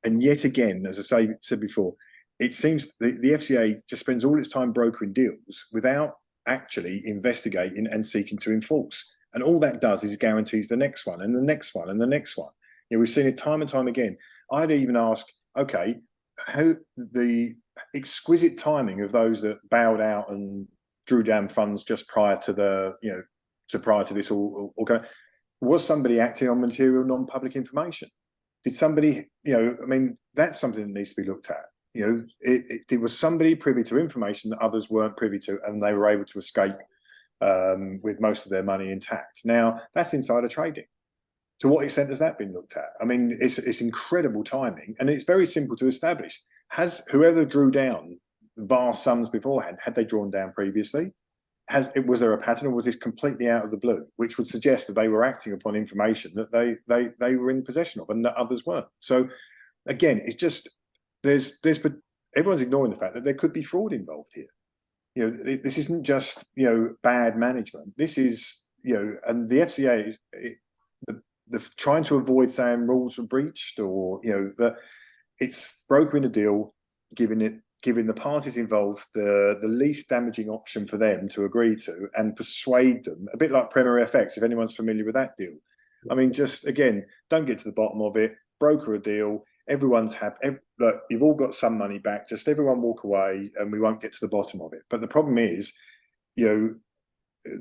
And yet again, as I said before, it seems the FCA just spends all its time brokering deals without actually investigating and seeking to enforce. And all that does is guarantees the next one and the next one and the next one. You know, we've seen it time and time again. I'd even ask, okay, how the exquisite timing of those that bowed out and drew down funds just prior to the, you know, prior to this all going, was somebody acting on material non-public information? Did somebody, you know, I mean, that's something that needs to be looked at. You know, it was somebody privy to information that others weren't privy to, and they were able to escape with most of their money intact. Now, that's insider trading. To what extent has that been looked at? I mean, it's incredible timing, and it's very simple to establish. Has whoever drew down vast sums beforehand, had they drawn down previously? Was there a pattern, or was this completely out of the blue, which would suggest that they were acting upon information that they were in possession of and that others weren't? So again, it's just but everyone's ignoring the fact that there could be fraud involved here. You know, this isn't just, you know, bad management. This is, you know, and the FCA the trying to avoid saying rules were breached, or, you know, that it's brokering a deal, giving the parties involved the least damaging option for them to agree to and persuade them, a bit like Premier FX, if anyone's familiar with that deal. I mean, just again, don't get to the bottom of it, broker a deal, everyone's happy, look, you've all got some money back, just everyone walk away and we won't get to the bottom of it. But the problem is, you know,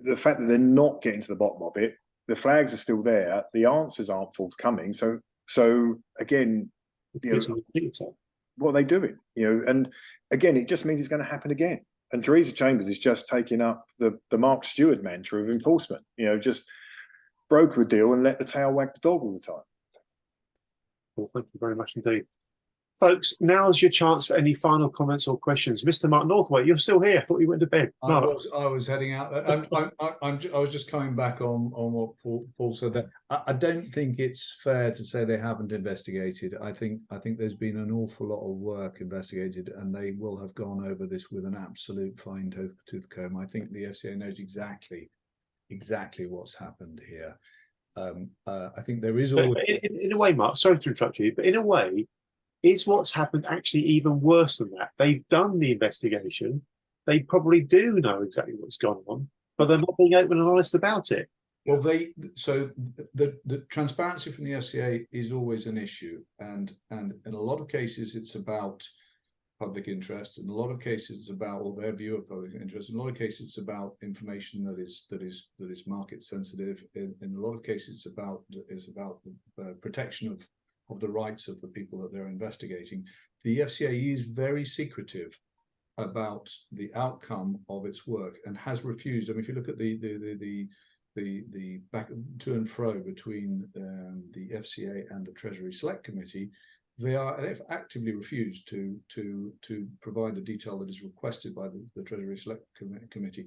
the fact that they're not getting to the bottom of it, the flags are still there, the answers aren't forthcoming. So again, you know, what are they doing? You know, and again, it just means it's going to happen again. And Theresa Chambers is just taking up the Mark Stewart mantra of enforcement. You know, just broker a deal and let the tail wag the dog all the time. Well, thank you very much indeed. Folks, now's your chance for any final comments or questions. Mr. Mark Northwaite, you're still here. I thought you went to bed. I was heading out. I was just coming back on what Paul said there. I don't think it's fair to say they haven't investigated. I think there's been an awful lot of work investigated, and they will have gone over this with an absolute fine-tooth comb. I think the FCA knows exactly what's happened here. I think there is always... in a way, Mark, sorry to interrupt you, but in a way, is what's happened actually even worse than that? They've done the investigation. They probably do know exactly what's gone on, but they're not being open and honest about it. Well, the transparency from the FCA is always an issue, and in a lot of cases it's about public interest. In a lot of cases it's about their view of public interest. In a lot of cases it's about information that is market sensitive. In a lot of cases it's about the protection of the rights of the people that they're investigating. The FCA is very secretive about the outcome of its work and has refused. I mean, if you look at the back to and fro between the FCA and the Treasury Select Committee, they've actively refused to provide the detail that is requested by the Treasury Select Committee.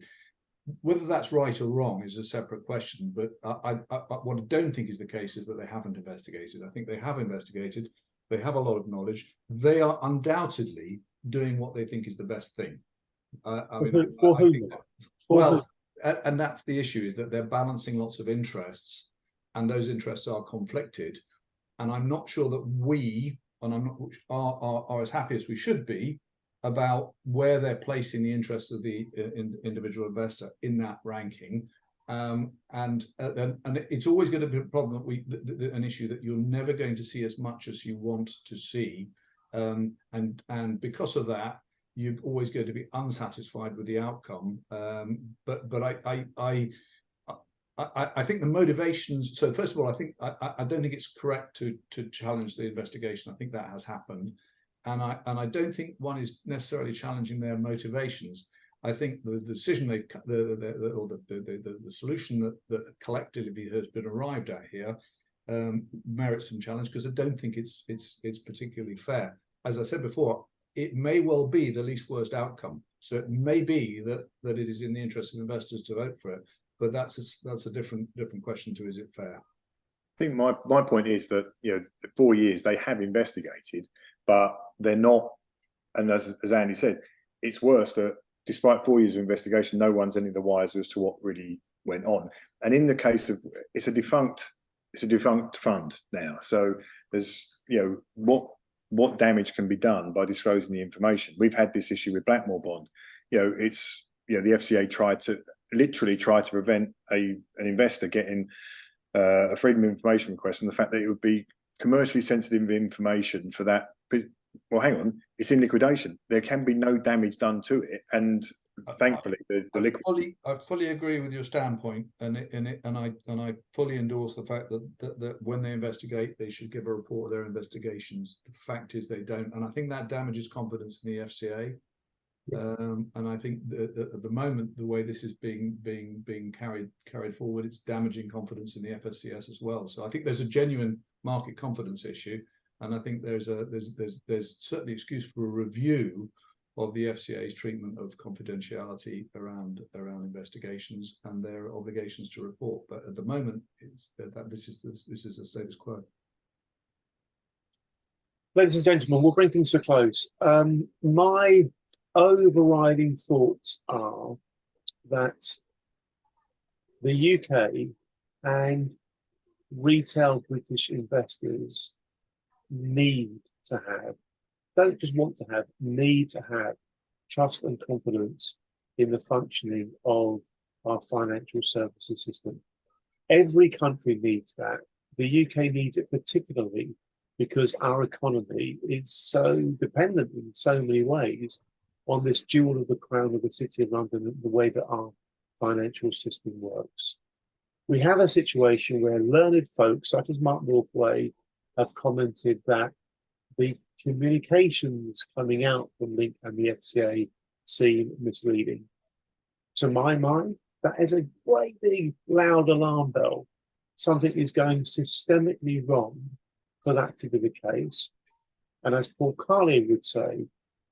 Whether that's right or wrong is a separate question, but what I don't think is the case is that they haven't investigated. I think they have investigated. They have a lot of knowledge. They are undoubtedly doing what they think is the best thing. And that's the issue, is that they're balancing lots of interests, and those interests are conflicted. And I'm not sure that we, and I'm not are as happy as we should be about where they're placing the interests of the individual investor in that ranking. And it's always going to be a problem that an issue that you're never going to see as much as you want to see. And because of that, you're always going to be unsatisfied with the outcome. But I think the motivations. So first of all, I don't think it's correct to challenge the investigation. I think that has happened, and I don't think one is necessarily challenging their motivations. I think the decision the solution that collectively has been arrived at here merits some challenge, because I don't think it's particularly fair. As I said before, it may well be the least worst outcome. So it may be that it is in the interest of investors to vote for it. But that's a different question to, is it fair? I think my point is that, you know, 4 years they have investigated, but they're not. And as Andy said, it's worse that despite 4 years of investigation, no one's any the wiser as to what really went on. And in the case of, it's a defunct fund now. So there's, you know, what damage can be done by disclosing the information. We've had this issue with Blackmore Bond. You know, it's, you know, the FCA literally tried to prevent an investor getting a freedom of information request, and the fact that it would be commercially sensitive information for that. But, well, hang on, it's in liquidation. There can be no damage done to it, and thankfully, I fully agree with your standpoint, and I fully endorse the fact that when they investigate, they should give a report of their investigations. The fact is they don't, and I think that damages confidence in the FCA. And I think that at the moment, the way this is being carried forward, it's damaging confidence in the FSCS as well. So I think there's a genuine market confidence issue, and I think there's certainly excuse for a review of the FCA's treatment of confidentiality around investigations and their obligations to report. But at the moment, this is a status quo. Ladies and gentlemen, we'll bring things to a close. My overriding thoughts are that the UK and retail British investors don't just want to have, need to have trust and confidence in the functioning of our financial services system. Every country needs that. The UK needs it particularly because our economy is so dependent in so many ways on this jewel of the crown of the City of London and the way that our financial system works. We have a situation where learned folks such as Mark Northway have commented that the communications coming out from Link and the FCA seem misleading. To my mind, that is a great big loud alarm bell. Something is going systemically wrong for that to be the case. And as Paul Carley would say,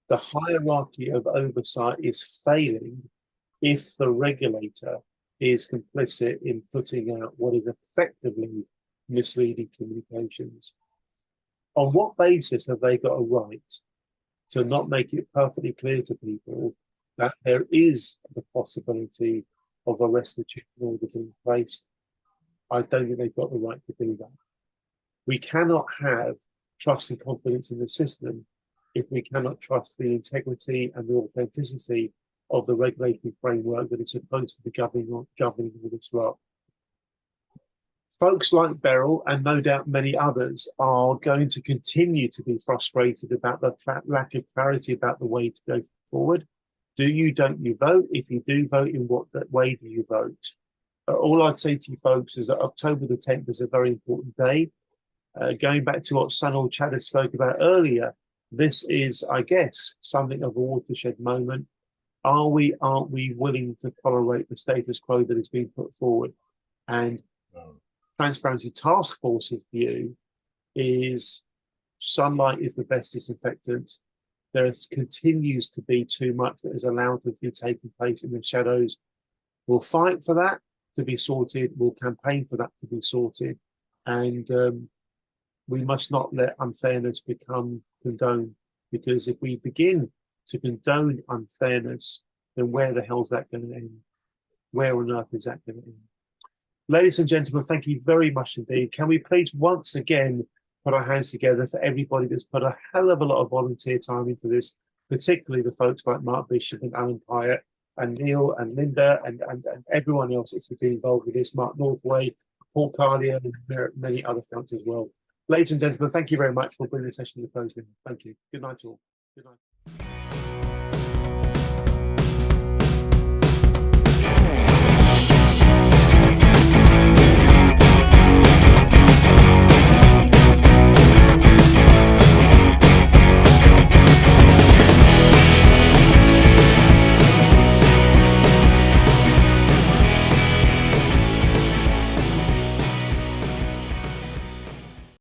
the hierarchy of oversight is failing if the regulator is complicit in putting out what is effectively misleading communications. On what basis have they got a right to not make it perfectly clear to people that there is the possibility of a restitution order being placed? I don't think they've got the right to do that. We cannot have trust and confidence in the system if we cannot trust the integrity and the authenticity of the regulatory framework that is supposed to be governing all this role. Folks like Beryl, and no doubt many others, are going to continue to be frustrated about the lack of clarity about the way to go forward. Do you, don't you vote? If you do vote, in what way do you vote? All I'd say to you folks is that October the 10th is a very important day. Going back to what Sunil Chadha spoke about earlier, this is, I guess, something of a watershed moment. Aren't we willing to tolerate the status quo that is being put forward? And Transparency Task Force's view is sunlight is the best disinfectant. There continues to be too much that is allowed to be taking place in the shadows. We'll fight for that to be sorted. We'll campaign for that to be sorted. And we must not let unfairness become condoned, because if we begin to condone unfairness, then where the hell's that going to end? Where on earth is that going to end? Ladies and gentlemen, thank you very much indeed. Can we please once again put our hands together for everybody that's put a hell of a lot of volunteer time into this, particularly the folks like Mark Bishop and Alan Pyatt and Neil and Linda and everyone else that's been involved with this, Mark Northway, Paul Carlier, and many other folks as well. Ladies and gentlemen, thank you very much for bringing the session to the close. Thank you. Good night all. Good night.